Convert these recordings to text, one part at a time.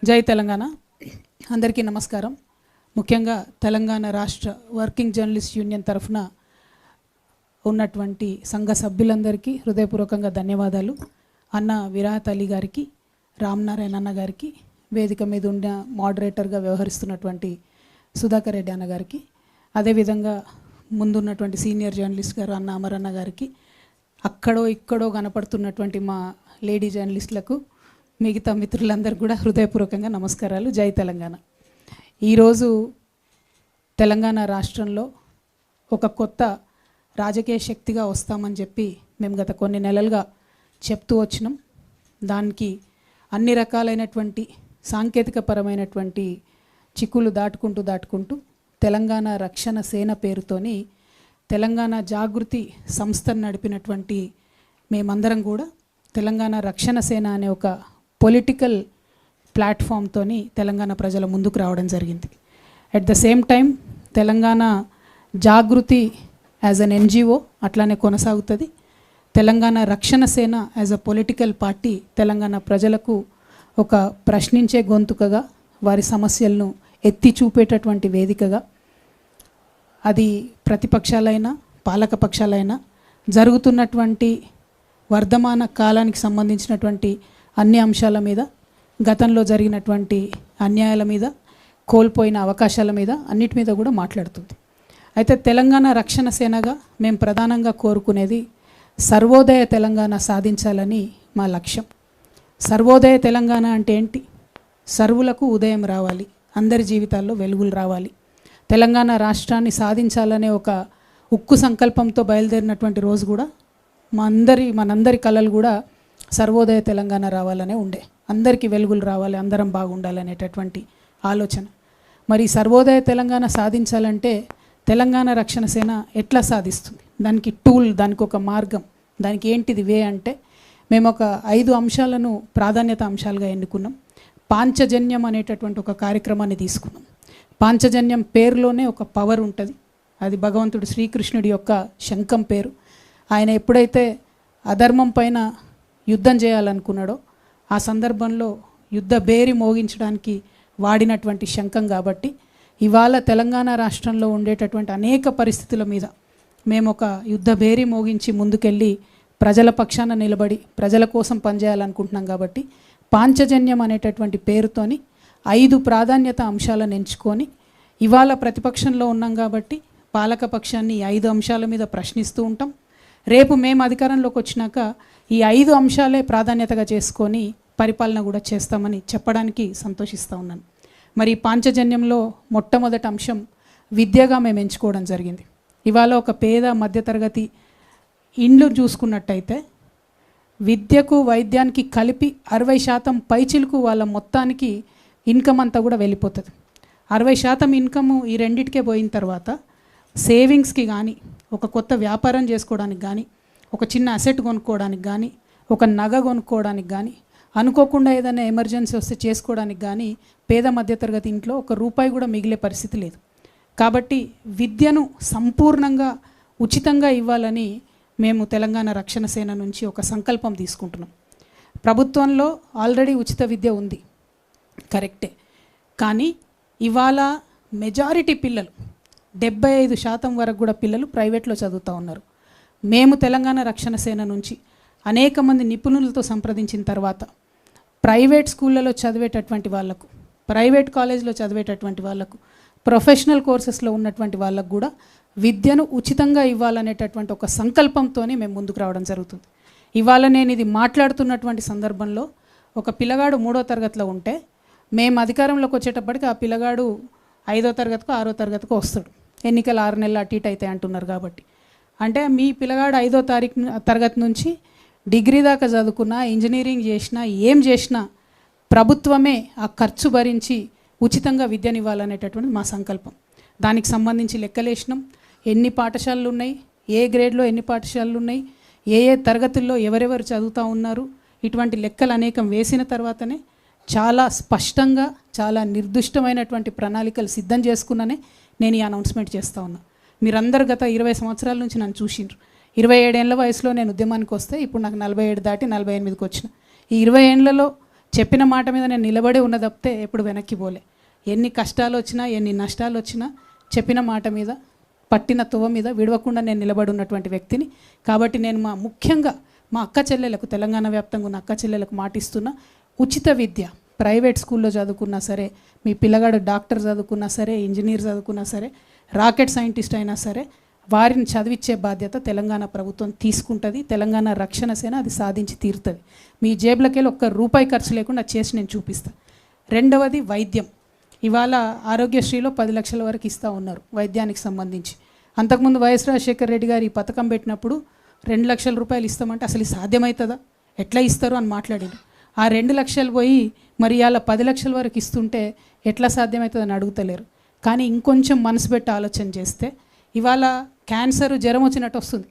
జై తెలంగాణ. అందరికీ నమస్కారం. ముఖ్యంగా తెలంగాణ రాష్ట్ర వర్కింగ్ జర్నలిస్ట్ యూనియన్ తరఫున ఉన్నటువంటి సంఘ సభ్యులందరికీ హృదయపూర్వకంగా ధన్యవాదాలు. అన్న విరాహత్ అలీ గారికి, రామనారాయణ అన్న గారికి, వేదిక మీద ఉన్న మోడరేటర్గా వ్యవహరిస్తున్నటువంటి సుధాకర్ రెడ్డి అన్న గారికి, అదేవిధంగా ముందున్నటువంటి సీనియర్ జర్నలిస్ట్ గారు అన్న అమరన్న గారికి, అక్కడో ఇక్కడో కనపడుతున్నటువంటి మా లేడీ జర్నలిస్టులకు, మిగతా మిత్రులందరూ కూడా హృదయపూర్వకంగా నమస్కారాలు. జై తెలంగాణ. ఈరోజు తెలంగాణ రాష్ట్రంలో ఒక కొత్త రాజకీయ శక్తిగా వస్తామని చెప్పి మేము గత కొన్ని నెలలుగా చెప్తూ వచ్చినాం. దానికి అన్ని రకాలైనటువంటి సాంకేతికపరమైనటువంటి చిక్కులు దాటుకుంటూ తెలంగాణ రక్షణ సేన పేరుతోని తెలంగాణ జాగృతి సంస్థను నడిపినటువంటి మేమందరం కూడా తెలంగాణ రక్షణ సేన అనే ఒక పొలిటికల్ ప్లాట్ఫామ్తోని తెలంగాణ ప్రజల ముందుకు రావడం జరిగింది. At the same time Telangana Jagruthi as an NGO అట్లానే కొనసాగుతుంది. Telangana Rakshana Sena as a political party Telangana ప్రజలకు ఒక ప్రశ్నించే గొంతుకగా, వారి సమస్యలను ఎత్తి చూపేటటువంటి వేదికగా, అది ప్రతిపక్షాలైనా పాలక పక్షాలైనా జరుగుతున్నటువంటి వర్ధమాన కాలానికి సంబంధించినటువంటి అన్ని అంశాల మీద, గతంలో జరిగినటువంటి అన్యాయాల మీద, కోల్పోయిన అవకాశాల మీద, అన్నిటి మీద కూడా మాట్లాడుతుంది. అయితే తెలంగాణ రక్షణ సేనగా మేము ప్రధానంగా కోరుకునేది సర్వోదయ తెలంగాణ సాధించాలని మా లక్ష్యం. సర్వోదయ తెలంగాణ అంటే ఏంటి? సర్వులకు ఉదయం రావాలి, అందరి జీవితాల్లో వెలుగులు రావాలి, తెలంగాణ రాష్ట్రాన్ని సాధించాలనే ఒక ఉక్కు సంకల్పంతో బయలుదేరినటువంటి రోజు కూడా మనందరి కళలు కూడా సర్వోదయ తెలంగాణ రావాలనే ఉండే. అందరికీ వెలుగులు రావాలి, అందరం బాగుండాలనేటటువంటి ఆలోచన. మరి సర్వోదయ తెలంగాణ సాధించాలంటే తెలంగాణ రక్షణ సేన ఎట్లా సాధిస్తుంది? దానికి టూల్, దానికి ఒక మార్గం, దానికి ఏంటిది వే అంటే మేము ఒక 5 అంశాలను ప్రాధాన్యత అంశాలుగా ఎన్నుకున్నాం. పాంచజన్యం అనేటటువంటి ఒక కార్యక్రమాన్ని తీసుకున్నాం. పాంచజన్యం పేరులోనే ఒక పవర్ ఉంటుంది. అది భగవంతుడు శ్రీకృష్ణుడి యొక్క శంఖం పేరు. ఆయన ఎప్పుడైతే అధర్మం పైన యుద్ధం చేయాలనుకున్నాడో ఆ సందర్భంలో యుద్ధ బేరి మోగించడానికి వాడినటువంటి శంఖం. కాబట్టి ఇవాళ తెలంగాణ రాష్ట్రంలో ఉండేటటువంటి అనేక పరిస్థితుల మీద మేము ఒక యుద్ధ బేరి మోగించి ముందుకెళ్ళి ప్రజల పక్షాన నిలబడి ప్రజల కోసం పనిచేయాలనుకుంటున్నాం. కాబట్టి పాంచజన్యం అనేటటువంటి పేరుతోని 5 ప్రాధాన్యత అంశాలను ఎంచుకొని ఇవాళ ప్రతిపక్షంలో ఉన్నాం కాబట్టి పాలక పక్షాన్ని 5 అంశాల మీద ప్రశ్నిస్తూ ఉంటాం. రేపు మేము అధికారంలోకి వచ్చినాక ఈ 5 అంశాలే ప్రాధాన్యతగా చేసుకొని పరిపాలన కూడా చేస్తామని చెప్పడానికి సంతోషిస్తూ ఉన్నాను. మరి పాంచజన్యంలో మొట్టమొదటి అంశం విద్యగా మేము ఎంచుకోవడం జరిగింది. ఇవాళ ఒక పేద మధ్యతరగతి ఇండ్లు చూసుకున్నట్టయితే విద్యకు వైద్యానికి కలిపి 60% పైచిలకు వాళ్ళ మొత్తానికి ఇన్కమ్ అంతా కూడా వెళ్ళిపోతుంది. 60% ఇన్కమ్ ఈ రెండిటికే పోయిన తర్వాత సేవింగ్స్కి కానీ, ఒక కొత్త వ్యాపారం చేసుకోవడానికి కానీ, ఒక చిన్న అసెట్ కొనుక్కోవడానికి కానీ, ఒక నగ కొనుక్కోవడానికి కానీ, అనుకోకుండా ఏదైనా ఎమర్జెన్సీ వస్తే చేసుకోవడానికి కానీ పేద మధ్యతరగతి ఇంట్లో ఒక రూపాయి కూడా మిగిలే పరిస్థితి లేదు. కాబట్టి విద్యను సంపూర్ణంగా ఉచితంగా ఇవ్వాలని మేము తెలంగాణ రక్షణ సేన నుంచి ఒక సంకల్పం తీసుకుంటున్నాం. ప్రభుత్వంలో ఆల్రెడీ ఉచిత విద్య ఉంది, కరెక్టే. కానీ ఇవాళ మెజారిటీ పిల్లలు 75% వరకు కూడా పిల్లలు ప్రైవేట్లో చదువుతూ ఉన్నారు. మేము తెలంగాణ రక్షణ సేన నుంచి అనేక మంది నిపుణులతో సంప్రదించిన తర్వాత ప్రైవేట్ స్కూళ్ళలో చదివేటటువంటి వాళ్ళకు, ప్రైవేట్ కాలేజ్లో చదివేటటువంటి వాళ్ళకు, ప్రొఫెషనల్ కోర్సెస్లో ఉన్నటువంటి వాళ్ళకు కూడా విద్యను ఉచితంగా ఇవ్వాలనేటటువంటి ఒక సంకల్పంతోనే మేము ముందుకు రావడం జరుగుతుంది. ఇవాళ నేను ఇది మాట్లాడుతున్నటువంటి సందర్భంలో ఒక పిల్లగాడు 3వ తరగతిలో ఉంటే మేము అధికారంలోకి వచ్చేటప్పటికి ఆ పిల్లగాడు 5వ తరగతికో 6వ తరగతికో వస్తాడు. ఎన్నికలు 6 నెలలు అటు ఇటు అయితే అంటున్నారు. కాబట్టి అంటే మీ పిల్లగాడు 5వ తరగతి నుంచి డిగ్రీ దాకా చదువుకున్నా, ఇంజనీరింగ్ చేసినా, ఏం చేసినా ప్రభుత్వమే ఆ ఖర్చు భరించి ఉచితంగా విద్యనివ్వాలనేటటువంటి మా సంకల్పం. దానికి సంబంధించి లెక్కలేసినాం. ఎన్ని పాఠశాలలు ఉన్నాయి, ఏ గ్రేడ్లో ఎన్ని పాఠశాలలు ఉన్నాయి, ఏ తరగతుల్లో ఎవరెవరు చదువుతూ ఉన్నారు, ఇటువంటి లెక్కలు అనేకం వేసిన తర్వాతనే చాలా స్పష్టంగా, చాలా నిర్దిష్టమైనటువంటి ప్రణాళికలు సిద్ధం చేసుకున్ననే నేను ఈ అనౌన్స్మెంట్ చేస్తూ ఉన్నా. మీరందరూ గత 20 సంవత్సరాల నుంచి నన్ను చూసిండ్రు. 27 ఏళ్ల వయసులో నేను ఉద్యమానికి వస్తే ఇప్పుడు నాకు 47 దాటి 48కి వచ్చిన. ఈ 20 ఏళ్లలో చెప్పిన మాట మీద నేను నిలబడే ఉన్న తప్పితే ఎప్పుడు వెనక్కి పోలే. ఎన్ని కష్టాలు వచ్చినా ఎన్ని నష్టాలు వచ్చినా చెప్పిన మాట మీద పట్టిన తువ మీద విడవకుండా నేను నిలబడి ఉన్నటువంటి వ్యక్తిని. కాబట్టి నేను ముఖ్యంగా మా అక్క చెల్లెలకు, తెలంగాణ వ్యాప్తంగా ఉన్న అక్క చెల్లెలకు మాటిస్తున్నా, ఉచిత విద్య ప్రైవేట్ స్కూల్లో చదువుకున్నా సరే, మీ పిల్లగాడు డాక్టర్ చదువుకున్నా సరే, ఇంజనీర్ చదువుకున్నా సరే, రాకెట్ సైంటిస్ట్ అయినా సరే, వారిని చదివించే బాధ్యత తెలంగాణ ప్రభుత్వం తీసుకుంటుంది. తెలంగాణ రక్షణ సేన అది సాధించి తీరుతుంది. మీ జేబులకెళ్ళి ఒక్క రూపాయి ఖర్చు లేకుండా చేసి నేను చూపిస్తాను. రెండవది వైద్యం. ఇవాళ ఆరోగ్యశ్రీలో 10 లక్షల వరకు ఇస్తూ ఉన్నారు వైద్యానికి సంబంధించి. అంతకుముందు వైఎస్ రాజశేఖర రెడ్డి గారు ఈ పథకం పెట్టినప్పుడు 2 లక్షల రూపాయలు ఇస్తామంటే అసలు సాధ్యమవుతుందా, ఎట్లా ఇస్తారు అని మాట్లాడారు. ఆ 2 లక్షలు పోయి మరి ఇవాళ 10 లక్షల వరకు ఇస్తుంటే ఎట్లా సాధ్యమవుతుందని అడుగుతలేరు. కానీ ఇంకొంచెం మనసు పెట్టి ఆలోచన చేస్తే ఇవాళ క్యాన్సర్ జ్వరం వచ్చినట్టు వస్తుంది,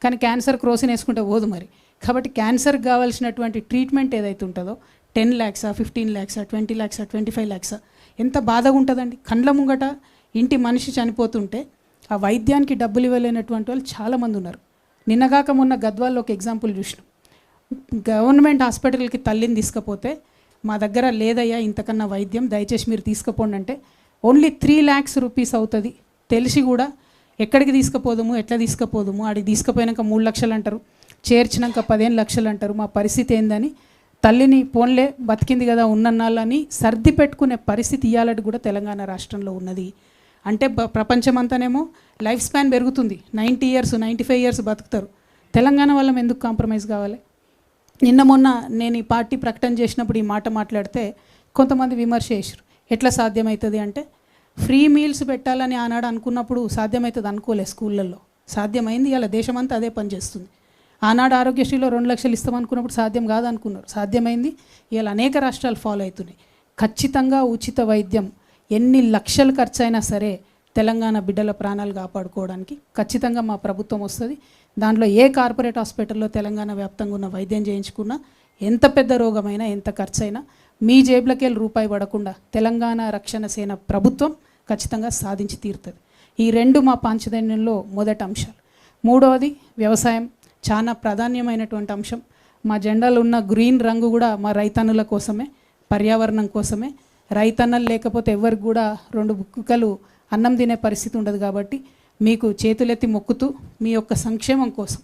కానీ క్యాన్సర్ క్రోసిన్ వేసుకుంటే పోదు మరి. కాబట్టి క్యాన్సర్కి కావాల్సినటువంటి ట్రీట్మెంట్ ఏదైతే ఉంటుందో 10 lakhs, 15 lakhs, 20 lakhs, 25 lakhs ఎంత బాధగా ఉంటుందండి. కండ్ల ముంగట ఇంటి మనిషి చనిపోతుంటే ఆ వైద్యానికి డబ్బులు ఇవ్వలేనటువంటి వాళ్ళు చాలామంది ఉన్నారు. నిన్నగాక మొన్న గద్వాల్లో ఒక ఎగ్జాంపుల్ చూసినాం. గవర్నమెంట్ హాస్పిటల్కి తల్లిని తీసుకుపోతే మా దగ్గర లేదయ్యా ఇంతకన్నా వైద్యం, దయచేసి మీరు తీసుకుపోండి అంటే ఓన్లీ 3 lakhs rupees అవుతుంది. తెలిసి కూడా ఎక్కడికి తీసుకుపోదాము, ఎట్లా తీసుకుపోదాము, ఆడికి తీసుకుపోయినాక 3 లక్షలు అంటారు, చేర్చినాక 15 లక్షలు అంటారు. మా పరిస్థితి ఏందని తల్లిని పోన్లే బతికింది కదా ఉన్నన్నాళ్ళని సర్ది పెట్టుకునే పరిస్థితి ఇవ్వాలంటే కూడా తెలంగాణ రాష్ట్రంలో ఉన్నది. అంటే ప్రపంచమంతానేమో లైఫ్ స్పాన్ పెరుగుతుంది, 90 years 95 years బతుకుతారు. తెలంగాణ వాళ్ళం ఎందుకు కాంప్రమైజ్ కావాలి? నిన్న మొన్న నేను ఈ పార్టీ ప్రకటన చేసినప్పుడు ఈ మాట మాట్లాడితే కొంతమంది విమర్శ చేశారు. ఎట్లా సాధ్యమవుతుంది అంటే, ఫ్రీ మీల్స్ పెట్టాలని ఆనాడు అనుకున్నప్పుడు సాధ్యమవుతుంది అనుకోలే, స్కూళ్ళల్లో సాధ్యమైంది. ఇలా దేశమంతా అదే పని చేస్తుంది. ఆనాడు ఆరోగ్యశ్రీలో 2 లక్షలు ఇస్తామనుకున్నప్పుడు సాధ్యం కాదనుకున్నారు, సాధ్యమైంది. ఇలా అనేక రాష్ట్రాలు ఫాలో అవుతున్నాయి. ఖచ్చితంగా ఉచిత వైద్యం ఎన్ని లక్షలు ఖర్చు అయినా సరే తెలంగాణ బిడ్డల ప్రాణాలు కాపాడుకోవడానికి ఖచ్చితంగా మా ప్రభుత్వం వస్తుంది. దాంట్లో ఏ కార్పొరేట్ హాస్పిటల్లో తెలంగాణ వ్యాప్తంగా ఉన్న వైద్యం చేయించుకున్నా ఎంత పెద్ద రోగమైనా ఎంత ఖర్చు అయినా మీ జేబులకి వెళ్ళి రూపాయి పడకుండా తెలంగాణ రక్షణ సేన ప్రభుత్వం ఖచ్చితంగా సాధించి తీరుతుంది. ఈ 2 మా పాంచజన్యంలో మొదటి అంశాలు. మూడవది వ్యవసాయం, చాలా ప్రాధాన్యమైనటువంటి అంశం. మా జెండాలో ఉన్న గ్రీన్ రంగు కూడా మా రైతన్నుల కోసమే, పర్యావరణం కోసమే. రైతన్నలు లేకపోతే ఎవరికి కూడా 2 బుక్కలు అన్నం తినే పరిస్థితి ఉండదు. కాబట్టి మీకు చేతులెత్తి మొక్కుతూ మీ యొక్క సంక్షేమం కోసం,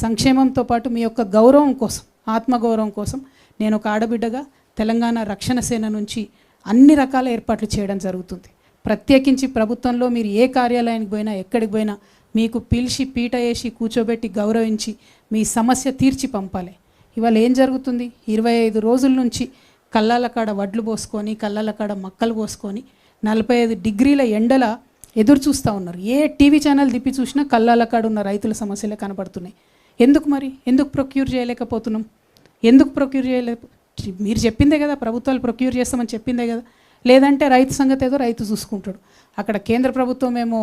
సంక్షేమంతో పాటు మీ యొక్క గౌరవం కోసం, ఆత్మగౌరవం కోసం నేను ఒక ఆడబిడ్డగా తెలంగాణ రక్షణ సేన నుంచి అన్ని రకాల ఏర్పాట్లు చేయడం జరుగుతుంది. ప్రత్యేకించి ప్రభుత్వంలో మీరు ఏ కార్యాలయానికి పోయినా, ఎక్కడికి పోయినా మీకు పిలిచి పీట వేసి కూర్చోబెట్టి గౌరవించి మీ సమస్య తీర్చి పంపాలి. ఇవాళ ఏం జరుగుతుంది? 25 రోజుల నుంచి కళ్ళాల కాడ వడ్లు పోసుకొని, కళ్ళాల కాడ మక్కలు పోసుకొని 45 degrees ఎండల ఎదురు చూస్తూ ఉన్నారు. ఏ టీవీ ఛానల్ తిప్పి చూసినా కళ్ళాల కాడ ఉన్న రైతుల సమస్యలే కనబడుతున్నాయి. ఎందుకు మరి? ఎందుకు ప్రొక్యూర్ చేయలేకపోతున్నాం? ఎందుకు ప్రొక్యూర్ మీరు చెప్పిందే కదా, ప్రభుత్వాలు ప్రొక్యూర్ చేస్తామని చెప్పిందే కదా. లేదంటే రైతు సంగతి ఏదో రైతు చూసుకుంటాడు. అక్కడ కేంద్ర ప్రభుత్వం ఏమో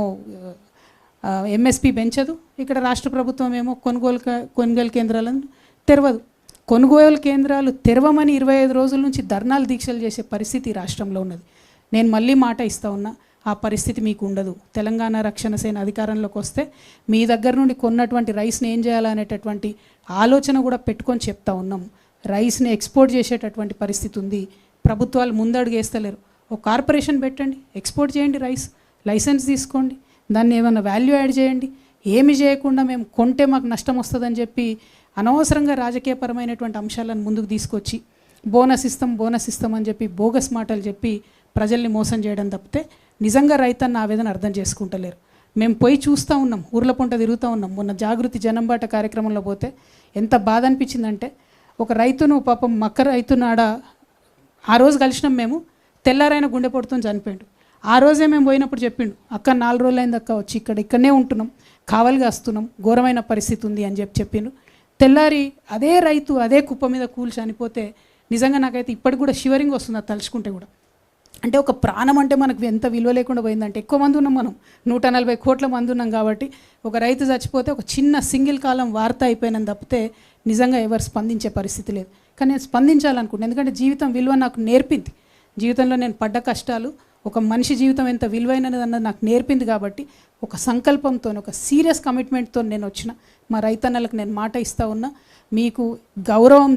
MSP పెంచదు, ఇక్కడ రాష్ట్ర ప్రభుత్వం ఏమో కొనుగోలు కేంద్రాలను తెరవదు. కొనుగోలు కేంద్రాలు తెరవమని 25 రోజుల నుంచి ధర్నాలు దీక్షలు చేసే పరిస్థితి రాష్ట్రంలో ఉన్నది. నేను మళ్ళీ మాట ఇస్తా ఉన్నా, ఆ పరిస్థితి మీకు ఉండదు. తెలంగాణ రక్షణ సేన అధికారంలోకి వస్తే మీ దగ్గర నుండి కొన్నటువంటి రైస్ని ఏం చేయాలనేటటువంటి ఆలోచన కూడా పెట్టుకొని చెప్తా ఉన్నాం. రైస్ని ఎక్స్పోర్ట్ చేసేటటువంటి పరిస్థితి ఉంది. ప్రభుత్వాలు ముందడుగు వేస్తలేరు. ఒక కార్పొరేషన్ పెట్టండి, ఎక్స్పోర్ట్ చేయండి రైస్, లైసెన్స్ తీసుకోండి, దాన్ని ఏమైనా వాల్యూ యాడ్ చేయండి. ఏమి చేయకుండా మేము కొంటే మాకు నష్టం వస్తుందని చెప్పి అనవసరంగా రాజకీయపరమైనటువంటి అంశాలను ముందుకు తీసుకొచ్చి బోనస్ ఇస్తాం అని చెప్పి బోగస్ మాటలు చెప్పి ప్రజల్ని మోసం చేయడం తప్పితే నిజంగా రైతన్న ఆవేదన అర్థం చేసుకుంటలేరు. మేము పోయి చూస్తూ ఉన్నాం, ఊర్ల పొంట తిరుగుతూ ఉన్నాం. మొన్న జాగృతి జనంబాట కార్యక్రమంలో పోతే ఎంత బాధ అనిపించిందంటే, ఒక రైతును పాపం మక్క రైతునాడ ఆ రోజు కలిసినాం మేము, తెల్లారైన గుండె పొడుతో చనిపోయాడు. ఆ రోజే మేము పోయినప్పుడు చెప్పిండు, అక్క 4 రోజులు అయింది అక్క వచ్చి ఇక్కడనే ఉంటున్నాం, కావలిగా వస్తున్నాం, ఘోరమైన పరిస్థితి ఉంది అని చెప్పిండు. తెల్లారి అదే రైతు అదే కుప్ప మీద కూలి చనిపోతే నిజంగా నాకైతే ఇప్పటికి కూడా షివరింగ్ వస్తుంది అది తలుచుకుంటే కూడా. అంటే ఒక ప్రాణం అంటే మనకు ఎంత విలువ లేకుండా పోయిందంటే, ఎక్కువ మంది ఉన్నాం మనం, 140 కోట్ల మంది ఉన్నాం. కాబట్టి ఒక రైతు చచ్చిపోతే ఒక చిన్న సింగిల్ కాలం వార్త అయిపోయినని తప్పితే నిజంగా ఎవరు స్పందించే పరిస్థితి లేదు. కానీ నేను స్పందించాలనుకుంటున్నాను, ఎందుకంటే జీవితం విలువ నాకు నేర్పింది. జీవితంలో నేను పడ్డ కష్టాలు, ఒక మనిషి జీవితం ఎంత విలువైనది అన్నది నాకు నేర్పింది. కాబట్టి ఒక సంకల్పంతో, ఒక సీరియస్ కమిట్మెంట్తో నేను వచ్చిన మా రైతన్నలకు నేను మాట ఇస్తూ ఉన్నా. మీకు గౌరవం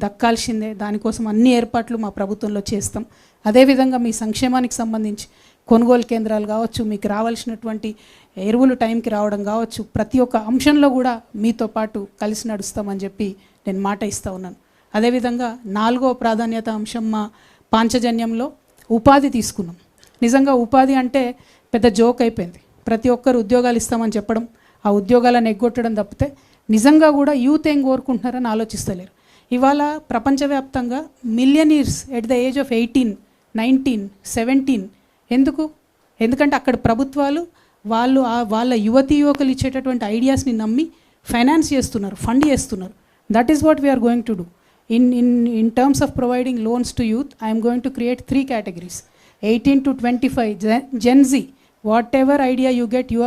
దక్కాల్సిందే. దానికోసం అన్ని ఏర్పాట్లు మా ప్రభుత్వంలో చేస్తాం. అదేవిధంగా మీ సంక్షేమానికి సంబంధించి కొనుగోలు కేంద్రాలు కావచ్చు, మీకు రావాల్సినటువంటి ఎరువులు టైంకి రావడం కావచ్చు, ప్రతి ఒక్క అంశంలో కూడా మీతో పాటు కలిసి నడుస్తామని చెప్పి నేను మాట ఇస్తూ ఉన్నాను. అదేవిధంగా 4వ ప్రాధాన్యత అంశం మా పాంచజన్యంలో ఉపాధి తీసుకున్నాం. నిజంగా ఉపాధి అంటే పెద్ద జోక్ అయిపోయింది. ప్రతి ఒక్కరు ఉద్యోగాలు ఇస్తామని చెప్పడం, ఆ ఉద్యోగాలను ఎగ్గొట్టడం తప్పితే నిజంగా కూడా యూత్ ఏం కోరుకుంటున్నారని ఆలోచిస్తలేరు. ఇవాళ ప్రపంచవ్యాప్తంగా millionaires at the age of 18, 19, 17 ఎందుకంటే అక్కడ ప్రభుత్వాలు వాళ్ళ యువతీ యువకులు ఇచ్చేటటువంటి ఐడియాస్ని నమ్మి ఫైనాన్స్ చేస్తున్నారు, ఫండ్ చేస్తున్నారు. That is what we're going to do. In terms of providing loans to youth, I am going to create 3 categories. 18 to 25, Gen Z. Whatever idea you get, you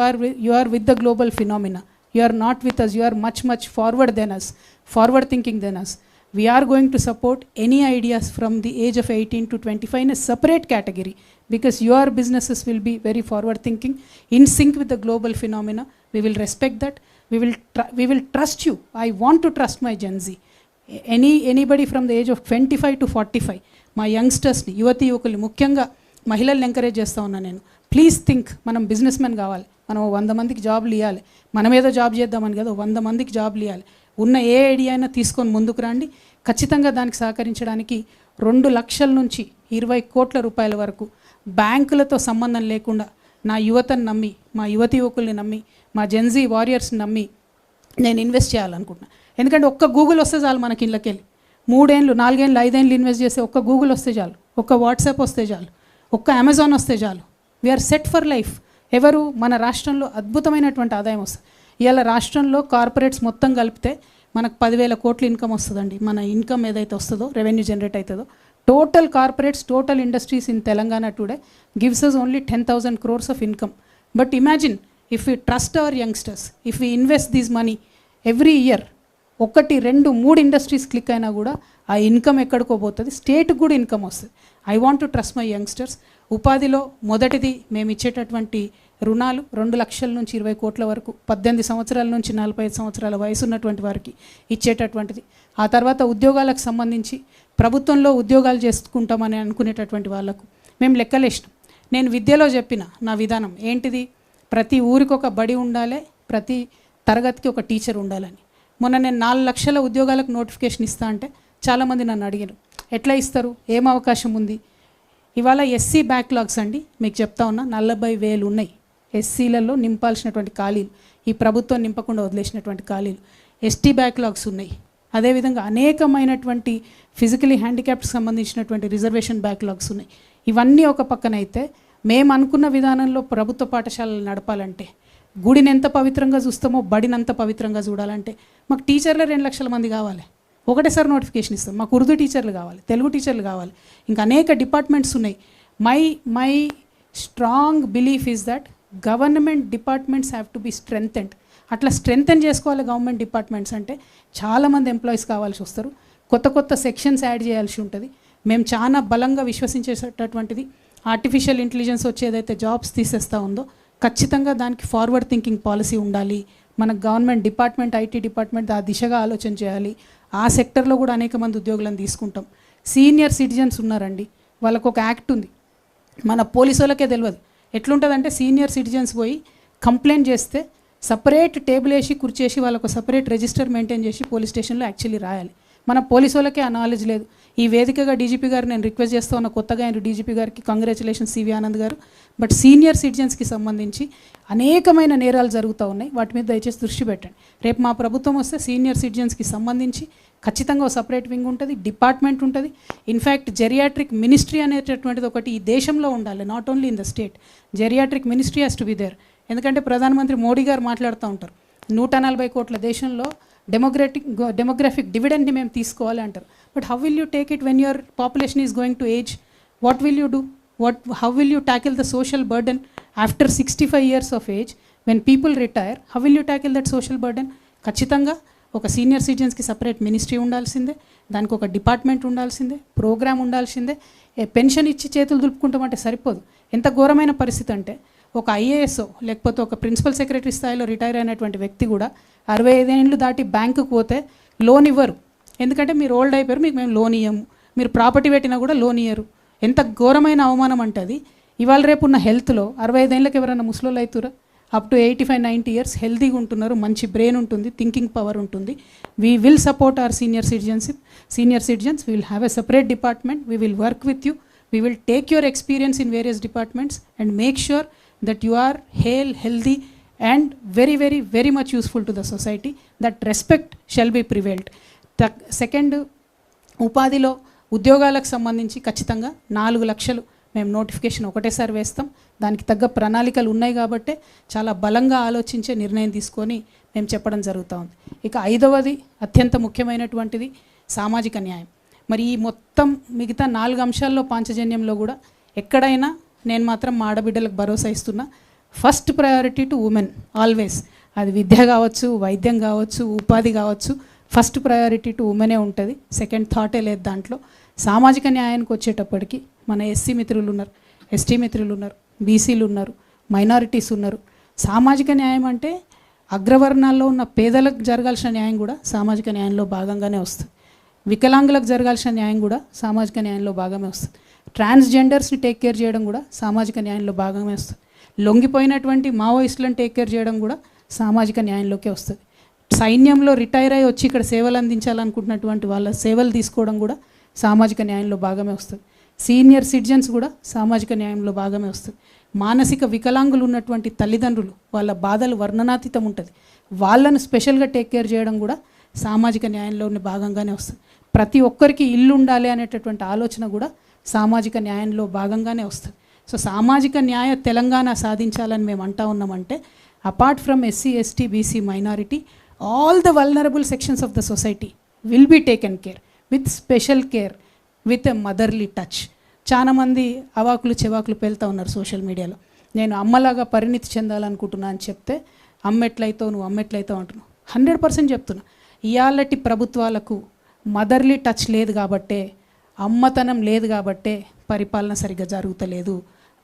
are with the global phenomena. You are not with us. You are much forward than us, forward thinking than us. We are going to support any ideas from the age of 18 to 25 in a separate category, because your businesses will be very forward thinking, in sync with the global phenomena. We will respect that. We will trust you. I want to trust my Gen Z. Anybody from the age of 25 to 45, మా యంగ్స్టర్స్ని, యువతీ యువకుల్ని, ముఖ్యంగా మహిళల్ని encourage చేస్తూ ఉన్నాను నేను. Please think, మనం business men కావాలి. మనం 100 మందికి జాబ్లు ఇవ్వాలి. మనం ఏదో జాబ్ చేద్దామని కదా, 100 మందికి జాబ్లు ఇవ్వాలి. ఉన్న ఏ ఐడియా అయినా తీసుకొని ముందుకు రండి. ఖచ్చితంగా దానికి సహకరించడానికి 2 లక్షల నుంచి 20 కోట్ల రూపాయల వరకు బ్యాంకులతో సంబంధం లేకుండా నా యువతను నమ్మి, మా యువతీ యువకుల్ని నమ్మి, మా జెన్జీ వారియర్స్ని నమ్మి నేను ఇన్వెస్ట్ చేయాలనుకుంటున్నాను. ఎందుకంటే ఒక్క గూగుల్ వస్తే చాలు మనకి ఇళ్ళకెళ్ళి. 3 ఏళ్ళు, 4 ఏళ్ళు, 5 ఏళ్ళు ఇన్వెస్ట్ చేస్తే ఒక్క గూగుల్ వస్తే చాలు, ఒక్క వాట్సాప్ వస్తే చాలు, ఒక్క అమెజాన్ వస్తే చాలు. We're set for life. ఎవరు? మన రాష్ట్రంలో అద్భుతమైనటువంటి ఆదాయం వస్తుంది. ఇవాళ రాష్ట్రంలో కార్పొరేట్స్ మొత్తం కలిపితే మనకు 10,000 కోట్ల ఇన్కమ్ వస్తుందండి. మన ఇన్కమ్ ఏదైతే వస్తుందో, రెవెన్యూ జనరేట్ అవుతుందో, total corporates, total industries in Telangana today gives us only 10,000 crores of income. But imagine if we trust our youngsters, if we invest this money every year, 1, 2, 3 industries click అయినా కూడా ఆ income ఎక్కడికో పోతుంది, స్టేట్కి కూడా income వస్తుంది. I want to trust my youngsters. ఉపాధిలో మొదటిది మేము ఇచ్చేటటువంటి రుణాలు 2 లక్షల నుంచి 20 కోట్ల వరకు, 18 సంవత్సరాల నుంచి 45 సంవత్సరాల వయసు ఉన్నటువంటి వారికి ఇచ్చేటటువంటిది. ఆ తర్వాత ఉద్యోగాలకు సంబంధించి ప్రభుత్వంలో ఉద్యోగాలు చేసుకుంటామని అనుకునేటటువంటి వాళ్ళకు మేము లెక్కలేసినాం. నేను విద్యలో చెప్పిన నా విధానం ఏంటిది? ప్రతి ఊరికి ఒక బడి ఉండాలి, ప్రతి తరగతికి ఒక టీచర్ ఉండాలని. మొన్న నేను 4 లక్షల ఉద్యోగాలకు నోటిఫికేషన్ ఇస్తా అంటే చాలామంది నన్ను అడిగారు, ఎట్లా ఇస్తారు, ఏం అవకాశం ఉంది? ఇవాళ ఎస్సీ బ్యాక్లాగ్స్ అండి, మీకు చెప్తా ఉన్నా, 40,000 ఉన్నాయి ఎస్సీలలో నింపాల్సినటువంటి ఖాళీలు, ఈ ప్రభుత్వం నింపకుండా వదిలేసినటువంటి ఖాళీలు. ఎస్టీ బ్యాక్లాగ్స్ ఉన్నాయి. అదేవిధంగా అనేకమైనటువంటి ఫిజికలీ హ్యాండిక్యాప్డ్కి సంబంధించినటువంటి రిజర్వేషన్ బ్యాక్లాగ్స్ ఉన్నాయి. ఇవన్నీ ఒక పక్కన అయితే, మేము అనుకున్న విధానంలో ప్రభుత్వ పాఠశాలలు నడపాలంటే, గుడిని ఎంత పవిత్రంగా చూస్తామో బడిని అంత పవిత్రంగా చూడాలంటే మాకు టీచర్లే 2 లక్షల మంది కావాలి. ఒకటేసారి నోటిఫికేషన్ ఇస్తాం. మాకు ఉర్దూ టీచర్లు కావాలి, తెలుగు టీచర్లు కావాలి, ఇంకా అనేక డిపార్ట్మెంట్స్ ఉన్నాయి. My strong belief is that government departments have to be స్ట్రెంథెండ్. అట్లా స్ట్రెంథెన్ చేసుకోవాలి గవర్నమెంట్ డిపార్ట్మెంట్స్ అంటే. చాలామంది ఎంప్లాయీస్ కావాల్సి వస్తారు, కొత్త సెక్షన్స్ యాడ్ చేయాల్సి ఉంటుంది. మేము చాలా బలంగా విశ్వసించేటటువంటిది ఆర్టిఫిషియల్ ఇంటెలిజెన్స్ వచ్చేదైతే జాబ్స్ తీసేస్తూ ఉందో, ఖచ్చితంగా దానికి ఫార్వర్డ్ థింకింగ్ పాలసీ ఉండాలి. మన గవర్నమెంట్ డిపార్ట్మెంట్, ఐటీ డిపార్ట్మెంట్ ఆ దిశగా ఆలోచన చేయాలి. ఆ సెక్టర్లో కూడా అనేక మంది ఉద్యోగులను తీసుకుంటాం. సీనియర్ సిటిజన్స్ ఉన్నారండి, వాళ్ళకు ఒక యాక్ట్ ఉంది, మన పోలీసు వాళ్ళకే తెలియదు. ఎట్లుంటుందంటే, సీనియర్ సిటిజన్స్ పోయి కంప్లైంట్ చేస్తే సపరేట్ టేబుల్ వేసి కుర్చేసి వాళ్ళకు సపరేట్ రిజిస్టర్ మెయింటైన్ చేసి పోలీస్ స్టేషన్లో యాక్చువల్లీ రాయాలి. మన పోలీసు వాళ్ళకే ఆ నాలెడ్జ్ లేదు. ఈ వేదికగా డీజీపీ గారు నేను రిక్వెస్ట్ చేస్తూ ఉన్న, కొత్తగా ఆయన డీజీపీ గారికి కంగ్రాచులేషన్స్ సివి ఆనంద్ గారు. బట్ సీనియర్ సిటిజన్స్కి సంబంధించి అనేకమైన నేరాలు జరుగుతూ ఉన్నాయి, వాటి మీద దయచేసి దృష్టి పెట్టండి. రేపు మా ప్రభుత్వం వస్తే సీనియర్ సిటిజన్స్కి సంబంధించి ఖచ్చితంగా ఒక సపరేట్ వింగ్ ఉంటుంది, డిపార్ట్మెంట్ ఉంటుంది. ఇన్ఫ్యాక్ట్ జెరియాట్రిక్ మినిస్ట్రీ అనేటటువంటిది ఒకటి ఈ దేశంలో ఉండాలి, not only in the state. Geriatric ministry has to be there. ఎందుకంటే ప్రధానమంత్రి మోడీ గారు మాట్లాడుతూ ఉంటారు, 140 కోట్ల దేశంలో డెమోగ్రఫిక్ డివిడెండ్ని మేము తీసుకోవాలి అంటారు. But how will you take it when your population is going to age? What will you do? How will you tackle the social burden after 65 years of age? When people retire, how will you tackle that social burden? ఖచ్చితంగా ఒక senior సిటిజన్స్కి separate ministry ఉండాల్సిందే, దానికి ఒక department ఉండాల్సిందే, programme ఉండాల్సిందే. Pension ఇచ్చి చేతులు దులుపుకుంటామంటే సరిపోదు. ఎంత ఘోరమైన పరిస్థితి అంటే, ఒక ఐఏఎస్ లేకపోతే ఒక ప్రిన్సిపల్ సెక్రటరీ స్థాయిలో రిటైర్ అయినటువంటి వ్యక్తి కూడా 65 ఏళ్ళు దాటి బ్యాంకుకు పోతే లోన్ ఇవ్వరు. ఎందుకంటే మీరు ఓల్డ్ అయిపోయారు, మీకు మేము లోన్ ఇవ్వము. మీరు ప్రాపర్టీ పెట్టినా కూడా లోన్ ఇయ్యరు. ఎంత ఘోరమైన అవమానం అంటే అది. ఇవాళ రేపు ఉన్న హెల్త్లో 65 ఏళ్ళకి ఎవరైనా ముసలోళ్ళు అవుతారా? అప్ టు 85-90 ఇయర్స్ హెల్తీగా ఉంటున్నారు, మంచి బ్రెయిన్ ఉంటుంది, థింకింగ్ పవర్ ఉంటుంది. We will support our senior citizens. We will have a separate department. We will work with you. We will take your experience in various departments and make sure that you are healthy and very, very, very much useful to the society. That respect shall be prevailed. Second, ఉపాధిలో ఉద్యోగాలకు సంబంధించి ఖచ్చితంగా 4 లక్షలు మేము notification ఒకటేసారి వేస్తాం. దానికి తగ్గ ప్రణాళికలు ఉన్నాయి కాబట్టే చాలా బలంగా ఆలోచించే నిర్ణయం తీసుకొని మేము చెప్పడం జరుగుతూ ఉంది. ఇక 5వది అత్యంత ముఖ్యమైనటువంటిది సామాజిక న్యాయం. మరి ఈ మొత్తం మిగతా 4 అంశాల్లో పాంచజన్యంలో కూడా ఎక్కడైనా నేను మాత్రం మా ఆడబిడ్డలకు భరోసా ఇస్తున్నా. First priority to women always. అది విద్య కావచ్చు, వైద్యం కావచ్చు, ఉపాధి కావచ్చు, ఫస్ట్ ప్రయారిటీ టు ఉమెనే ఉంటుంది. సెకండ్ థాటే లేదు దాంట్లో. సామాజిక న్యాయానికి వచ్చేటప్పటికి మన ఎస్సీ మిత్రులు ఉన్నారు, ఎస్టీ మిత్రులు ఉన్నారు, బీసీలు ఉన్నారు, మైనారిటీస్ ఉన్నారు. సామాజిక న్యాయం అంటే అగ్రవర్ణాల్లో ఉన్న పేదలకు జరగాల్సిన న్యాయం కూడా సామాజిక న్యాయంలో భాగంగానే వస్తుంది. వికలాంగులకు జరగాల్సిన న్యాయం కూడా సామాజిక న్యాయంలో భాగమే వస్తుంది. ట్రాన్స్జెండర్స్ని టేక్ కేర్ చేయడం కూడా సామాజిక న్యాయంలో భాగమే వస్తుంది. లొంగిపోయినటువంటి మావోయిస్టులను టేక్ కేర్ చేయడం కూడా సామాజిక న్యాయంలోకే వస్తుంది. సైన్యంలో రిటైర్ అయ్యి వచ్చి ఇక్కడ సేవలు అందించాలనుకుంటున్నటువంటి వాళ్ళ సేవలు తీసుకోవడం కూడా సామాజిక న్యాయంలో భాగమే వస్తుంది. సీనియర్ సిటిజన్స్ కూడా సామాజిక న్యాయంలో భాగమే వస్తుంది. మానసిక వికలాంగులు ఉన్నటువంటి తల్లిదండ్రులు, వాళ్ళ బాధలు వర్ణనాతీతం ఉంటుంది, వాళ్ళను స్పెషల్గా టేక్ కేర్ చేయడం కూడా సామాజిక న్యాయంలోని భాగంగానే వస్తుంది. ప్రతి ఒక్కరికి ఇల్లు ఉండాలి అనేటటువంటి ఆలోచన కూడా సామాజిక న్యాయంలో భాగంగానే వస్తుంది. సో సామాజిక న్యాయ తెలంగాణ సాధించాలని మేము అంటా ఉన్నామంటే apart from SC, ST, BC, minority, all the vulnerable sections of the society will be taken care with special care, with a motherly touch. చాలా మంది అవాకులు చెవాకులు పేలుతూ ఉన్నారు సోషల్ మీడియాలో. నేను అమ్మలాగా పరిణితి చెందాలనుకుంటున్నా అని చెప్తే అమ్మెట్లయితావు, నువ్వు అమ్మెట్లయితావు అంటున్నావు. 100% చెప్తున్నా. ఇయాలటి ప్రభుత్వాలకు మదర్లీ టచ్ లేదు కాబట్టే, అమ్మతనం లేదు కాబట్టే పరిపాలన సరిగ్గా జరుగుతలేదు.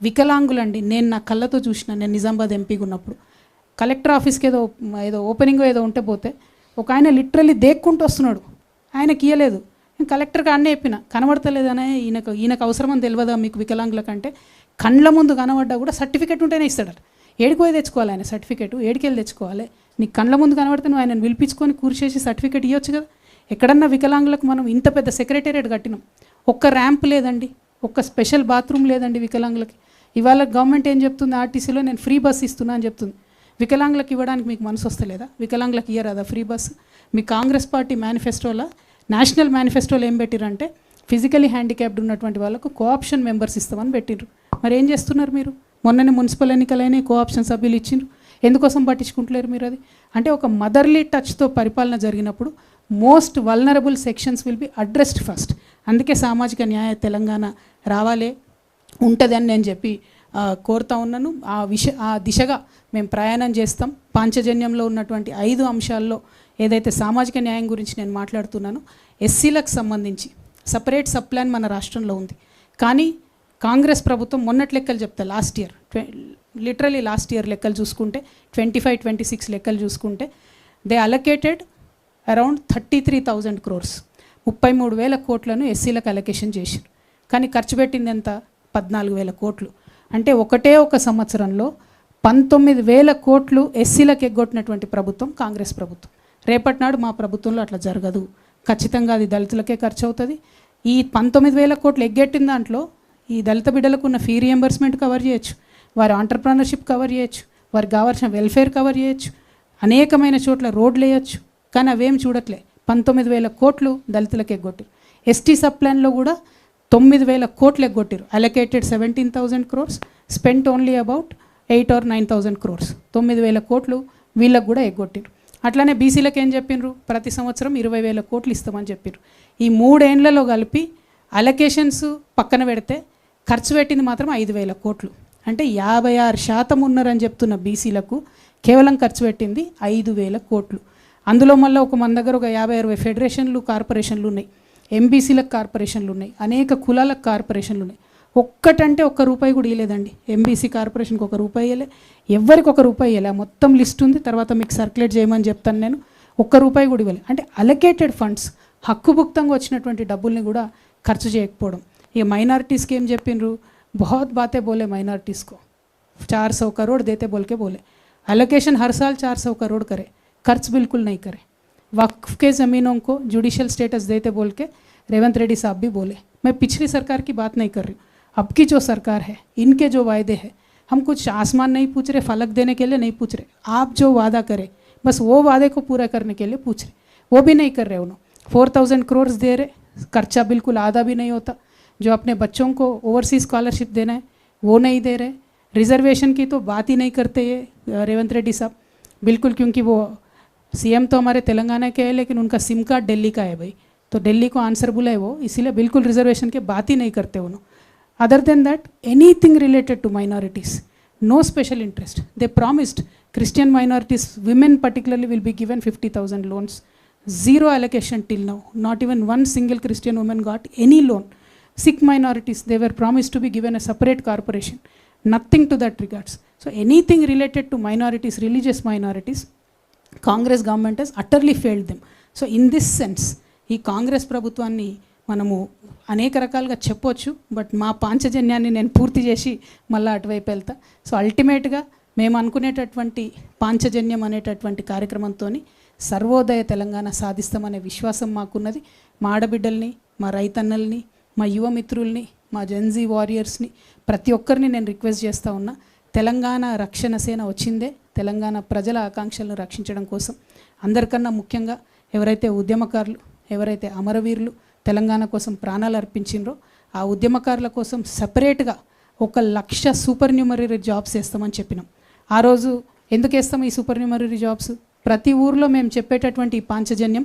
వికలాంగులండి, నేను నా కళ్ళతో చూసిన. నేను నిజామాబాద్ ఎంపీగా ఉన్నప్పుడు కలెక్టర్ ఆఫీస్కి ఏదో ఓపెనింగ్ ఏదో ఉంటే పోతే ఒక ఆయన లిటరల్లీ దేక్కుంటూ వస్తున్నాడు. ఆయనకి ఇయ్యలేదు. నేను కలెక్టర్కి అన్నీ చెప్పిన, కనబడతలేదనే ఈయనకు అవసరమని తెలియదా మీకు వికలాంగుల కంటే? కండ్ల ముందు కనబడ్డా కూడా సర్టిఫికేట్ ఉంటేనే ఇస్తాడట. ఏడిపోయి తెచ్చుకోవాలి ఆయన సర్టిఫికేట్? ఏడికెళ్ళి తెచ్చుకోవాలి? నీకు కండ్ల ముందు కనబడితే నువ్వు ఆయనను పిలిపించుకొని కూర్చేసి సర్టిఫికేట్ ఇవ్వచ్చు కదా. ఎక్కడన్నా వికలాంగులకు మనం ఇంత పెద్ద సెక్రటేరియట్ కట్టినాం, ఒక్క ర్యాంప్ లేదండి, ఒక్క స్పెషల్ బాత్రూమ్ లేదండి వికలాంగులకి. ఇవాళ గవర్నమెంట్ ఏం చెప్తుంది, ఆర్టీసీలో నేను ఫ్రీ బస్ ఇస్తున్నా అని చెప్తుంది. వికలాంగులకు ఇవ్వడానికి మీకు మనసు వస్తలేదా? వికలాంగులకు ఇయ్యరాదా ఫ్రీ బస్సు? మీ కాంగ్రెస్ పార్టీ మేనిఫెస్టోలో, నేషనల్ మేనిఫెస్టోలో ఏం పెట్టిరంటే ఫిజికలీ హ్యాండిక్యాప్డ్ ఉన్నటువంటి వాళ్ళకు కోఆప్షన్ మెంబర్స్ ఇస్తామని పెట్టిండ్రు. మరి ఏం చేస్తున్నారు మీరు? మొన్ననే మున్సిపల్ ఎన్నికలైన కోఆప్షన్ సభ్యులు ఇచ్చిండ్రు. ఎందుకోసం పట్టించుకుంటలేరు మీరు? అది అంటే ఒక మదర్లీ టచ్తో పరిపాలన జరిగినప్పుడు most vulnerable sections will be addressed first. అందుకే సామాజిక న్యాయ తెలంగాణ రావాలే ఉంటుంది అని నేను చెప్పి కోరుతా ఉన్నాను. ఆ దిశగా మేము ప్రయాణం చేస్తాం. పాంచజన్యంలో ఉన్నటువంటి 5 అంశాల్లో ఏదైతే సామాజిక న్యాయం గురించి నేను మాట్లాడుతున్నానో, ఎస్సీలకు సంబంధించి సపరేట్ సబ్ ప్లాన్ మన రాష్ట్రంలో ఉంది. కానీ కాంగ్రెస్ ప్రభుత్వం మొన్నటి లెక్కలు చెప్తా, లాస్ట్ ఇయర్ లెక్కలు చూసుకుంటే 25-26 లెక్కలు చూసుకుంటే దే అలొకేటెడ్ అరౌండ్ 33,000 crores, 33,000 కోట్లను ఎస్సీలకు అలొకేషన్ చేశారు. కానీ ఖర్చు పెట్టింది ఎంత? 14,000 కోట్లు. అంటే ఒక సంవత్సరంలో 19,000 కోట్లు ఎస్సీలకు ఎగ్గొట్టినటువంటి ప్రభుత్వం కాంగ్రెస్ ప్రభుత్వం. రేపటి నాడు మా ప్రభుత్వంలో అట్లా జరగదు. ఖచ్చితంగా అది దళితులకే ఖర్చు అవుతుంది. ఈ 19,000 కోట్లు ఎగ్గొట్టిన దాంట్లో ఈ దళిత బిడ్డలకు ఉన్న ఫీ రియంబర్స్మెంట్ కవర్ చేయొచ్చు, వారి ఆంటర్ప్రెనర్షిప్ కవర్ చేయొచ్చు, వారికి కావాల్సిన వెల్ఫేర్ కవర్ చేయొచ్చు, అనేకమైన చోట్ల రోడ్లు వేయచ్చు. కానీ అవేం చూడట్లే. 19,000 కోట్లు దళితులకు ఎగ్గొట్టారు. ఎస్టీ సబ్ ప్లాన్లో కూడా 9,000 కోట్లు ఎగ్గొట్టారు. Allocated 17,000 crores, spent only about 8 or 9,000 crores. 9,000 కోట్లు వీళ్ళకు కూడా ఎగ్గొట్టారు. అట్లానే బీసీలకు ఏం చెప్పిండ్రు? ప్రతి సంవత్సరం 20,000 కోట్లు ఇస్తామని చెప్పారు. ఈ 3 ఏళ్లలో కలిపి అలొకేషన్స్ పక్కన పెడితే ఖర్చు పెట్టింది మాత్రం 5,000 కోట్లు. అంటే 56% ఉన్నారని చెప్తున్న బీసీలకు కేవలం ఖర్చు పెట్టింది 5,000 కోట్లు. అందులో మళ్ళీ మన దగ్గర ఒక 50-60 ఫెడరేషన్లు, కార్పొరేషన్లు ఉన్నాయి, ఎంబీసీలకు కార్పొరేషన్లు ఉన్నాయి, అనేక కులాలకు కార్పొరేషన్లు ఉన్నాయి. ఒక్కటంటే ₹1 కూడా ఇవ్వలేదండి. ఎంబీసీ కార్పొరేషన్కి ₹1 ఇవ్వలే, ఎవరికి ₹1 ఇవ్వలే. మొత్తం లిస్ట్ ఉంది, తర్వాత మీకు సర్క్యులేట్ చేయమని చెప్తాను నేను. ఒక్క రూపాయి కూడా ఇవ్వలేదు. అంటే అలొకేటెడ్ ఫండ్స్ హక్కుభుక్తంగా వచ్చినటువంటి డబ్బుల్ని కూడా ఖర్చు చేయకపోవడం. ఇక మైనారిటీస్కి ఏం చెప్పిండ్రు, बहुत बातें बोले माइनॉरिटीज़ को, 400 करोड़ देते बोल के बोले, एलोकेशन हर साल 400 करोड़ करे, खर्च बिल्कुल नहीं करे, वक्फ के ज़मीनों को जुडिशल स्टेटस देते बोल के रेवंत रेड्डी साहब भी बोले. मैं पिछली सरकार की बात नहीं कर रही हूँ, अब की जो सरकार है इनके जो वायदे हैं, हम कुछ आसमान नहीं पूछ रहे, फलक देने के लिए नहीं पूछ रहे, आप जो वादा करें बस वो वादे को पूरा करने के लिए पूछ रहे, वो भी नहीं कर रहे. उन्होंने 4000 करोड़ दे रहे, खर्चा बिल्कुल आधा भी नहीं होता. जो अपने बच्चों को ओवरसीज़ स्कॉलरशिप देना है वो नहीं दे रहे. रिजर्वेशन की तो बात ही नहीं करते ये रेवंत रेड्डी साहब बिल्कुल, क्योंकि वो सीएम तो हमारे तेलंगाना के है लेकिन उनका सिम कार्ड दिल्ली का है भाई, तो दिल्ली को आंसरबुल है वो, इसीलिए बिल्कुल रिजर्वेशन के बात ही नहीं करते उन्होंने. Other than that anything related to minorities, no special interest. They promised Christian minorities, women particularly will be given 50,000 loans. Zero allocation till now, not even one single Christian woman got any loan. Sikh minorities, they were promised to be given a separate corporation, nothing to that regards. So anything related to minorities, religious minorities, Congress government has utterly failed them. So in this sense, ఈ కాంగ్రెస్ ప్రభుత్వాన్ని మనము అనేక రకాలుగా చెప్పొచ్చు, but మా పాంచజన్యాన్ని నేను పూర్తి చేసి మళ్ళీ అటువైపు వెళ్తా. సో అల్టిమేట్గా మేము అనుకునేటటువంటి పాంచజన్యం అనేటటువంటి కార్యక్రమంతో సర్వోదయ తెలంగాణ సాధిస్తామనే విశ్వాసం మాకున్నది. మా ఆడబిడ్డల్ని, మా రైతన్నల్ని, మా యువ మిత్రుల్ని, మా జెన్జీ వారియర్స్ని ప్రతి ఒక్కరిని నేను రిక్వెస్ట్ చేస్తూ ఉన్నా, తెలంగాణ రక్షణ సేన వచ్చిందే తెలంగాణ ప్రజల ఆకాంక్షలను రక్షించడం కోసం. అందరికన్నా ముఖ్యంగా ఎవరైతే ఉద్యమకారులు, ఎవరైతే అమరవీరులు తెలంగాణ కోసం ప్రాణాలు అర్పించిండ్రో ఆ ఉద్యమకారుల కోసం సపరేట్గా 1,00,000 సూపర్ న్యూమరీ జాబ్స్ వేస్తామని చెప్పినాం. ఆ రోజు ఎందుకు వేస్తాం ఈ సూపర్ న్యూమరీ జాబ్స్? ప్రతి ఊర్లో మేము చెప్పేటటువంటి ఈ పాంచజన్యం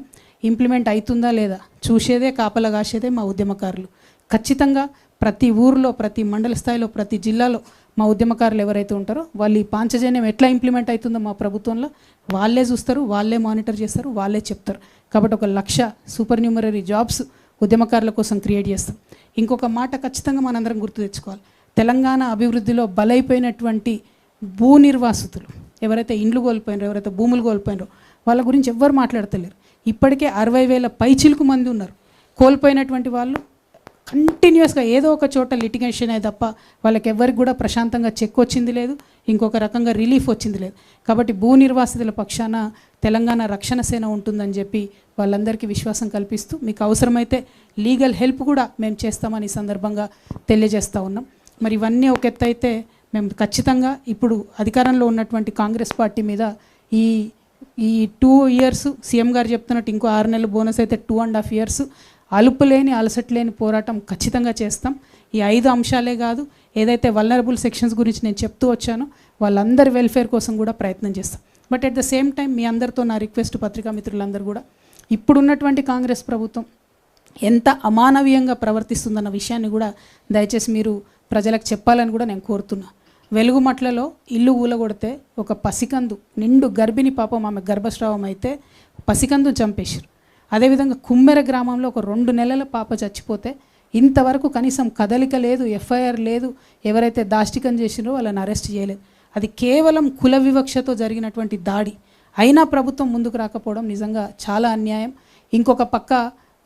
ఇంప్లిమెంట్ అవుతుందా లేదా చూసేదే, కాపలా కాసేదే మా ఉద్యమకారులు. ఖచ్చితంగా ప్రతి ఊర్లో, ప్రతి మండల స్థాయిలో, ప్రతి జిల్లాలో మా ఉద్యమకారులు ఎవరైతే ఉంటారో వాళ్ళు ఈ పాంచజన్యం ఎట్లా ఇంప్లిమెంట్ అవుతుందో మా ప్రభుత్వంలో వాళ్ళే చూస్తారు, వాళ్ళే మానిటర్ చేస్తారు, వాళ్ళే చెప్తారు. కాబట్టి 1,00,000 సూపర్ న్యూమరీ జాబ్స్ ఉద్యమకారుల కోసం క్రియేట్ చేస్తాం. ఇంకొక మాట ఖచ్చితంగా మనందరం గుర్తు తెచ్చుకోవాలి, తెలంగాణ అభివృద్ధిలో బలైపోయినటువంటి భూ నిర్వాసితులు ఎవరైతే ఇండ్లు కోల్పోయినారో, ఎవరైతే భూములు కోల్పోయినారో వాళ్ళ గురించి ఎవ్వరు మాట్లాడతలేరు. ఇప్పటికే 60,000 పైచిలకు మంది ఉన్నారు. కోల్పోయినటువంటి వాళ్ళు కంటిన్యూస్గా ఏదో ఒక చోట లిటిగేషన్ అయ్యి తప్ప వాళ్ళకి ఎవరికి కూడా ప్రశాంతంగా చెక్ వచ్చింది లేదు, ఇంకొక రకంగా రిలీఫ్ వచ్చింది లేదు. కాబట్టి భూ నిర్వాసితుల పక్షాన తెలంగాణ రక్షణ సేన ఉంటుందని చెప్పి వాళ్ళందరికీ విశ్వాసం కల్పిస్తూ మీకు అవసరమైతే లీగల్ హెల్ప్ కూడా మేము చేస్తామని సందర్భంగా తెలియజేస్తూ ఉన్నాం. మరి ఇవన్నీ ఒక ఎత్తు అయితే మేము ఖచ్చితంగా ఇప్పుడు అధికారంలో ఉన్నటువంటి కాంగ్రెస్ పార్టీ మీద ఈ 2 years సీఎం గారు చెప్తున్నట్టు ఇంకో 6 నెలలు బోనస్ అయితే 2.5 years అలుపులేని అలసట్లేని పోరాటం ఖచ్చితంగా చేస్తాం. ఈ 5 అంశాలే కాదు, ఏదైతే వల్నరబుల్ సెక్షన్స్ గురించి నేను చెప్తూ వచ్చానో వాళ్ళందరి వెల్ఫేర్ కోసం కూడా ప్రయత్నం చేస్తాం. But at the same time మీ అందరితో నా రిక్వెస్ట్, పత్రికా మిత్రులందరూ కూడా, ఇప్పుడున్నటువంటి కాంగ్రెస్ ప్రభుత్వం ఎంత అమానవీయంగా ప్రవర్తిస్తుందన్న విషయాన్ని కూడా దయచేసి మీరు ప్రజలకు చెప్పాలని కూడా నేను కోరుతున్నా. వెలుగుమట్లలో ఇల్లు ఊలగొడితే ఒక పసికందు నిండు గర్భిణి పాపం, ఆమె గర్భస్రావం అయితే పసికందు చంపేశారు. అదేవిధంగా కుమ్మెర గ్రామంలో ఒక 2 నెలల పాప చచ్చిపోతే ఇంతవరకు కనీసం కదలిక లేదు, ఎఫ్ఐఆర్ లేదు, ఎవరైతే దాష్టికం చేసినో వాళ్ళని అరెస్ట్ చేయలేదు. అది కేవలం కుల వివక్షతో జరిగినటువంటి దాడి. అయినా ప్రభుత్వం ముందుకు రాకపోవడం నిజంగా చాలా అన్యాయం. ఇంకొక పక్క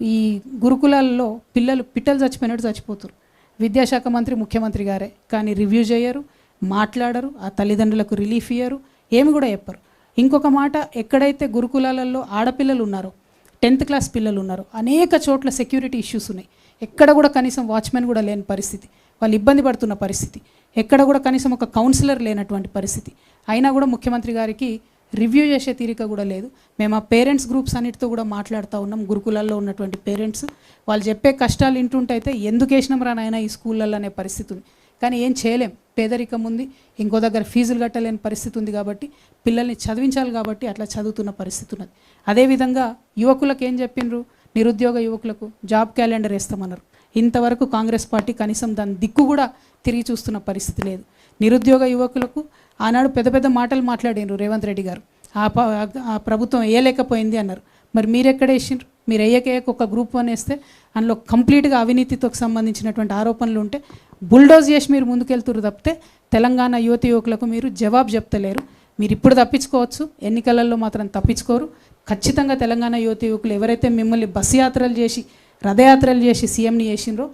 ఈ గురుకులాల్లో పిట్టలు చచ్చిపోయినట్టు చచ్చిపోతారు. విద్యాశాఖ మంత్రి ముఖ్యమంత్రి గారే, కానీ రివ్యూ చేయరు, మాట్లాడరు, ఆ తల్లిదండ్రులకు రిలీఫ్ ఇయ్యరు, ఏమి కూడా చెప్పరు. ఇంకొక మాట, ఎక్కడైతే గురుకులాలలో ఆడపిల్లలు ఉన్నారో, 10th క్లాస్ పిల్లలు ఉన్నారు, అనేక చోట్ల సెక్యూరిటీ ఇష్యూస్ ఉన్నాయి. ఎక్కడ కూడా కనీసం వాచ్మెన్ కూడా లేని పరిస్థితి, వాళ్ళు ఇబ్బంది పడుతున్న పరిస్థితి, ఎక్కడ కూడా కనీసం ఒక కౌన్సిలర్ లేనటువంటి పరిస్థితి. అయినా కూడా ముఖ్యమంత్రి గారికి రివ్యూ చేసే తీరిక కూడా లేదు. మేము ఆ పేరెంట్స్ గ్రూప్స్ అన్నిటితో కూడా మాట్లాడుతూ ఉన్నాం. గురుకులాల్లో ఉన్నటువంటి పేరెంట్స్ వాళ్ళు చెప్పే కష్టాలు వింటుంటే అయితే ఎందుకు వేసినాం రా నాయనా ఈ స్కూళ్ళల్లో అనే పరిస్థితి ఉంది. కానీ ఏం చేయలేం, పేదరికం ఉంది, ఇంకో దగ్గర ఫీజులు కట్టలేని పరిస్థితి ఉంది. కాబట్టి పిల్లల్ని చదివించాలి, కాబట్టి అట్లా చదువుతున్న పరిస్థితి ఉన్నది. అదేవిధంగా యువకులకు ఏం చెప్పిండ్రు, నిరుద్యోగ యువకులకు జాబ్ క్యాలెండర్ వేస్తామన్నారు. ఇంతవరకు కాంగ్రెస్ పార్టీ కనీసం దాని దిక్కు కూడా తిరిగి చూస్తున్న పరిస్థితి లేదు. నిరుద్యోగ యువకులకు ఆనాడు పెద్ద పెద్ద మాటలు మాట్లాడినారు రేవంత్ రెడ్డి గారు, ఆ ప్రభుత్వం వేయలేకపోయింది అన్నారు. మరి మీరు ఎక్కడ వేసిండ్రు? మీరు వేయక ఒక గ్రూప్ 1 వేస్తే అందులో కంప్లీట్గా అవినీతితో సంబంధించినటువంటి ఆరోపణలు ఉంటే బుల్డోజ్ చేసి మీరు ముందుకెళ్తున్నారు తప్పితే తెలంగాణ యువతి యువకులకు మీరు జవాబు చెప్తలేరు. మీరు ఇప్పుడు తప్పించుకోవచ్చు, ఎన్నికలలో మాత్రం తప్పించుకోరు. ఖచ్చితంగా తెలంగాణ యువకులు ఎవరైతే మిమ్మల్ని బస్సు యాత్రలు చేసి రథయాత్రలు చేసి సీఎంని చేసినరో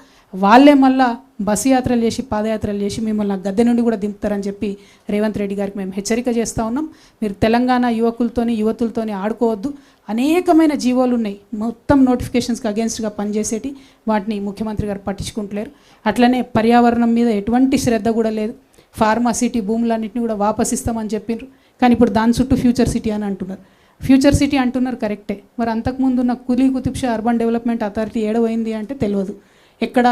వాళ్ళే మళ్ళా బస్సు యాత్రలు చేసి పాదయాత్రలు చేసి మిమ్మల్ని ఆ గద్దె నుండి కూడా దింపుతారని చెప్పి రేవంత్ రెడ్డి గారికి మేము హెచ్చరిక చేస్తూ ఉన్నాం. మీరు తెలంగాణ యువతులతోని ఆడుకోవద్దు. అనేకమైన జీవోలు ఉన్నాయి, మొత్తం నోటిఫికేషన్స్కి అగేన్స్ట్గా పనిచేసేటి, వాటిని ముఖ్యమంత్రి గారు పట్టించుకుంటలేరు. అట్లనే పర్యావరణం మీద ఎటువంటి శ్రద్ధ కూడా లేదు. ఫార్మాసిటీ భూములన్నింటినీ కూడా వాపసిస్తామని చెప్పిండ్రు, కానీ ఇప్పుడు దాని చుట్టూ ఫ్యూచర్ సిటీ అని అంటున్నారు. ఫ్యూచర్ సిటీ అంటున్నారు కరెక్టే, మరి అంతకుముందు ఉన్న Qutub Shah urban development authority ఏడవైంది అంటే తెలియదు. ఎక్కడ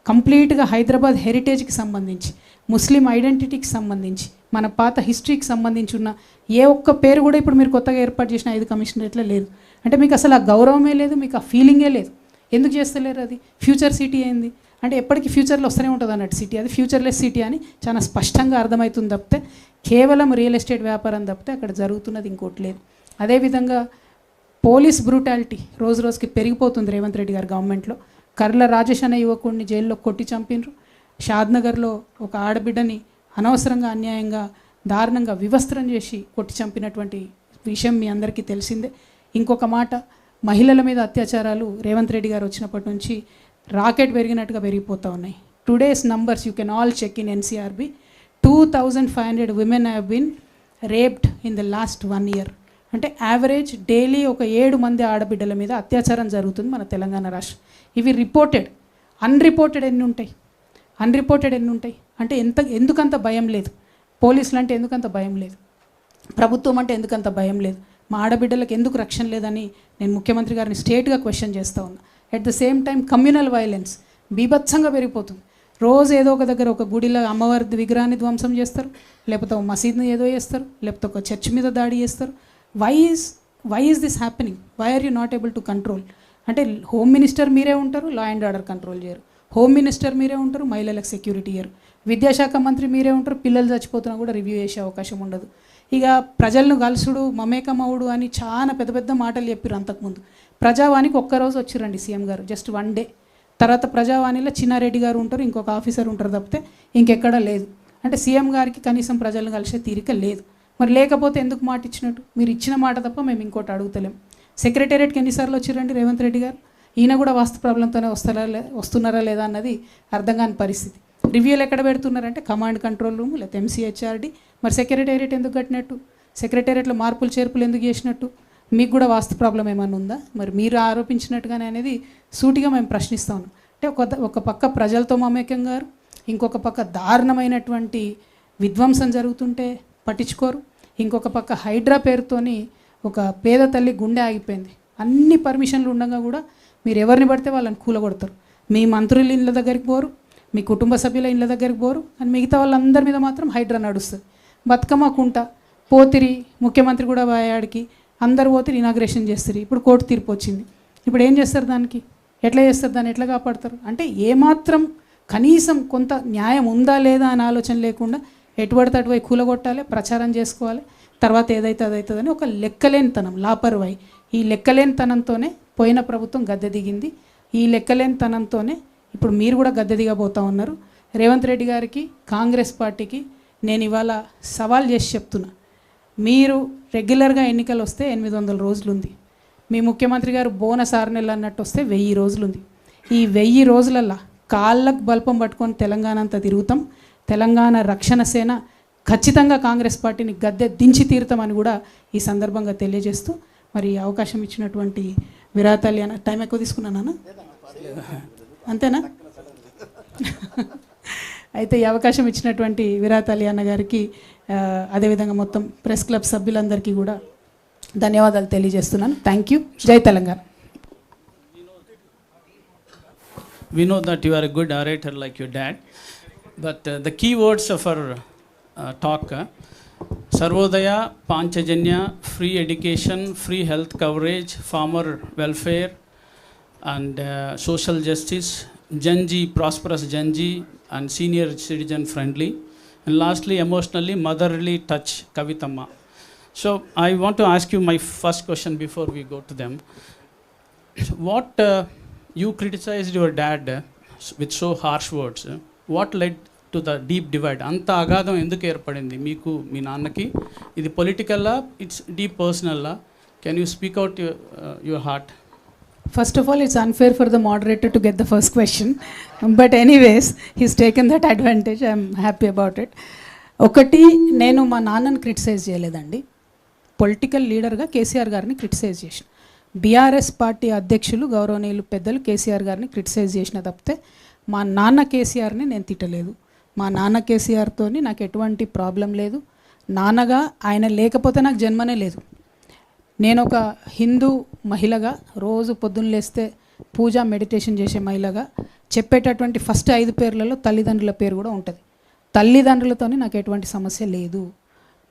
కంప్లీట్గా హైదరాబాద్ హెరిటేజ్కి సంబంధించి, ముస్లిం ఐడెంటిటీకి సంబంధించి, మన పాత హిస్టరీకి సంబంధించి ఉన్న ఏ ఒక్క పేరు కూడా ఇప్పుడు మీరు కొత్తగా ఏర్పాటు చేసిన 5 కమిషనరేట్లో లేదు. అంటే మీకు అసలు ఆ గౌరవమే లేదు, మీకు ఆ ఫీలింగే లేదు. ఎందుకు చేస్తలేరు? అది ఫ్యూచర్ సిటీ అయింది అంటే ఎప్పటికీ ఫ్యూచర్లో వస్తూనే ఉంటుంది అన్నట్టు సిటీ, అది ఫ్యూచర్లెస్ సిటీ అని చాలా స్పష్టంగా అర్థమవుతుంది తప్పితే కేవలం రియల్ ఎస్టేట్ వ్యాపారం తప్పితే అక్కడ జరుగుతున్నది ఇంకోటి లేదు. అదేవిధంగా పోలీస్ బ్రూటాలిటీ రోజు రోజుకి పెరిగిపోతుంది రేవంత్ రెడ్డి గారి గవర్నమెంట్లో. కర్ల రాజేష్ అనే యువకుడిని జైల్లో కొట్టి చంపినరు. షాద్నగర్లో ఒక ఆడబిడ్డని అనవసరంగా అన్యాయంగా దారుణంగా వివస్త్రం చేసి కొట్టి చంపినటువంటి విషయం మీ అందరికీ తెలిసిందే. ఇంకొక మాట, మహిళల మీద అత్యాచారాలు రేవంత్ రెడ్డి గారు వచ్చినప్పటి నుంచి రాకెట్ పెరిగినట్టుగా పెరిగిపోతూ ఉన్నాయి. Today's numbers you can all check in NCRB. 2500 women have been raped in the last 1 year. అంటే యావరేజ్ డైలీ ఒక 7 మంది ఆడబిడ్డల మీద అత్యాచారం జరుగుతుంది మన తెలంగాణ రాష్ట్రం. ఇవి రిపోర్టెడ్. అన్రిపోర్టెడ్ ఎన్ని ఉంటాయి? అంటే ఎందుకంత భయం లేదు? పోలీసులు అంటే ఎందుకంత భయం లేదు? ప్రభుత్వం అంటే ఎందుకంత భయం లేదు? మా ఆడబిడ్డలకు ఎందుకు రక్షణ లేదని నేను ముఖ్యమంత్రి గారిని స్ట్రేట్గా క్వశ్చన్ చేస్తూ ఉన్నా. At the same time communal violence బీభత్సంగా పెరిగిపోతుంది. రోజు ఏదో ఒక దగ్గర ఒక గుడిలో అమ్మవారి విగ్రహాన్ని ధ్వంసం చేస్తారు, లేకపోతే ఒక మసీద్ని ఏదో చేస్తారు, లేకపోతే ఒక చర్చ్ మీద దాడి చేస్తారు. Why is this happening? Why are you not able to control? అంటే హోమ్ మినిస్టర్ మీరే ఉంటారు, లా అండ్ ఆర్డర్ కంట్రోల్ చేయరు. హోమ్ మినిస్టర్ మీరే ఉంటారు, మహిళలకు సెక్యూరిటీ ఇయ్యరు. విద్యాశాఖ మంత్రి మీరే ఉంటారు, పిల్లలు చచ్చిపోతున్నా కూడా రివ్యూ చేసే అవకాశం ఉండదు. ఇక ప్రజలను కలుసుడు మమేకమవుడు అని చాలా పెద్ద పెద్ద మాటలు చెప్పారు అంతకుముందు. ప్రజావానికి ఒక్కరోజు వచ్చిరండి సీఎం గారు, జస్ట్ 1 డే. తర్వాత ప్రజావాణిలో చిన్నారెడ్డి గారు ఉంటారు, ఇంకొక ఆఫీసర్ ఉంటారు తప్పితే ఇంకెక్కడా లేదు. అంటే సీఎం గారికి కనీసం ప్రజలను కలిసే తీరిక లేదు. మరి లేకపోతే ఎందుకు మాట ఇచ్చినట్టు? మీరు ఇచ్చిన మాట తప్ప మేము ఇంకోటి అడుగుతలేం. సెక్రటేరియట్కి ఎన్నిసార్లు వచ్చిరండి రేవంత్ రెడ్డి గారు? ఈయన కూడా వాస్తు ప్రాబ్లంతోనే వస్తున్నారా లేదా అన్నది అర్థం కాని పరిస్థితి. రివ్యూలు ఎక్కడ పెడుతున్నారంటే కమాండ్ కంట్రోల్ రూమ్ లేకపోతే MCHRD. మరి సెక్రటేరియట్ ఎందుకు కట్టినట్టు? సెక్రటేరియట్లో మార్పులు చేర్పులు ఎందుకు చేసినట్టు? మీకు కూడా వాస్తు ప్రాబ్లం ఏమైనా ఉందా? మరి మీరు ఆరోపించినట్టుగానే అనేది సూటిగా మేము ప్రశ్నిస్తా ఉన్నాం. అంటే ఒక పక్క ప్రజలతో మమేకం గారు, ఇంకొక పక్క దారుణమైనటువంటి విధ్వంసం జరుగుతుంటే పట్టించుకోరు, ఇంకొక పక్క హైడ్రా పేరుతోని ఒక పేద తల్లి గుండె ఆగిపోయింది. అన్ని పర్మిషన్లు ఉండగా కూడా మీరు ఎవరిని పడితే వాళ్ళని కూలగొడతారు. మీ మంత్రుల ఇళ్ళ దగ్గరికి పోరు, మీ కుటుంబ సభ్యుల ఇళ్ళ దగ్గరికి పోరు, అని మిగతా వాళ్ళందరి మీద మాత్రం హైడ్రా నడుస్తుంది. బతుకమ్మ కుంట పోతిరి, ముఖ్యమంత్రి కూడా వాయాడికి అందరు పోతే ఇనాగ్రేషన్ చేస్తారు. ఇప్పుడు కోర్టు తీర్పు వచ్చింది. ఇప్పుడు ఏం చేస్తారు? దానికి ఎట్లా చేస్తారు? దాన్ని ఎట్లా కాపాడతారు? అంటే ఏమాత్రం కనీసం కొంత న్యాయం ఉందా లేదా అని ఆలోచన లేకుండా ఎటుపడితే అటువై కూలగొట్టాలి, ప్రచారం చేసుకోవాలి, తర్వాత ఏదైతే అదవుతుందని ఒక లెక్కలేనితనం, లాపర్వాయి. ఈ లెక్కలేనితనంతోనే పోయిన ప్రభుత్వం గద్దె దిగింది. ఈ లెక్కలేనితనంతోనే ఇప్పుడు మీరు కూడా గద్దె దిగబోతూ ఉన్నారు. రేవంత్ రెడ్డి గారికి, కాంగ్రెస్ పార్టీకి నేను ఇవాళ సవాల్ చేసి చెప్తున్నా. మీరు రెగ్యులర్గా ఎన్నికలు వస్తే 800 రోజులు ఉంది. మీ ముఖ్యమంత్రి గారు బోనస్ 6 నెలలు అన్నట్టు వస్తే 1000 రోజులు ఉంది. ఈ 1000 రోజులల్లా కాళ్ళకు బల్పం పట్టుకొని తెలంగాణ అంతా తిరుగుతాం. తెలంగాణ రక్షణ సేన ఖచ్చితంగా కాంగ్రెస్ పార్టీని గద్దె దించి తీరుతామని కూడా ఈ సందర్భంగా తెలియజేస్తూ, మరి అవకాశం ఇచ్చినటువంటి విరాతల్లి అన్న, టైం ఎక్కువ తీసుకున్నానా? అంతేనా? అయితే ఈ అవకాశం ఇచ్చినటువంటి విరాతల్లి అన్న గారికి, అదేవిధంగా మొత్తం ప్రెస్ క్లబ్ సభ్యులందరికీ కూడా ధన్యవాదాలు తెలియజేస్తున్నాను. Thank you. జై Telangana. We know that you are a good orator like your dad, but the key words of our talk, Sarvodaya, Panchajanya, free education, free health coverage, farmer welfare and social justice, Janji, prosperous Janji and senior citizen friendly, and lastly emotionally motherly touch, Kavithamma. So I want to ask you my first question before we go to them. What you criticized your dad with so harsh words. What led to the deep divide? అంత అగాధం ఎందుకు ఏర్పడింది మీకు మీ నాన్నకి? ఇది పొలిటికల్లా, it's deep పర్సనల్లా? Can you speak out your heart? First of all, it's unfair for the moderator to get the first question. But anyways, he's taken that advantage. I'm happy about it. ఒకటి, నేను మా నాన్నని criticise చేయలేదండి. Political లీడర్గా కేసీఆర్ గారిని criticise చేసిన. BRS party అధ్యక్షులు గౌరవనీయులు పెద్దలు కేసీఆర్ గారిని క్రిటిసైజ్ చేసిన తప్పితే మా నాన్న కేసీఆర్ని నేను తిట్టలేదు. మా నాన్న కేసీఆర్తో నాకు ఎటువంటి ప్రాబ్లం లేదు. నాన్నగా ఆయన లేకపోతే నాకు జన్మనే లేదు. నేను ఒక హిందూ మహిళగా రోజు పొద్దున్న లేస్తే పూజ మెడిటేషన్ చేసే మహిళగా చెప్పేటటువంటి ఫస్ట్ 5 పేర్లలో తల్లిదండ్రుల పేరు కూడా ఉంటుంది. తల్లిదండ్రులతో నాకు ఎటువంటి సమస్య లేదు.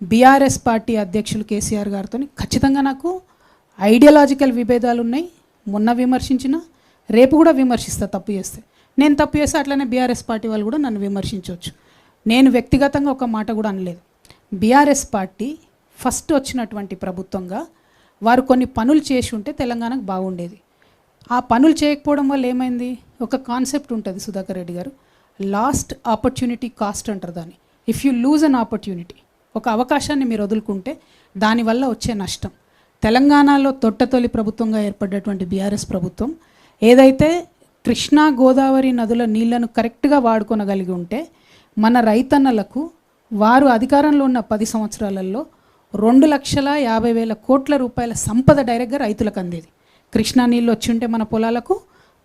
బీఆర్ఎస్ పార్టీ అధ్యక్షులు కేసీఆర్ గారితో ఖచ్చితంగా నాకు ఐడియాలజికల్ విభేదాలు ఉన్నాయి. మొన్న విమర్శించిన, రేపు కూడా విమర్శిస్తా తప్పు చేస్తే. నేను తప్పు చేస్తే అట్లనే బీఆర్ఎస్ పార్టీ వాళ్ళు కూడా నన్ను విమర్శించవచ్చు. నేను వ్యక్తిగతంగా ఒక మాట కూడా అనలేదు. బీఆర్ఎస్ పార్టీ ఫస్ట్ వచ్చినటువంటి ప్రభుత్వంగా వారు కొన్ని పనులు చేసి ఉంటే తెలంగాణకు బాగుండేది. ఆ పనులు చేయకపోవడం వల్ల ఏమైంది? ఒక కాన్సెప్ట్ ఉంటుంది సుధాకర్ రెడ్డి గారు, లాస్ట్ ఆపర్చునిటీ కాస్ట్ అంటారు దాన్ని. If you lose an opportunity, ఒక అవకాశాన్ని మీరు వదులుకుంటే దానివల్ల వచ్చే నష్టం. తెలంగాణలో తొట్టతొలి ప్రభుత్వంగా ఏర్పడ్డటువంటి బీఆర్ఎస్ ప్రభుత్వం ఏదైతే కృష్ణా గోదావరి నదుల నీళ్లను కరెక్ట్గా వాడుకొనగలిగి ఉంటే మన రైతన్నలకు వారు అధికారంలో ఉన్న 10 సంవత్సరాలలో 2,50,000 కోట్ల రూపాయల సంపద డైరెక్ట్గా రైతులకు అందేది. కృష్ణా నీళ్ళు వచ్చి ఉంటే మన పొలాలకు,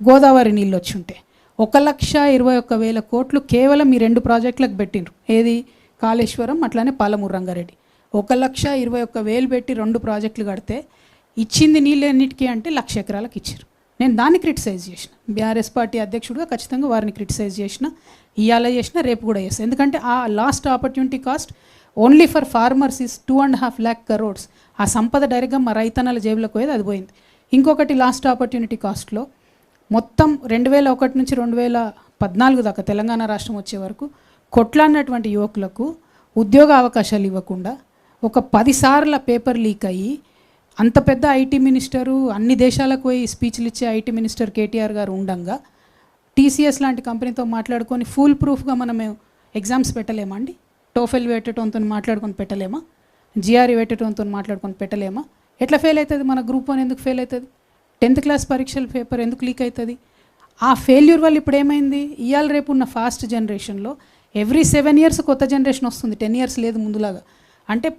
గోదావరి నీళ్ళు వచ్చి ఉంటే 1,21,000 కోట్లు కేవలం ఈ 2 ప్రాజెక్టులకు పెట్టిండ్రు. ఏది? కాళేశ్వరం, అట్లానే పాలమూరు రంగారెడ్డి. 1,21,000 పెట్టి 2 ప్రాజెక్టులు కడితే ఇచ్చింది నీళ్ళు ఎన్నిటికీ అంటే 1,00,000 ఎకరాలకు ఇచ్చారు. నేను దాన్ని క్రిటిసైజ్ చేసిన. బీఆర్ఎస్ పార్టీ అధ్యక్షుడిగా ఖచ్చితంగా వారిని క్రిటిసైజ్ చేసిన, ఇవాళ చేసిన, రేపు కూడా చేస్తాను. ఎందుకంటే ఆ last opportunity cost only for farmers is 2.5 lakh crores. ఆ సంపద డైరెక్ట్గా మా రైతన్నల జేబులకు పోయేది, అది పోయింది. ఇంకొకటి లాస్ట్ ఆపర్చునిటీ కాస్ట్లో మొత్తం 2001 నుంచి 2014 దాకా తెలంగాణ రాష్ట్రం వచ్చే వరకు కొట్లాడినటువంటి యువకులకు ఉద్యోగ అవకాశాలు ఇవ్వకుండా ఒక 10 సార్ల పేపర్ లీక్ అయ్యి అంత పెద్ద ఐటీ మినిస్టరు, అన్ని దేశాలకు పోయి స్పీచ్లు ఇచ్చే ఐటీ మినిస్టర్ కేటీఆర్ గారు ఉండంగా టీసీఎస్ లాంటి కంపెనీతో మాట్లాడుకొని ఫుల్ ప్రూఫ్గా మనం ఎగ్జామ్స్ పెట్టలేమా అండి? టోఫెల్ పెట్టడంతో మాట్లాడుకొని పెట్టలేమా? జిఆర్ఈ పెట్టడంతో మాట్లాడుకొని పెట్టలేమా? ఎట్లా ఫెయిల్ అవుతుంది? మన గ్రూప్ 1 ఎందుకు ఫెయిల్ అవుతుంది? 10th క్లాస్ పరీక్షల పేపర్ ఎందుకు లీక్ అవుతుంది? ఆ ఫెయిల్యూర్ వల్ల ఇప్పుడు ఏమైంది? ఇవాళ రేపు ఉన్న ఫాస్ట్ జనరేషన్లో ఎవ్రీ 7 years కొత్త జనరేషన్ వస్తుంది. 10 years లేదు ముందులాగా. అంటే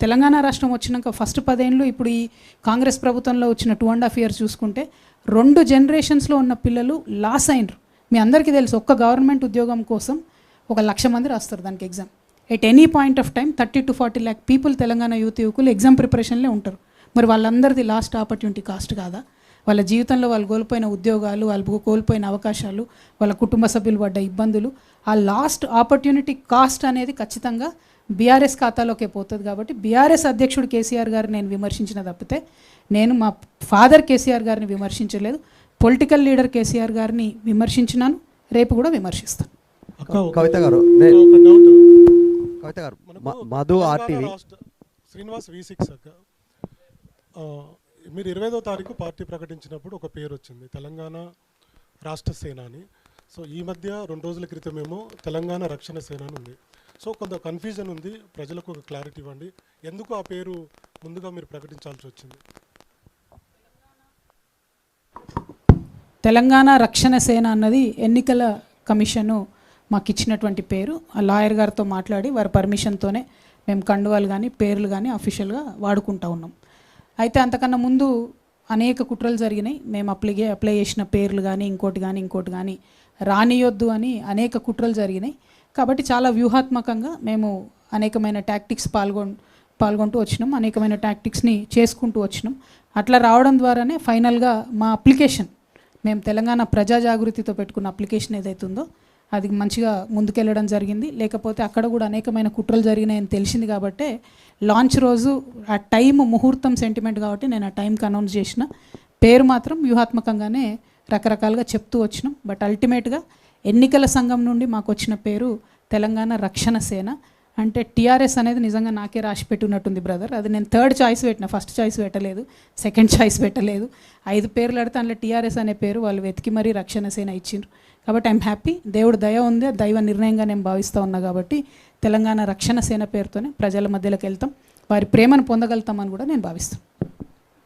తెలంగాణ రాష్ట్రం వచ్చినాక ఫస్ట్ 10 ఏళ్ళు, ఇప్పుడు ఈ కాంగ్రెస్ ప్రభుత్వంలో వచ్చిన 2.5 years చూసుకుంటే 2 generations ఉన్న పిల్లలు లాస్ అయినరు. మీ అందరికీ తెలుసు, ఒక్క గవర్నమెంట్ ఉద్యోగం కోసం 1,00,000 మంది రాస్తారు దానికి exam. At any point of time 30 to 40 lakh people Telangana యువకులు ఎగ్జామ్ ప్రిపరేషన్లే ఉంటారు. మరి వాళ్ళందరిది లాస్ట్ ఆపర్చునిటీ కాస్ట్ కాదా? వాళ్ళ జీవితంలో వాళ్ళు కోల్పోయిన ఉద్యోగాలు, వాళ్ళు కోల్పోయిన అవకాశాలు, వాళ్ళ కుటుంబ సభ్యులు పడ్డ ఇబ్బందులు, ఆ లాస్ట్ ఆపర్చునిటీ కాస్ట్ అనేది ఖచ్చితంగా బీఆర్ఎస్ ఖాతాలోకే పోతుంది. కాబట్టి బీఆర్ఎస్ అధ్యక్షుడు కేసీఆర్ గారిని నేను విమర్శించిన తప్పితే నేను మా ఫాదర్ కేసీఆర్ గారిని విమర్శించలేదు. పొలిటికల్ లీడర్ కేసీఆర్ గారిని విమర్శించినాను, రేపు కూడా విమర్శిస్తాను. కవిత గారు, మధు ఆర్టీవీ శ్రీనివాస్ V6 అక్క, మీరు 25వ తారీఖు పార్టీ ప్రకటించినప్పుడు ఒక పేరు వచ్చింది, తెలంగాణ రాష్ట్ర సేన అని. సో ఈ మధ్య 2 రోజుల క్రితమేమో తెలంగాణ రక్షణ సేన అని ఉంది. సో కొంత కన్ఫ్యూజన్ ఉంది, ప్రజలకు ఒక క్లారిటీ ఇవ్వండి, ఎందుకు ఆ పేరు ముందుగా మీరు ప్రకటించాల్సి వచ్చింది? తెలంగాణ రక్షణ సేన అన్నది ఎన్నికల కమిషను మాకు ఇచ్చినటువంటి పేరు. ఆ లాయర్ గారితో మాట్లాడి వారి పర్మిషన్తోనే మేము కండువాలు కానీ పేర్లు కానీ అఫీషియల్గా వాడుకుంటూ ఉన్నాం. అయితే అంతకన్నా ముందు అనేక కుట్రలు జరిగినాయి. మేము అప్లై చేసిన పేర్లు కానీ ఇంకోటి కానీ రానియొద్దు అని అనేక కుట్రలు జరిగినాయి. కాబట్టి చాలా వ్యూహాత్మకంగా మేము అనేకమైన టాక్టిక్స్ పాల్గొంటూ వచ్చినాం, అనేకమైన టాక్టిక్స్ని చేసుకుంటూ వచ్చినాం. అట్లా రావడం ద్వారానే ఫైనల్గా మా అప్లికేషన్, మేము తెలంగాణ ప్రజా జాగృతితో పెట్టుకున్న అప్లికేషన్ ఏదైతుందో అది మంచిగా ముందుకెళ్ళడం జరిగింది. లేకపోతే అక్కడ కూడా అనేకమైన కుట్రలు జరిగినాయని తెలిసింది. కాబట్టి లాంచ్ రోజు ఆ టైం ముహూర్తం సెంటిమెంట్ కాబట్టి నేను ఆ టైంకి అనౌన్స్ చేసిన. పేరు మాత్రం వ్యూహాత్మకంగానే రకరకాలుగా చెప్తూ వచ్చినాం. బట్ అల్టిమేట్గా ఎన్నికల సంఘం నుండి మాకు వచ్చిన పేరు తెలంగాణ రక్షణ సేన. అంటే టీఆర్ఎస్ అనేది నిజంగా నాకే రాసి పెట్టున్నట్టుంది బ్రదర్. అది నేను థర్డ్ చాయిస్ పెట్టిన, ఫస్ట్ చాయిస్ పెట్టలేదు, సెకండ్ చాయిస్ పెట్టలేదు. 5 పేర్లు అడితే అందులో టీఆర్ఎస్ అనే పేరు వాళ్ళు వెతికి మరీ రక్షణ సేన ఇచ్చిండ్రు. కాబట్టి ఐఎమ్ హ్యాపీ. దేవుడు దయ ఉంది, దైవ నిర్ణయంగా నేను భావిస్తూ ఉన్నా. కాబట్టి తెలంగాణ రక్షణ సేన పేరుతోనే ప్రజల మధ్యలోకి వెళ్తాం, వారి ప్రేమను పొందగలుగుతామని కూడా నేను భావిస్తాను.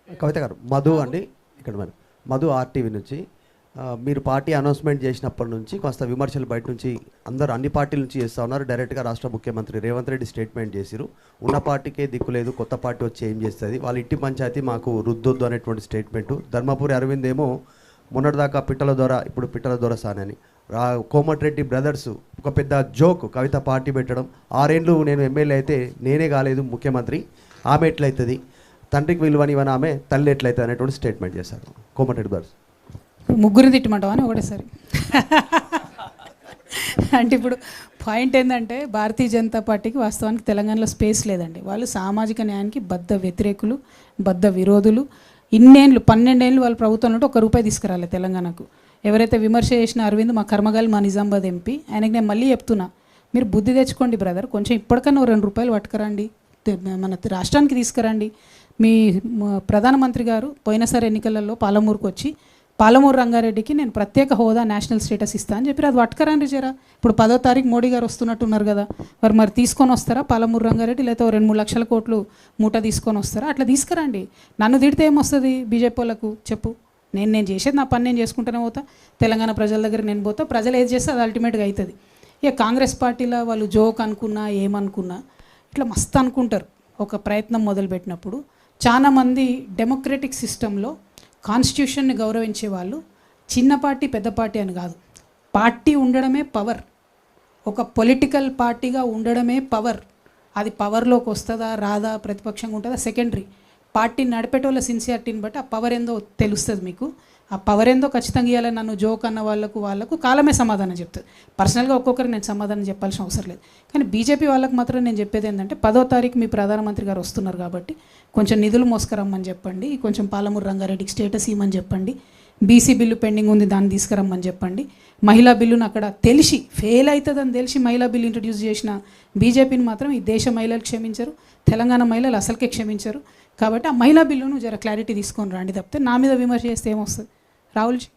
కవిత గారు, మధు అండి ఇక్కడ మరి మధు ఆర్టీవీ నుంచి మీరు పార్టీ అనౌన్స్మెంట్ చేసినప్పటి నుంచి కొంత విమర్శలు బయట నుంచి అందరూ అన్ని పార్టీల నుంచి చేస్తూ ఉన్నారు. డైరెక్ట్గా రాష్ట్ర ముఖ్యమంత్రి రేవంత్ రెడ్డి స్టేట్మెంట్ చేసిరు, ఉన్న పార్టీకే దిక్కు లేదు, కొత్త పార్టీ వచ్చి ఏం చేస్తుంది, వాళ్ళ ఇంటి పంచాయతీ మాకు రుద్దొద్దు అనేటువంటి స్టేట్మెంటు. ధర్మపురి అరవింద్ ఏమో మొన్నటిదాకా పిట్టల ద్వారా ఇప్పుడు పిట్టల ద్వారా సానని, కోమటిరెడ్డి బ్రదర్స్ ఒక పెద్ద జోక్, కవిత పార్టీ పెట్టడం, 6 ఏళ్ళు నేను ఎమ్మెల్యే అయితే నేనే కాలేదు ముఖ్యమంత్రి, ఆమె ఎట్లయితుంది, తండ్రికి విలువనివని ఆమె తల్లి ఎట్లయితుంది అనేటువంటి స్టేట్మెంట్ చేశారు కోమటిరెడ్డి బ్రదర్స్. ముగ్గురు తిట్టమంటావా అని ఒకటేసారి అంటే ఇప్పుడు పాయింట్ ఏంటంటే భారతీయ జనతా పార్టీకి వాస్తవానికి తెలంగాణలో స్పేస్ లేదండి. వాళ్ళు సామాజిక న్యాయానికి బద్ధ వ్యతిరేకులు, బద్ధ విరోధులు. 12 ఏళ్ళు వాళ్ళ ప్రభుత్వంలో ₹1 తీసుకురాలి తెలంగాణకు. ఎవరైతే విమర్శ చేసిన అరవింద్ మా కర్మగాలి, మా నిజామాబాద్ ఎంపీ, ఆయనకి నేను మళ్ళీ చెప్తున్నా, మీరు బుద్ధి తెచ్చుకోండి బ్రదర్, కొంచెం ఇప్పటికన్నా ₹2 పట్టుకురండి, మన రాష్ట్రానికి తీసుకురండి. మీ ప్రధానమంత్రి గారు పోయినసారి ఎన్నికలలో పాలమూరుకు వచ్చి పాలమూరు రంగారెడ్డికి నేను ప్రత్యేక హోదా, నేషనల్ స్టేటస్ ఇస్తా అని చెప్పి అది పట్టుకరండి జరా. ఇప్పుడు 10వ తారీఖు మోడీ గారు వస్తున్నట్టున్నారు కదా, మరి తీసుకొని వస్తారా పాలమూరు రంగారెడ్డి, లేకపోతే 2-3 లక్షల కోట్లు మూట తీసుకొని వస్తారా? అట్లా తీసుకురండి. నన్ను తిడితే ఏమొస్తుంది బీజేపీ వాళ్ళకు చెప్పు. నేను చేసేది నా పని నేను చేసుకుంటూనే పోతా, తెలంగాణ ప్రజల దగ్గర నేను పోతా, ప్రజలు ఏది చేస్తే అది అల్టిమేట్గా అవుతుంది. ఇక కాంగ్రెస్ పార్టీలో వాళ్ళు జోక్ అనుకున్నా ఏమనుకున్నా ఇట్లా మస్తు అనుకుంటారు. ఒక ప్రయత్నం మొదలుపెట్టినప్పుడు చాలామంది డెమోక్రటిక్ సిస్టంలో కాన్స్టిట్యూషన్ని గౌరవించే వాళ్ళు చిన్న పార్టీ పెద్ద పార్టీ అని కాదు, పార్టీ ఉండడమే పవర్, ఒక పొలిటికల్ పార్టీగా ఉండడమే పవర్. అది పవర్లోకి వస్తుందా రాదా, ప్రతిపక్షంగా ఉంటుందా సెకండరీ. పార్టీ నడిపేటోళ్ళ సిన్సియారిటీని బట్టి ఆ పవర్ ఏందో తెలుస్తుంది మీకు. ఆ పవర్ ఏందో ఖచ్చితంగా ఇవ్వాలి. నన్ను జోక్ అన్న వాళ్ళకు కాలమే సమాధానం చెప్తుంది. పర్సనల్గా ఒక్కొక్కరికి నేను సమాధానం చెప్పాల్సిన అవసరం లేదు. కానీ బీజేపీ వాళ్ళకి మాత్రం నేను చెప్పేది ఏంటంటే 10వ తారీఖు మీ ప్రధానమంత్రి గారు వస్తున్నారు కాబట్టి కొంచెం నిధులు మోసుకురమ్మని చెప్పండి, కొంచెం పాలమూరు రంగారెడ్డికి స్టేటస్ ఇవ్వమని చెప్పండి, బీసీ బిల్లు పెండింగ్ ఉంది దాన్ని తీసుకురమ్మని చెప్పండి. మహిళా బిల్లును అక్కడ తెలిసి ఫెయిల్ అవుతుందని తెలిసి మహిళా బిల్లు ఇంట్రడ్యూస్ చేసిన బీజేపీని మాత్రం ఈ దేశ మహిళలు క్షమించరు, తెలంగాణ మహిళలు అసలుకే క్షమించరు. కాబట్టి ఆ మహిళా బిల్లును జర క్లారిటీ తీసుకొని రండి తప్పితే నా మీద విమర్శ చేస్తే ఏమొస్తుంది. రాహుల్ జీ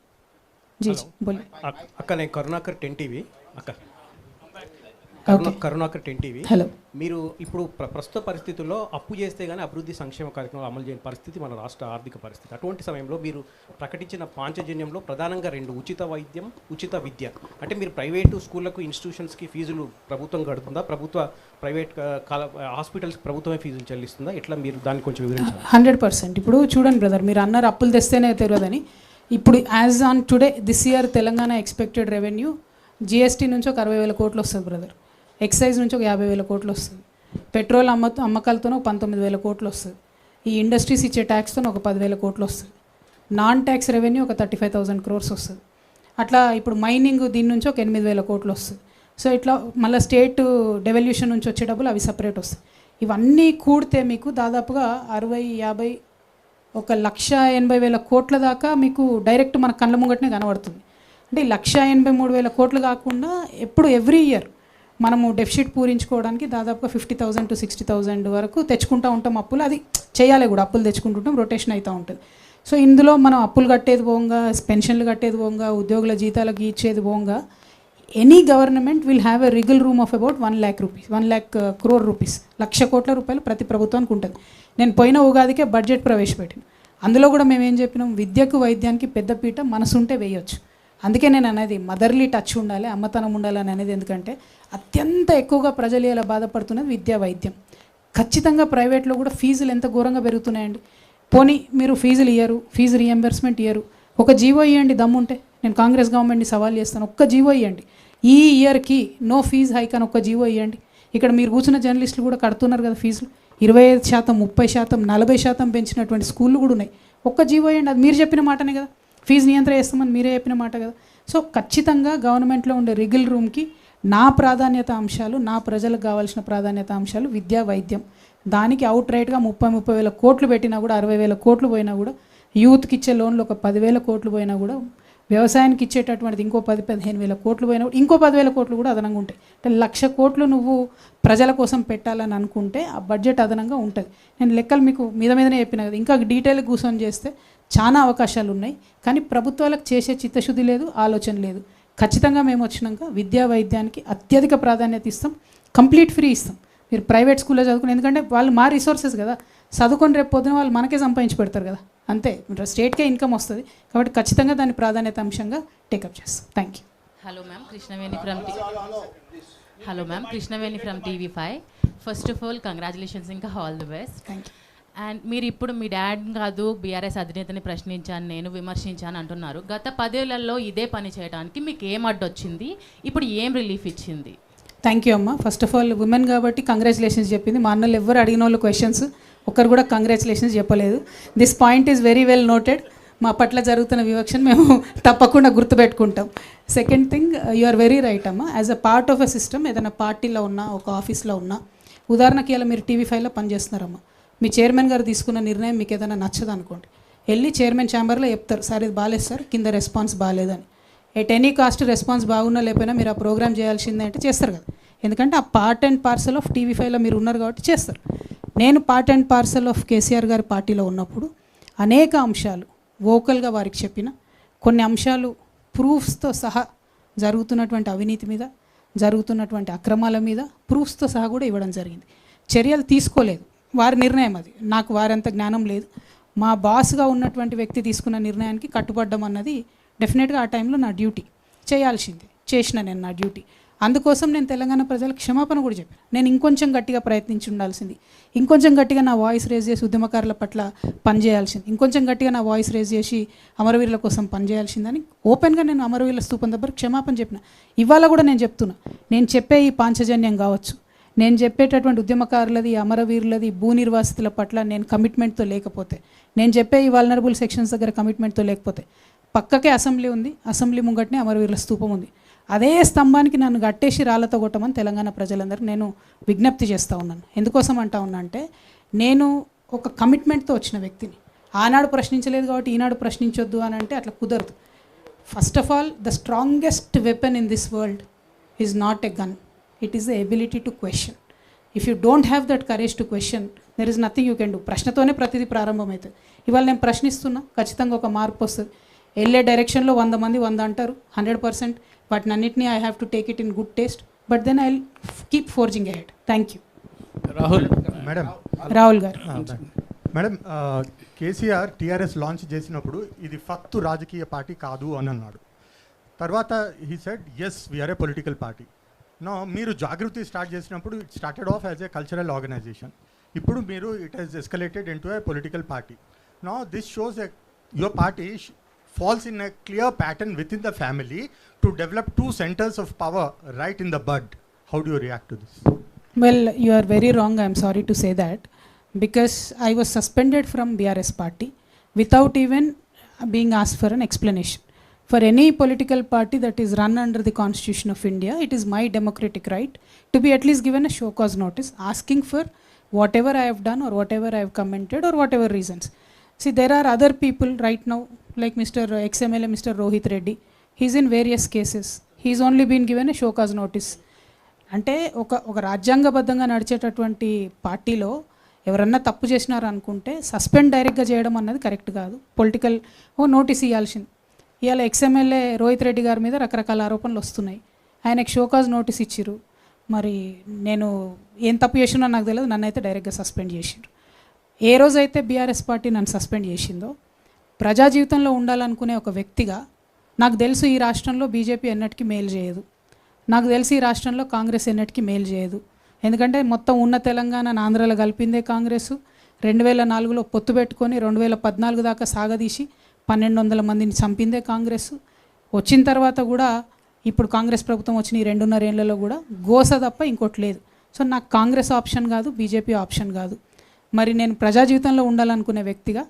జీ బోలి. అక్క నేను కరుణాకర్ 10 టీవీ అక్క కరుణాకర్ 10 టీవీ. హలో. మీరు ఇప్పుడు ప్రస్తుత పరిస్థితుల్లో అప్పు చేస్తే కానీ అభివృద్ధి సంక్షేమ కార్యక్రమాలు అమలు చేయని పరిస్థితి మన రాష్ట్ర ఆర్థిక పరిస్థితి. అటువంటి సమయంలో మీరు ప్రకటించిన పాంచజన్యంలో ప్రధానంగా 2 ఉచిత వైద్యం, ఉచిత విద్య. అంటే మీరు ప్రైవేటు స్కూళ్ళకు, ఇన్స్టిట్యూషన్స్కి ఫీజులు ప్రభుత్వం కడుతుందా, ప్రైవేట్ హాస్పిటల్స్ ప్రభుత్వమే ఫీజులు చెల్లిస్తుందా, ఎట్లా మీరు దాన్ని కొంచెం వివరించాలి. 100%. ఇప్పుడు చూడండి బ్రదర్, మీరు అన్నారు అప్పులు తెస్తేనే తెలియదని. ఇప్పుడు as on today this year Telangana expected revenue GST నుంచి ఒక 60,000 కోట్లు వస్తుంది బ్రదర్, ఎక్సైజ్ నుంచి ఒక 50,000 కోట్లు వస్తుంది, పెట్రోల్ అమ్మకాలతోనే ఒక 19,000 కోట్లు వస్తుంది, ఈ ఇండస్ట్రీస్ ఇచ్చే ట్యాక్స్తో ఒక 10,000 కోట్లు వస్తుంది, నాన్ ట్యాక్స్ రెవెన్యూ ఒక 35,000 crores వస్తుంది. అట్లా ఇప్పుడు మైనింగ్ దీని నుంచి ఒక 8,000 కోట్లు వస్తుంది. సో ఇట్లా మళ్ళీ స్టేట్ డెవల్యూషన్ నుంచి వచ్చే డబ్బులు అవి సపరేట్ వస్తాయి. ఇవన్నీ కూడితే మీకు దాదాపుగా 60-50 1,80,000 కోట్ల దాకా మీకు డైరెక్ట్ మన కళ్ళ ముంగటనే కనబడుతుంది. అంటే 1,83,000 కోట్లు కాకుండా ఎప్పుడు ఎవ్రీ ఇయర్ మనము డెఫిసిట్ పూరించుకోవడానికి దాదాపుగా 50,000 to 60,000 వరకు తెచ్చుకుంటూ ఉంటాం అప్పులు. అది చేయాలి కూడా, అప్పులు తెచ్చుకుంటుంటాం, రొటేషన్ అవుతూ ఉంటుంది. సో ఇందులో మనం అప్పులు కట్టేది పోగా, పెన్షన్లు కట్టేది పోగా, ఉద్యోగుల జీతాలకు ఇచ్చేది పోగా, any government will have a wiggle room of about 1 lakh rupees, 1 lakh crore rupees, 1,00,000 కోట్ల రూపాయలు ప్రతి ప్రభుత్వానికి ఉంటుంది. నేను పోయిన ఉగాదికే బడ్జెట్ ప్రవేశపెట్టాను. అందులో కూడా మేము ఏం చెప్పినాం, విద్యకు వైద్యానికి పెద్దపీట మనసుంటే వేయొచ్చు. అందుకే నేను అనేది మదర్లీ టచ్ ఉండాలి, అమ్మతనం ఉండాలని అనేది. ఎందుకంటే అత్యంత ఎక్కువగా ప్రజలు ఇలా బాధపడుతున్నది విద్యా వైద్యం. ఖచ్చితంగా ప్రైవేట్లో కూడా ఫీజులు ఎంత ఘోరంగా పెరుగుతున్నాయండి. పోనీ మీరు ఫీజులు ఇయ్యరు, ఫీజు రీఎంబర్స్మెంట్ ఇయ్యరు, ఒక జీవో ఇవ్వండి దమ్ముంటే. నేను కాంగ్రెస్ గవర్నమెంట్ని సవాల్ చేస్తాను, ఒక్క జీవో ఇవ్వండి, ఈ ఇయర్కి నో ఫీజు హైక్ అని ఒక్క జీవో ఇవ్వండి. ఇక్కడ మీరు కూర్చున్న జర్నలిస్టులు కూడా కడుతున్నారు కదా ఫీజులు, 25%, 30%, 40% పెంచినటువంటి స్కూళ్ళు కూడా ఉన్నాయి. ఒక్క జీవో ఇవ్వండి, అది మీరు చెప్పిన మాటనే కదా, ఫీజు నియంత్రణ చేస్తామని మీరే చెప్పిన మాట కదా. సో ఖచ్చితంగా గవర్నమెంట్లో ఉండే రిగిల్ రూమ్కి నా ప్రాధాన్యత అంశాలు, నా ప్రజలకు కావాల్సిన ప్రాధాన్యత అంశాలు విద్యా వైద్యం. దానికి అవుట్ రైట్గా 30,000 కోట్లు పెట్టినా కూడా, 60,000 కోట్లు పోయినా కూడా, యూత్కి ఇచ్చే లోన్లు ఒక 10,000 కోట్లు పోయినా కూడా వ్యవసాయానికి ఇచ్చేటటువంటిది ఇంకో 10-15 వేల కోట్లు పోయినప్పుడు ఇంకో 10,000 కోట్లు కూడా అదనంగా ఉంటాయి. అంటే 1,00,000 కోట్లు నువ్వు ప్రజల కోసం పెట్టాలని అనుకుంటే ఆ బడ్జెట్ అదనంగా ఉంటుంది. నేను లెక్కలు మీకు మీదనే చెప్పిన కదా, ఇంకా డీటెయిల్గా కూర్చొని చేస్తే చాలా అవకాశాలు ఉన్నాయి. కానీ ప్రభుత్వాలకు చేసే చిత్తశుద్ధి లేదు, ఆలోచన లేదు. ఖచ్చితంగా మేము వచ్చినాక విద్యా వైద్యానికి అత్యధిక ప్రాధాన్యత ఇస్తాం, కంప్లీట్ ఫ్రీ ఇస్తాం. మీరు ప్రైవేట్ స్కూల్లో చదువుకుని, ఎందుకంటే వాళ్ళు మా రిసోర్సెస్ కదా, చదువుకొని రేపు పొద్దున వాళ్ళు మనకే సంపాదించి పెడతారు కదా, అంతే స్టేట్కే ఇన్కమ్ వస్తుంది. కాబట్టి ఖచ్చితంగా దాన్ని ప్రాధాన్యత అంశంగా టేకప్ చేస్తాం. Thank you. Hello ma'am, Krishnaveni from TV5. First of all, congratulations ఇంకా all the best. Thank you. And మీరు ఇప్పుడు మీ డాడ్ కాదు బీఆర్ఎస్ అధినేతని ప్రశ్నించాను, నేను విమర్శించాను అంటున్నారు. గత 10 ఏళ్లలో ఇదే పని చేయడానికి మీకు ఏం అడ్డొచ్చింది, ఇప్పుడు ఏం రిలీఫ్ ఇచ్చింది? థ్యాంక్ యూ అమ్మ. ఫస్ట్ ఆఫ్ ఆల్ ఉమెన్ కాబట్టి కంగ్రాచులేషన్స్ చెప్పింది. మా అన్నలు ఎవరు అడిగిన వాళ్ళు క్వశ్చన్స్ ఒక్కరు కూడా కంగ్రాచులేషన్స్ చెప్పలేదు. This point is very well noted. మా పట్ల జరుగుతున్న వివక్షను మేము తప్పకుండా గుర్తుపెట్టుకుంటాం. Second thing, you are very right అమ్మ. As a part of a system, ఏదైనా పార్టీలో ఉన్నా, ఒక ఆఫీస్లో ఉన్నా, ఉదాహరణకి ఇలా మీరు TV5లో పనిచేస్తున్నారమ్మ, మీ చైర్మన్ గారు తీసుకున్న నిర్ణయం మీకు ఏదైనా నచ్చదు అనుకోండి, వెళ్ళి చైర్మన్ ఛాంబర్లో చెప్తారు, సార్ ఇది బాగాలేదు సార్, కింద రెస్పాన్స్ బాగాలేదని. ఎట్ ఎనీ కాస్ట్ రెస్పాన్స్ బాగున్నా లేకపోయినా మీరు ఆ ప్రోగ్రామ్ చేయాల్సిందే అంటే చేస్తారు కదా, ఎందుకంటే ఆ పార్ట్ అండ్ పార్సల్ ఆఫ్ TV5లో మీరు ఉన్నారు కాబట్టి చేస్తారు. నేను part and parcel of KCR గారి పార్టీలో ఉన్నప్పుడు అనేక అంశాలు వోకల్గా వారికి చెప్పిన, కొన్ని అంశాలు ప్రూఫ్స్తో సహా జరుగుతున్నటువంటి అవినీతి మీద, జరుగుతున్నటువంటి అక్రమాల మీద ప్రూఫ్స్తో సహా కూడా ఇవ్వడం జరిగింది. చర్యలు తీసుకోలేదు, వారి నిర్ణయం అది, నాకు వారంత జ్ఞానం లేదు. మా బాస్గా ఉన్నటువంటి వ్యక్తి తీసుకున్న నిర్ణయానికి కట్టుబడ్డం అన్నది డెఫినెట్గా ఆ టైంలో నా డ్యూటీ, చేయాల్సింది, చేసిన నేను నా డ్యూటీ. అందుకోసం నేను తెలంగాణ ప్రజలకు క్షమాపణ కూడా చెప్పాను. నేను ఇంకొంచెం గట్టిగా ప్రయత్నించి ఉండాల్సింది, ఇంకొంచెం గట్టిగా నా వాయిస్ రేజ్ చేసి ఉద్యమకారుల పట్ల పనిచేయాల్సింది, ఇంకొంచెం గట్టిగా నా వాయిస్ రేజ్ చేసి అమరవీరుల కోసం పనిచేయాల్సిందని ఓపెన్గా నేను అమరవీరుల స్తూపం దగ్గర క్షమాపణ చెప్పిన. ఇవాళ కూడా నేను చెప్తున్నా, నేను చెప్పే ఈ పాంచజన్యం కావచ్చు, నేను చెప్పేటటువంటి ఉద్యమకారులది, అమరవీరులది, భూ నిర్వాసితుల పట్ల నేను కమిట్మెంట్తో లేకపోతే, నేను చెప్పే ఈ వల్నరబుల్ సెక్షన్స్ దగ్గర కమిట్మెంట్తో లేకపోతే, పక్కకే అసెంబ్లీ ఉంది, అసెంబ్లీ ముంగటనే అమరవీరుల స్తూపం ఉంది, అదే స్తంభానికి నన్ను గట్టేసి రాళ్లతో కొట్టమని తెలంగాణ ప్రజలందరూ నేను విజ్ఞప్తి చేస్తూ ఉన్నాను. ఎందుకోసం అంటా ఉన్నా అంటే, నేను ఒక కమిట్మెంట్తో వచ్చిన వ్యక్తిని. ఆనాడు ప్రశ్నించలేదు కాబట్టి ఈనాడు ప్రశ్నించొద్దు అని అంటే అట్లా కుదరదు. First of all, the strongest weapon in this world is not a gun, it is the ability to question. If you don't have that courage to question, there is nothing you can do. ప్రశ్నతోనే ప్రతిదీ ప్రారంభమవుతుంది. ఇవాళ నేను ప్రశ్నిస్తున్నా, ఖచ్చితంగా ఒక మార్పు వస్తుంది. వెళ్ళే డైరెక్షన్లో 100 మంది 100 అంటారు, 100%. వాటిని అన్నింటినీ I have to take it in good taste, but then I will keep forging ahead. Thank you. Rahul garu. Madam, KCR TRS launch చేసినప్పుడు ఇది ఫక్తు రాజకీయ పార్టీ కాదు అని అన్నాడు. తర్వాత he said as we're a political party. No, మీరు జాగృతి స్టార్ట్ చేసినప్పుడు it started off as a cultural organization. ఇప్పుడు మీరు it has escalated into a political party. No, this shows your party falls in a clear pattern within the family to develop 2 centers of power right in the bud. How do you react to this? Well, you are very wrong. I am sorry to say that, because I was suspended from BRS party without even being asked for an explanation. For any political party that is run under the Constitution of India, it is my democratic right to be at least given a show cause notice asking for whatever I have done or whatever I have commented or whatever reasons. See, there are other people right now, like Mr. XMLA, Mr. Rohit Reddy. He is in various cases. He is only been given a show cause notice. అంటే ఒక రాజ్యాంగబద్ధంగా నడిచేటటువంటి పార్టీలో ఎవరన్నా తప్పు చేసినారు అనుకుంటే suspend డైరెక్ట్గా చేయడం అన్నది కరెక్ట్ కాదు. పొలిటికల్ నోటీస్ ఇవ్వాల్సింది. ఇవాళ XMLA రోహిత్ రెడ్డి గారి మీద రకరకాల ఆరోపణలు వస్తున్నాయి. ఆయనకు షో కాజ్ నోటీస్ ఇచ్చిర్రు. మరి నేను ఏం తప్పు చేసినా నాకు తెలియదు, నన్ను అయితే డైరెక్ట్గా సస్పెండ్ చేసిండ్రు. ఏ రోజైతే బీఆర్ఎస్ పార్టీ నన్ను సస్పెండ్ చేసిందో, ప్రజా జీవితంలో ఉండాలనుకునే ఒక వ్యక్తిగా నాకు తెలుసు ఈ రాష్ట్రంలో బీజేపీ ఎన్నటికీ మేలు చేయదు, నాకు తెలిసి ఈ రాష్ట్రంలో కాంగ్రెస్ ఎన్నటికీ మేలు చేయదు. ఎందుకంటే మొత్తం ఉన్న తెలంగాణను ఆంధ్రాలో కలిపిందే కాంగ్రెస్. 2004లో పొత్తు పెట్టుకొని 2014 దాకా సాగదీసి 1200 మందిని చంపిందే కాంగ్రెస్. వచ్చిన తర్వాత కూడా ఇప్పుడు కాంగ్రెస్ ప్రభుత్వం వచ్చిన ఈ 2.5 ఏళ్లలో కూడా గోస తప్ప ఇంకోటి లేదు. సో నాకు కాంగ్రెస్ ఆప్షన్ కాదు, బీజేపీ ఆప్షన్ కాదు. మరి నేను ప్రజా జీవితంలో ఉండాలనుకునే వ్యక్తిగా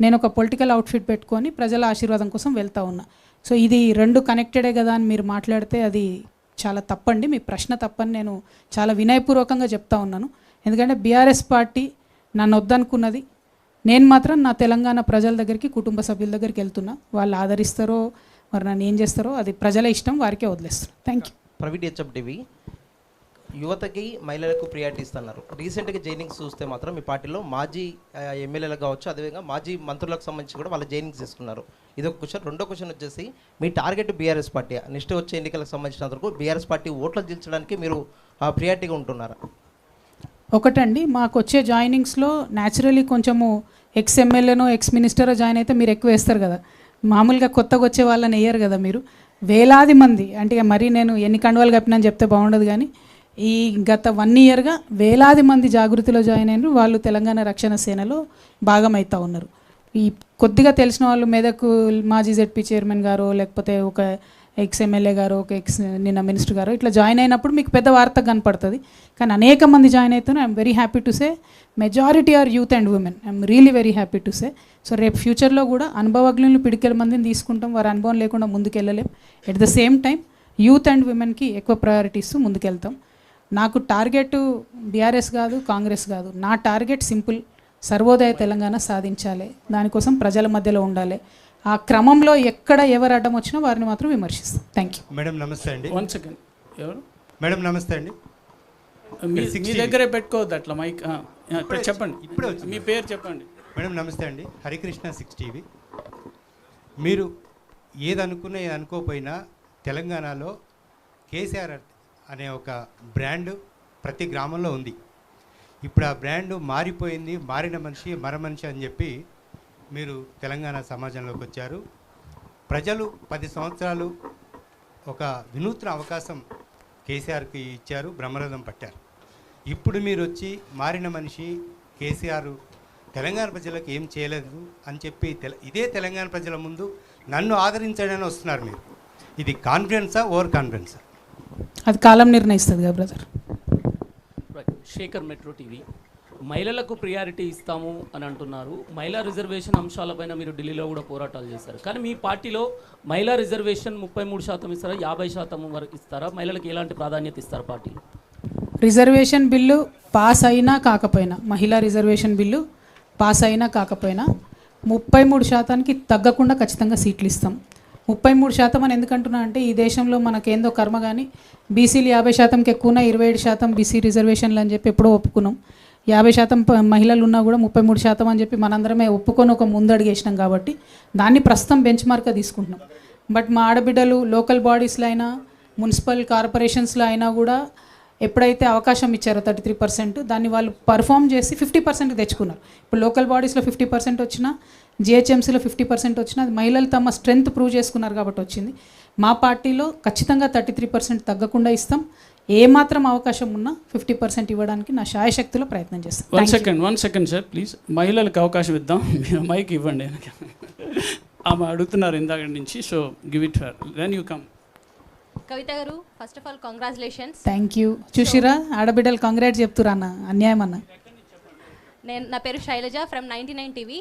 నేను ఒక పొలిటికల్ అవుట్ఫిట్ పెట్టుకొని ప్రజల ఆశీర్వాదం కోసం వెళ్తూ ఉన్నా. సో ఇది 2 కనెక్టెడే కదా అని మీరు మాట్లాడితే అది చాలా తప్పండి. మీ ప్రశ్న తప్పని నేను చాలా వినయపూర్వకంగా చెప్తా ఉన్నాను. ఎందుకంటే బీఆర్ఎస్ పార్టీ నన్ను వద్దనుకున్నది. నేను మాత్రం నా తెలంగాణ ప్రజల దగ్గరికి, కుటుంబ సభ్యుల దగ్గరికి వెళ్తున్నా. వాళ్ళు ఆదరిస్తారో మరి నన్ను ఏం చేస్తారో అది ప్రజల ఇష్టం, వారికే వదిలేస్తాను. Thank you. Private HF TV యువతకి మహిళలకు ప్రియారిటీ ఇస్తున్నారు. రీసెంట్గా జైనింగ్స్ చూస్తే మాత్రం మీ పార్టీలో మాజీ ఎమ్మెల్యేలకు కావచ్చు, అదేవిధంగా మాజీ మంత్రులకు సంబంధించి కూడా వాళ్ళ జైనింగ్స్ తీసుకున్నారు. ఇది ఒక క్వశ్చన్. రెండో క్వశ్చన్ వచ్చేసి మీ టార్గెట్ బీఆర్ఎస్ పార్టీ నెక్స్ట్ వచ్చే ఎన్నికలకు సంబంధించినంత వరకు బీఆర్ఎస్ పార్టీ ఓట్లు దించడానికి మీరు ప్రియారిటీగా ఉంటున్నారా? ఒకటండి, మాకు వచ్చే జాయినింగ్స్లో న్యాచురలీ కొంచెము ఎక్స్ ఎమ్మెల్యేనో ఎక్స్ మినిస్టరో జాయిన్ అయితే మీరు ఎక్కువ వేస్తారు కదా. మామూలుగా కొత్తగా వచ్చే వాళ్ళని వేయరు కదా మీరు. వేలాది మంది, అంటే మరీ నేను ఎన్ని కండువాలు కప్పినా చెప్తే బాగుండదు, కానీ ఈ గత 1 ఇయర్గా వేలాది మంది జాగృతిలో జాయిన్ అయినారు. వాళ్ళు తెలంగాణ రక్షణ సేనలో భాగమవుతూ ఉన్నారు. ఈ కొద్దిగా తెలిసిన వాళ్ళు మెదక్ మాజీ జెడ్పీ చైర్మన్ గారు, లేకపోతే ఒక ఎక్స్ ఎమ్మెల్యే గారు, ఒక నిన్న మినిస్టర్ గారు ఇట్లా జాయిన్ అయినప్పుడు మీకు పెద్ద వార్త కనపడుతుంది. కానీ అనేక మంది జాయిన్ అవుతున్నారు. I'm very happy to say majority are youth and women. I'm really very happy to say. So రేపు ఫ్యూచర్లో కూడా అనుభవజ్ఞులను పిడికెల మందిని తీసుకుంటాం. వారి అనుభవం లేకుండా ముందుకెళ్ళలేం. At the same time youth and ఉమెన్కి ఎక్కువ ప్రయారిటీ ఇస్తూ ముందుకెళ్తాం. నాకు టార్గెట్ బీఆర్ఎస్ కాదు, కాంగ్రెస్ కాదు. నా టార్గెట్ సింపుల్, సర్వోదయ తెలంగాణ సాధించాలి. దానికోసం ప్రజల మధ్యలో ఉండాలి. ఆ క్రమంలో ఎక్కడ ఎవరు అడ్డం వచ్చినా వారిని మాత్రం విమర్శిస్తాం. Thank you. మేడం నమస్తే అండి. 1 సెకండ్. ఎవరు మేడం నమస్తే అండి. మీ దగ్గరే పెట్టుకోవద్దు అట్లా మైక్. చెప్పండి, ఇప్పుడే మీ పేరు చెప్పండి. మేడం నమస్తే అండి. హరికృష్ణ 6 టీవీ. మీరు ఏదనుకున్నా ఏది అనుకోకపోయినా తెలంగాణలో కేసీఆర్ అనే ఒక బ్రాండ్ ప్రతి గ్రామంలో ఉంది. ఇప్పుడు ఆ బ్రాండ్ మారిపోయింది. మారిన మనిషి మరమనిషి అని చెప్పి మీరు తెలంగాణ సమాజంలోకి వచ్చారు. ప్రజలు 10 సంవత్సరాలు ఒక వినూత్న అవకాశం కేసీఆర్కి ఇచ్చారు, బ్రహ్మరథం పట్టారు. ఇప్పుడు మీరు వచ్చి మారిన మనిషి కేసీఆర్ తెలంగాణ ప్రజలకు ఏం చేయలేదు అని చెప్పి ఇదే తెలంగాణ ప్రజల ముందు నన్ను ఆదరించడానికి వస్తున్నారు మీరు. ఇది కాన్ఫిడెన్సా, ఓవర్ కాన్ఫిడెన్సా? అది కాలం నిర్ణయిస్తుంది కదా బ్రదర్. Shekhar, Metro TV. మహిళలకు ప్రియారిటీ ఇస్తాము అని అంటున్నారు. మహిళా రిజర్వేషన్ అంశాలపైన మీరు ఢిల్లీలో కూడా పోరాటాలు చేశారు. కానీ మీ పార్టీలో మహిళా రిజర్వేషన్ 33% ఇస్తారా, 50% వరకు ఇస్తారా? మహిళలకు ఎలాంటి ప్రాధాన్యత ఇస్తారు పార్టీలో? రిజర్వేషన్ బిల్లు పాస్ అయినా కాకపోయినా, మహిళా రిజర్వేషన్ బిల్లు పాస్ అయినా కాకపోయినా 33%కి తగ్గకుండా ఖచ్చితంగా సీట్లు ఇస్తాం. 33% అని ఎందుకంటున్నా అంటే ఈ దేశంలో మనకేందో కర్మ, కానీ బీసీలు 50%కి ఎక్కువనా 27% బీసీ రిజర్వేషన్లు అని చెప్పి ఎప్పుడో ఒప్పుకున్నాం. 50% మహిళలు ఉన్నా కూడా 33% అని చెప్పి మనందరమే ఒప్పుకొని ఒక ముందడుగు వేసినాం. కాబట్టి దాన్ని ప్రస్తుతం బెంచ్ మార్క్గా తీసుకుంటున్నాం. బట్ మా ఆడబిడ్డలు లోకల్ బాడీస్లో అయినా మున్సిపల్ కార్పొరేషన్స్లో అయినా కూడా ఎప్పుడైతే అవకాశం ఇచ్చారో 33%, దాన్ని వాళ్ళు పర్ఫామ్ చేసి 50%కి తెచ్చుకున్నారు. ఇప్పుడు లోకల్ బాడీస్లో 50% వచ్చినా, జిహెచ్ఎంసీలో 50% వచ్చినా, అది మహిళలు తమ స్ట్రెంగ్త్ ప్రూవ్ చేసుకున్నారు కాబట్టి వచ్చింది. మా పార్టీలో ఖచ్చితంగా 33% తగ్గకుండా ఇస్తాం. ఏమాత్రం అవకాశం ఉన్నా 50% ఇవ్వడానికి నా శాయశక్తిలో ప్రయత్నం చేస్తాం. 1 సెకండ్ సార్ ప్లీజ్. మహిళలకు అవకాశం ఇద్దాం. మీరు మైక్ ఇవ్వండి. ఆమె అడుగుతున్నారు ఇందాక నుంచి. So give it for then you come. Kavitha గారు, first of all congratulations. Thank you. చూసిరా ఆడబిడ్డలు కంగ్రాట్స్ చెప్తురా అన్న, అన్యాయం అన్న. నా పేరు శైలజ ఫ్రమ్ 99 టీవీ.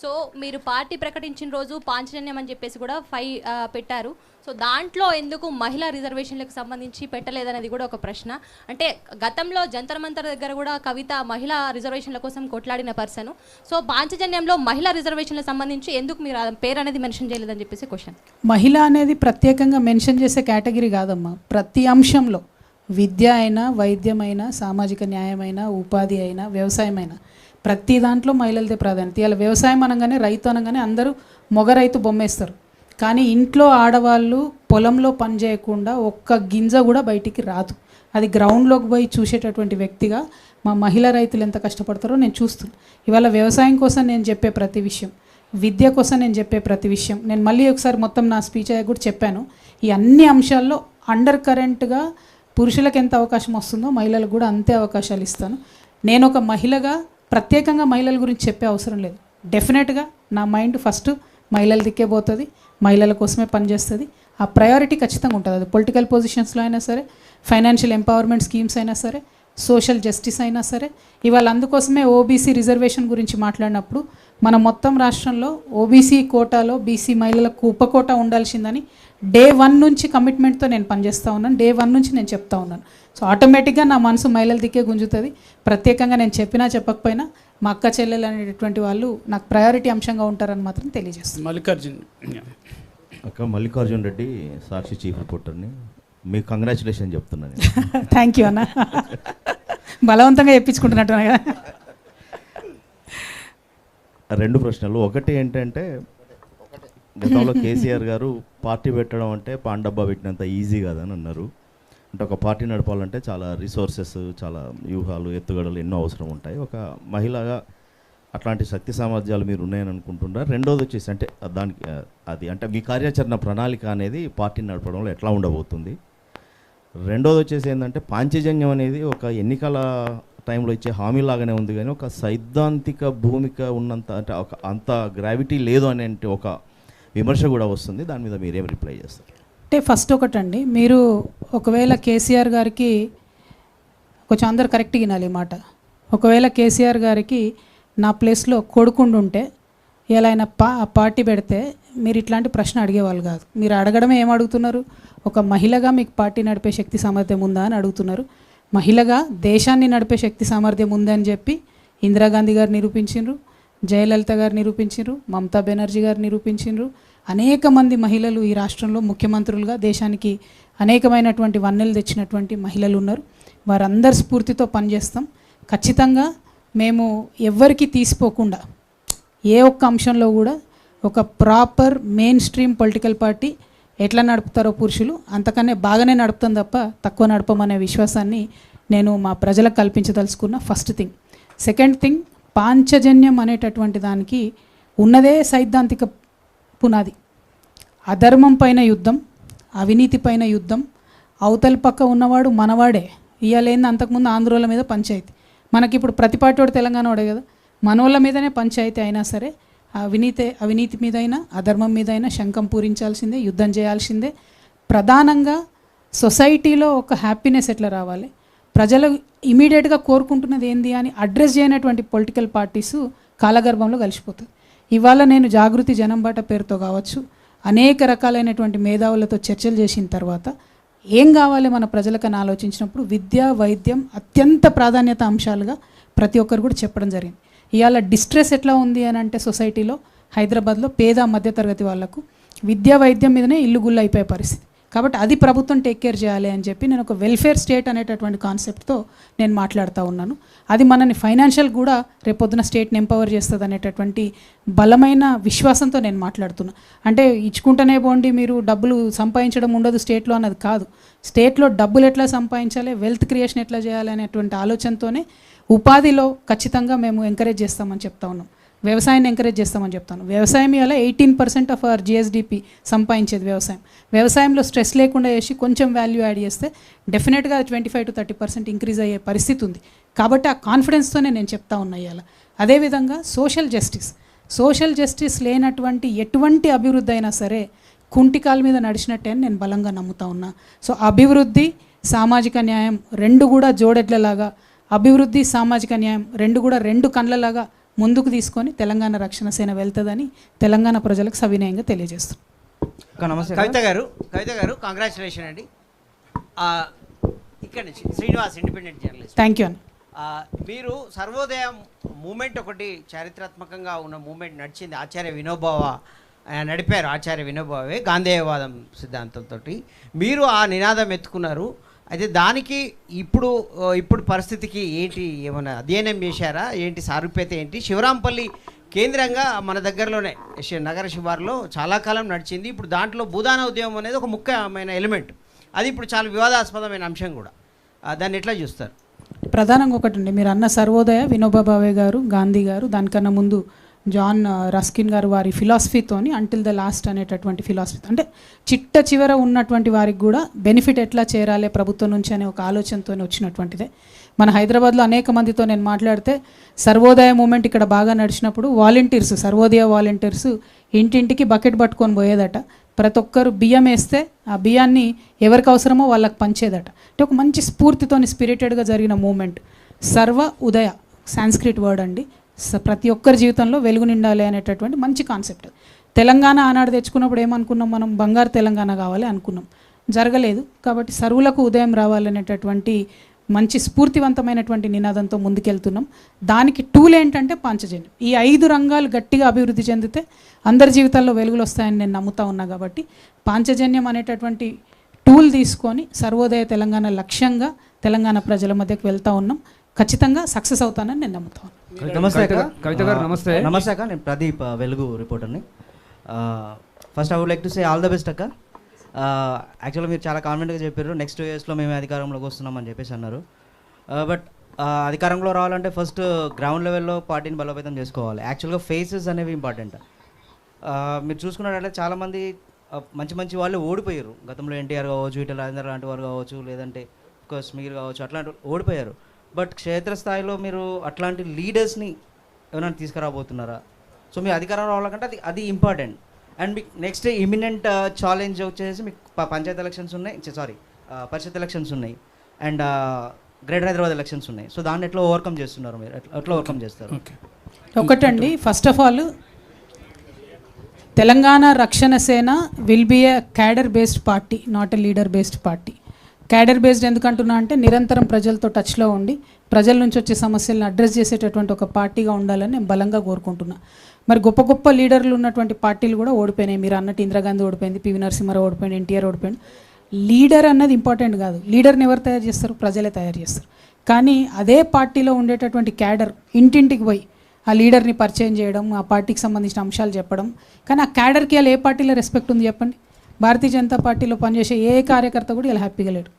సో మీరు పార్టీ ప్రకటించిన రోజు పాంచజన్యం అని చెప్పేసి కూడా 5 పెట్టారు. సో దాంట్లో ఎందుకు మహిళా రిజర్వేషన్లకు సంబంధించి పెట్టలేదనేది కూడా ఒక ప్రశ్న. అంటే గతంలో జంతర్ మంతర్ దగ్గర కూడా కవిత మహిళా రిజర్వేషన్ల కోసం కొట్లాడిన పర్సన్. సో పాంచజన్యంలో మహిళా రిజర్వేషన్లకు సంబంధించి ఎందుకు మీరు ఆ పేరు అనేది మెన్షన్ చేయలేదని చెప్పేసి క్వశ్చన్. మహిళ అనేది ప్రత్యేకంగా మెన్షన్ చేసే కేటగిరీ కాదమ్మా. ప్రతి అంశంలో విద్య అయినా, వైద్యమైనా, సామాజిక న్యాయమైనా, ఉపాధి అయినా, వ్యవసాయమైనా ప్రతి దాంట్లో మహిళలదే ప్రాధాన్యత. ఇలా వ్యవసాయం అనగానే, రైతు అనగానే అందరూ మొగ రైతు బొమ్మేస్తారు. కానీ ఇంట్లో ఆడవాళ్ళు పొలంలో పని చేయకుండా ఒక్క గింజ కూడా బయటికి రాదు. అది గ్రౌండ్లోకి పోయి చూసేటటువంటి వ్యక్తిగా మా మహిళా రైతులు ఎంత కష్టపడతారో నేను చూస్తున్నాను. ఇవాళ వ్యవసాయం కోసం నేను చెప్పే ప్రతి విషయం, విద్య కోసం నేను చెప్పే ప్రతి విషయం, నేను మళ్ళీ ఒకసారి మొత్తం నా స్పీచ్ అయ్యా కూడా చెప్పాను. ఈ అన్ని అంశాల్లో అండర్ కరెంట్గా పురుషులకు ఎంత అవకాశం వస్తుందో మహిళలకు కూడా అంతే అవకాశాలు ఇస్తాను. నేను ఒక మహిళగా ప్రత్యేకంగా మహిళల గురించి చెప్పే అవసరం లేదు. డెఫినెట్గా నా మైండ్ ఫస్ట్ మహిళల దిక్కే పోతుంది, మహిళల కోసమే పనిచేస్తుంది. ఆ ప్రయారిటీ ఖచ్చితంగా ఉంటుంది. అది పొలిటికల్ పొజిషన్స్లో అయినా సరే, ఫైనాన్షియల్ ఎంపవర్మెంట్ స్కీమ్స్ అయినా సరే, సోషల్ జస్టిస్ అయినా సరే. ఇవాళ అందుకోసమే ఓబీసీ రిజర్వేషన్ గురించి మాట్లాడినప్పుడు మన మొత్తం రాష్ట్రంలో ఓబీసీ కోటాలో బీసీ మహిళలకు ఉపకోటా ఉండాల్సిందని డే 1 నుంచి కమిట్మెంట్తో నేను పనిచేస్తూ ఉన్నాను. డే 1 నుంచి నేను చెప్తా ఉన్నాను. సో ఆటోమేటిక్గా నా మనసు మహిళల దిక్కే గుంజుతుంది. ప్రత్యేకంగా నేను చెప్పినా చెప్పకపోయినా మా అక్క చెల్లెలు అనేటటువంటి వాళ్ళు నాకు ప్రయారిటీ అంశంగా ఉంటారని మాత్రం తెలియజేస్తాను. మల్లికార్జున్. అక్క మల్లికార్జున్ రెడ్డి సాక్షి చీఫ్ రిపోర్టర్ని. మీకు కంగ్రాచులేషన్ చెప్తున్నాను. థ్యాంక్ యూ అన్న, బలవంతంగా చెప్పించుకుంటున్నట్టు కదా. 2 ప్రశ్నలు. ఒకటి ఏంటంటే, గతంలో కేసీఆర్ గారు పార్టీ పెట్టడం అంటే పాన్ డబ్బా పెట్టినంత ఈజీ కాదని అన్నారు. అంటే ఒక పార్టీ నడపాలంటే చాలా రిసోర్సెస్, చాలా వ్యూహాలు, ఎత్తుగడలు ఎన్నో అవసరం ఉంటాయి. ఒక మహిళగా అట్లాంటి శక్తి సామర్థ్యాలు మీరు ఉన్నాయని అనుకుంటున్నారు. రెండోది వచ్చేసి అంటే దానికి అది అంటే మీ కార్యాచరణ ప్రణాళిక అనేది పార్టీని నడపడంలో ఎట్లా ఉండబోతుంది. రెండోది వచ్చేసి ఏంటంటే, పాంచజన్యం అనేది ఒక ఎన్నికల టైంలో ఇచ్చే హామీలాగానే ఉంది, కానీ ఒక సైద్ధాంతిక భూమిక ఉన్నంత అంటే ఒక అంత గ్రావిటీ లేదు అనే ఒక విమర్శ కూడా వస్తుంది. దాని మీద మీరేం రిప్లై చేస్తారు? అంటే ఫస్ట్ ఒకటండి, మీరు ఒకవేళ కేసీఆర్ గారికి కొంచెం అందరు కరెక్ట్గా వినాలి ఈ మాట. ఒకవేళ కేసీఆర్ గారికి నా ప్లేస్లో కొడుకుండుంటే ఇలా ఆయన పార్టీ పెడితే మీరు ఇట్లాంటి ప్రశ్న అడిగేవాళ్ళు కాదు. మీరు అడగడమే ఏం అడుగుతున్నారు, ఒక మహిళగా మీకు పార్టీ నడిపే శక్తి సామర్థ్యం ఉందా అని అడుగుతున్నారు. మహిళగా దేశాన్ని నడిపే శక్తి సామర్థ్యం ఉందని చెప్పి ఇందిరాగాంధీ గారు నిరూపించిండ్రు, జయలలిత గారు నిరూపించిండ్రు, మమతా బెనర్జీ గారు నిరూపించిండ్రు. అనేక మంది మహిళలు ఈ రాష్ట్రంలో ముఖ్యమంత్రులుగా దేశానికి అనేకమైనటువంటి వన్నెలు తెచ్చినటువంటి మహిళలు ఉన్నారు. వారందరి స్ఫూర్తితో పనిచేస్తాం. ఖచ్చితంగా మేము ఎవ్వరికి తీసిపోకుండా ఏ ఒక్క అంశంలో కూడా ఒక proper main stream political party ఎట్లా నడుపుతారో పురుషులు అంతకన్నా బాగానే నడుపుతాం తప్ప తక్కువ నడపమనే విశ్వాసాన్ని నేను మా ప్రజలకు కల్పించదలుచుకున్న ఫస్ట్ థింగ్. సెకండ్ థింగ్, పాంచజన్యం అనేటటువంటి దానికి ఉన్నదే సైద్ధాంతిక పునాది. అధర్మం పైన యుద్ధం, అవినీతి పైన యుద్ధం. అవతల పక్క ఉన్నవాడు మనవాడే. ఇయ్యాలేంది అంతకుముందు ఆంధ్రోల మీద పంచాయతీ, మనకి ఇప్పుడు ప్రతి పార్టీవాడు తెలంగాణ వాడే కదా. మనోళ్ళ మీదనే పంచాయతీ అయినా సరే అవినీతి మీదైనా అధర్మం మీదైనా శంఖం పూరించాల్సిందే, యుద్ధం చేయాల్సిందే. ప్రధానంగా సొసైటీలో ఒక హ్యాపీనెస్ ఎట్లా రావాలి, ప్రజలు ఇమీడియట్గా కోరుకుంటున్నది ఏంది అని అడ్రస్ చేయనటువంటి పొలిటికల్ పార్టీసు కాలగర్భంలో కలిసిపోతుంది. ఇవాళ నేను జాగృతి జనంబాట పేరుతో కావచ్చు అనేక రకాలైనటువంటి మేధావులతో చర్చలు చేసిన తర్వాత ఏం కావాలి మన ప్రజలకని ఆలోచించినప్పుడు విద్య, వైద్యం అత్యంత ప్రాధాన్యత అంశాలుగా ప్రతి ఒక్కరు కూడా చెప్పడం జరిగింది. ఇవాళ డిస్ట్రెస్ ఎట్లా ఉంది అని అంటే సొసైటీలో హైదరాబాద్లో పేద మధ్యతరగతి వాళ్లకు విద్యా వైద్యం మీదనే ఇల్లు గుళ్ళు అయిపోయే పరిస్థితి. కాబట్టి అది ప్రభుత్వం టేక్ కేర్ చేయాలి అని చెప్పి నేను ఒక వెల్ఫేర్ స్టేట్ అనేటటువంటి కాన్సెప్ట్తో నేను మాట్లాడుతూ ఉన్నాను. అది మనని ఫైనాన్షియల్ కూడా రేపొద్దున స్టేట్ని ఎంపవర్ చేస్తుంది అనేటటువంటి బలమైన విశ్వాసంతో నేను మాట్లాడుతున్నా. అంటే ఇచ్చుకుంటూనే పోండి మీరు డబ్బులు సంపాదించడం ఉండదు స్టేట్లో అన్నది కాదు. స్టేట్లో డబ్బులు ఎట్లా సంపాదించాలి, వెల్త్ క్రియేషన్ ఎట్లా చేయాలి అనేటువంటి ఆలోచనతోనే ఉపాధిలో ఖచ్చితంగా మేము ఎంకరేజ్ చేస్తామని చెప్తా ఉన్నాం. వ్యవసాయాన్ని ఎంకరేజ్ చేస్తామని చెప్తాను. వ్యవసాయం ఇలా 18% ఆఫ్ అవర్ జిఎస్డిపి సంపాదించేది వ్యవసాయం. వ్యవసాయంలో స్ట్రెస్ లేకుండా చేసి కొంచెం వాల్యూ యాడ్ చేస్తే డెఫినెట్గా 25 to 30% ఇంక్రీజ్ అయ్యే పరిస్థితి ఉంది. కాబట్టి ఆ కాన్ఫిడెన్స్తోనే నేను చెప్తా ఉన్నా ఇవాళ. అదేవిధంగా సోషల్ జస్టిస్ లేనటువంటి ఎటువంటి అభివృద్ధి అయినా సరే కుంటికాల మీద నడిచినట్టే అని నేను బలంగా నమ్ముతా ఉన్నా. సో అభివృద్ధి, సామాజిక న్యాయం రెండు కూడా జోడెడ్లలాగా, అభివృద్ధి సామాజిక న్యాయం రెండు కూడా రెండు కండ్లలాగా ముందుకు తీసుకొని తెలంగాణ రక్షణ సేన వెళ్తుందని తెలంగాణ ప్రజలకు సవినయంగా తెలియజేస్తున్నాను. నమస్తే కవిత గారు కంగ్రాచులేషన్ అండి. ఇక్కడ నుంచి Srinivas, independent journalist. Thank you అన్న. మీరు సర్వోదయ మూమెంట్ ఒకటి చారిత్రాత్మకంగా ఉన్న మూమెంట్ నడిచింది. నడిపారు ఆచార్య వినోబావే గాంధేయవాదం సిద్ధాంతంతో. మీరు ఆ నినాదం ఎత్తుకున్నారు. అయితే దానికి ఇప్పుడు పరిస్థితికి ఏంటి, ఏమైనా అధ్యయనం చేశారా, ఏంటి సారూప్యత ఏంటి? శివరాంపల్లి కేంద్రంగా మన దగ్గరలోనే నగర శివారులో చాలా కాలం నడిచింది. ఇప్పుడు దాంట్లో భూదాన ఉద్యమం అనేది ఒక ముఖ్యమైన ఎలిమెంట్. అది ఇప్పుడు చాలా వివాదాస్పదమైన అంశం కూడా. దాన్ని ఎట్లా చూస్తారు? ప్రధానంగా ఒకటండి, మీరు అన్న సర్వోదయ వినోబా భావే గారు, గాంధీ గారు, దానికన్నా ముందు జాన్ రస్కిన్ గారు వారి ఫిలాసఫీతోని అంటిల్ ద లాస్ట్ అనేటటువంటి ఫిలాసఫీ, అంటే చిట్ట చివర ఉన్నటువంటి వారికి కూడా బెనిఫిట్ ఎట్లా చేరాలి ప్రభుత్వం నుంచి అనే ఒక ఆలోచనతో వచ్చినటువంటిదే. మన హైదరాబాద్లో అనేక మందితో నేను మాట్లాడితే సర్వోదయ మూమెంట్ ఇక్కడ బాగా నడిచినప్పుడు వాలంటీర్స్, సర్వోదయ వాలంటీర్స్ ఇంటింటికి బకెట్ పట్టుకొని పోయేదట. ప్రతి ఒక్కరు బియ్యం వేస్తే ఆ బియ్యాన్ని ఎవరికి అవసరమో వాళ్ళకి పంచేదట. అంటే ఒక మంచి స్ఫూర్తితోని స్పిరిటెడ్గా జరిగిన మూమెంట్. సర్వ ఉదయ సాంస్క్రిట్ వర్డ్ అండి. ప్రతి ఒక్కరి జీవితంలో వెలుగు నిండాలి అనేటటువంటి మంచి కాన్సెప్ట్. తెలంగాణ ఆనాడు తెచ్చుకున్నప్పుడు ఏమనుకున్నాం, మనం బంగారు తెలంగాణ కావాలి అనుకున్నాం, జరగలేదు. కాబట్టి సర్వులకు ఉదయం రావాలనేటటువంటి మంచి స్ఫూర్తివంతమైనటువంటి నినాదంతో ముందుకెళ్తున్నాం. దానికి టూల్ ఏంటంటే పాంచజన్యం. ఈ 5 రంగాలు గట్టిగా అభివృద్ధి చెందితే అందరి జీవితాల్లో వెలుగులు వస్తాయని నేను నమ్ముతా ఉన్నా. కాబట్టి పాంచజన్యం అనేటటువంటి టూల్ తీసుకొని సర్వోదయ తెలంగాణ లక్ష్యంగా తెలంగాణ ప్రజల మధ్యకు వెళ్తూ ఉన్నాం. ఖచ్చితంగా సక్సెస్ అవుతానని నేను నమ్ముతాను. నమస్తే అక్క. కవిత గారు నమస్తే. నమస్తే అక్క, నేను ప్రదీప్, వెలుగు రిపోర్టర్ని. First I would like to say all the best అక్క. యాక్చువల్గా మీరు చాలా కాన్ఫిడెంట్గా చెప్పారు, నెక్స్ట్ 2 yearsలో మేము అధికారంలోకి వస్తున్నామని చెప్పేసి అన్నారు. బట్ అధికారంలో రావాలంటే ఫస్ట్ గ్రౌండ్ లెవెల్లో పార్టీని బలోపేతం చేసుకోవాలి. యాక్చువల్గా ఫేసెస్ అనేవి ఇంపార్టెంట్. మీరు చూసుకున్నట్లయితే చాలామంది మంచి మంచి వాళ్ళు ఓడిపోయారు గతంలో. ఎన్టీఆర్ కావచ్చు, ఈటెల రాజేందర్ లాంటి వారు కావచ్చు, లేదంటే కోర్స్ మీరు కావచ్చు, అట్లాంటి ఓడిపోయారు. బట్ క్షేత్రస్థాయిలో మీరు అట్లాంటి లీడర్స్ని ఎవరైనా తీసుకురాబోతున్నారా? సో మీ అధికారం రావాలంటే అది ఇంపార్టెంట్. అండ్ మీకు నెక్స్ట్ ఇమినెంట్ ఛాలెంజ్ వచ్చేసి మీకు పంచాయత్ ఎలక్షన్స్ ఉన్నాయి, పరిషత్ ఎలక్షన్స్ ఉన్నాయి, అండ్ గ్రేటర్ హైదరాబాద్ ఎలక్షన్స్ ఉన్నాయి. సో దాన్ని ఎట్లా ఓవర్కమ్ చేస్తున్నారు మీరు? ఎట్లా ఓవర్కమ్ చేస్తారు? ఒకటండి, first of all Telangana Rakshana Sena will be a cadre based party, not a leader based party. Cadre based ఎందుకంటున్నా అంటే నిరంతరం ప్రజలతో టచ్లో ఉండి ప్రజల నుంచి వచ్చే సమస్యలను అడ్రస్ చేసేటటువంటి ఒక పార్టీగా ఉండాలని నేను బలంగా కోరుకుంటున్నా. మరి గొప్ప గొప్ప లీడర్లు ఉన్నటువంటి పార్టీలు కూడా ఓడిపోయినాయి. మీరు అన్నట్టు ఇందిరాగాంధీ ఓడిపోయింది, పివి నరసింహారావు ఓడిపోయింది, ఎన్టీఆర్ ఓడిపోయింది. లీడర్ అన్నది ఇంపార్టెంట్ కాదు. లీడర్ని ఎవరు తయారు చేస్తారు? ప్రజలే తయారు చేస్తారు. కానీ అదే పార్టీలో ఉండేటటువంటి క్యాడర్ ఇంటింటికి పోయి ఆ లీడర్ని పరిచయం చేయడం, ఆ పార్టీకి సంబంధించిన అంశాలు చెప్పడం. కానీ ఆ క్యాడర్కి ఇలా ఏ పార్టీలో రెస్పెక్ట్ ఉంది చెప్పండి? భారతీయ జనతా పార్టీలో పనిచేసే ఏ కార్యకర్త కూడా ఇలా హ్యాపీగా లేడు.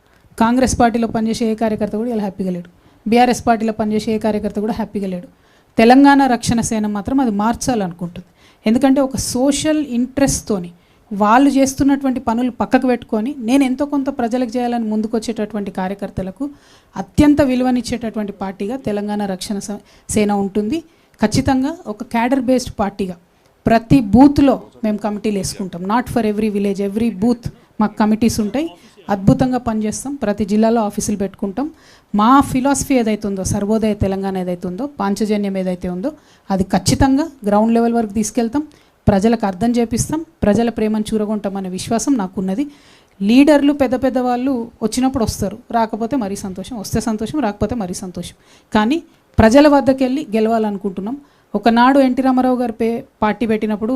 కాంగ్రెస్ పార్టీలో పనిచేసే ఏ కార్యకర్త కూడా ఇలా హ్యాపీగా లేడు. బీఆర్ఎస్ పార్టీలో పనిచేసే ఏ కార్యకర్త కూడా హ్యాపీగా లేడు. తెలంగాణ రక్షణ సేన మాత్రం అది మార్చాలనుకుంటుంది. ఎందుకంటే ఒక సోషల్ ఇంట్రెస్ట్తోని వాళ్ళు చేస్తున్నటువంటి పనులు పక్కకు పెట్టుకొని నేను ఎంతో కొంత ప్రజలకు చేయాలని ముందుకొచ్చేటటువంటి కార్యకర్తలకు అత్యంత విలువనిచ్చేటటువంటి పార్టీగా తెలంగాణ రక్షణ సేన ఉంటుంది. ఖచ్చితంగా ఒక క్యాడర్ బేస్డ్ పార్టీగా ప్రతి బూత్లో మేము కమిటీలు వేసుకుంటాం. Not for every village, every booth మాకు కమిటీస్ ఉంటాయి. అద్భుతంగా పనిచేస్తాం. ప్రతి జిల్లాలో ఆఫీసులు పెట్టుకుంటాం. మా ఫిలాసఫీ ఏదైతే ఉందో, సర్వోదయ తెలంగాణ ఏదైతే ఉందో, పాంచజన్యం ఏదైతే ఉందో అది ఖచ్చితంగా గ్రౌండ్ లెవెల్ వరకు తీసుకెళ్తాం. ప్రజలకు అర్థం చేపిస్తాం. ప్రజల ప్రేమను చూరగొంటామనే విశ్వాసం నాకున్నది. లీడర్లు పెద్ద పెద్ద వాళ్ళు వచ్చినప్పుడు వస్తారు, రాకపోతే మరీ సంతోషం, వస్తే సంతోషం, రాకపోతే మరీ సంతోషం. కానీ ప్రజల వద్దకు వెళ్ళి గెలవాలనుకుంటున్నాం. ఒకనాడు ఎన్టీ రామారావు గారు పార్టీ పెట్టినప్పుడు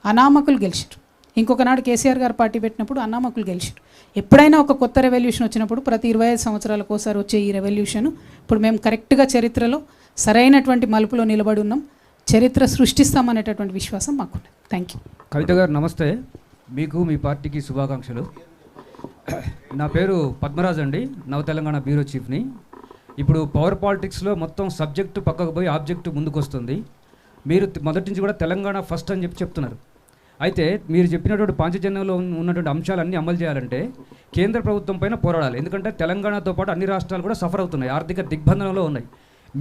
అనామకులు గెలిచారు. ఇంకొకనాడు కేసీఆర్ గారు పార్టీ పెట్టినప్పుడు అనామకులు గెలిచారు. ఎప్పుడైనా ఒక కొత్త రెవల్యూషన్ వచ్చినప్పుడు ప్రతి 25 సంవత్సరాలకు ఒకసారి వచ్చే ఈ రెవల్యూషన్ ఇప్పుడు మేము కరెక్ట్గా చరిత్రలో సరైనటువంటి మలుపులో నిలబడి ఉన్నాం. చరిత్ర సృష్టిస్తామనేటటువంటి విశ్వాసం మాకున్నది. Thank you. కవిత గారు నమస్తే. మీకు మీ పార్టీకి శుభాకాంక్షలు. నా పేరు పద్మరాజ్ అండి, నవ తెలంగాణ బ్యూరో చీఫ్ని. ఇప్పుడు పవర్ పాలిటిక్స్లో మొత్తం సబ్జెక్టు పక్కకు పోయి ఆబ్జెక్టు ముందుకు వస్తుంది. మీరు మొదటి నుంచి కూడా తెలంగాణ ఫస్ట్ అని చెప్తున్నారు. అయితే మీరు చెప్పినటువంటి పాంచజన్యంలో ఉన్నటువంటి అంశాలన్నీ అమలు చేయాలంటే కేంద్ర ప్రభుత్వం పైన పోరాడాలి. ఎందుకంటే తెలంగాణతో పాటు అన్ని రాష్ట్రాలు కూడా సఫర్ అవుతున్నాయి, ఆర్థిక దిగ్బంధనంలో ఉన్నాయి.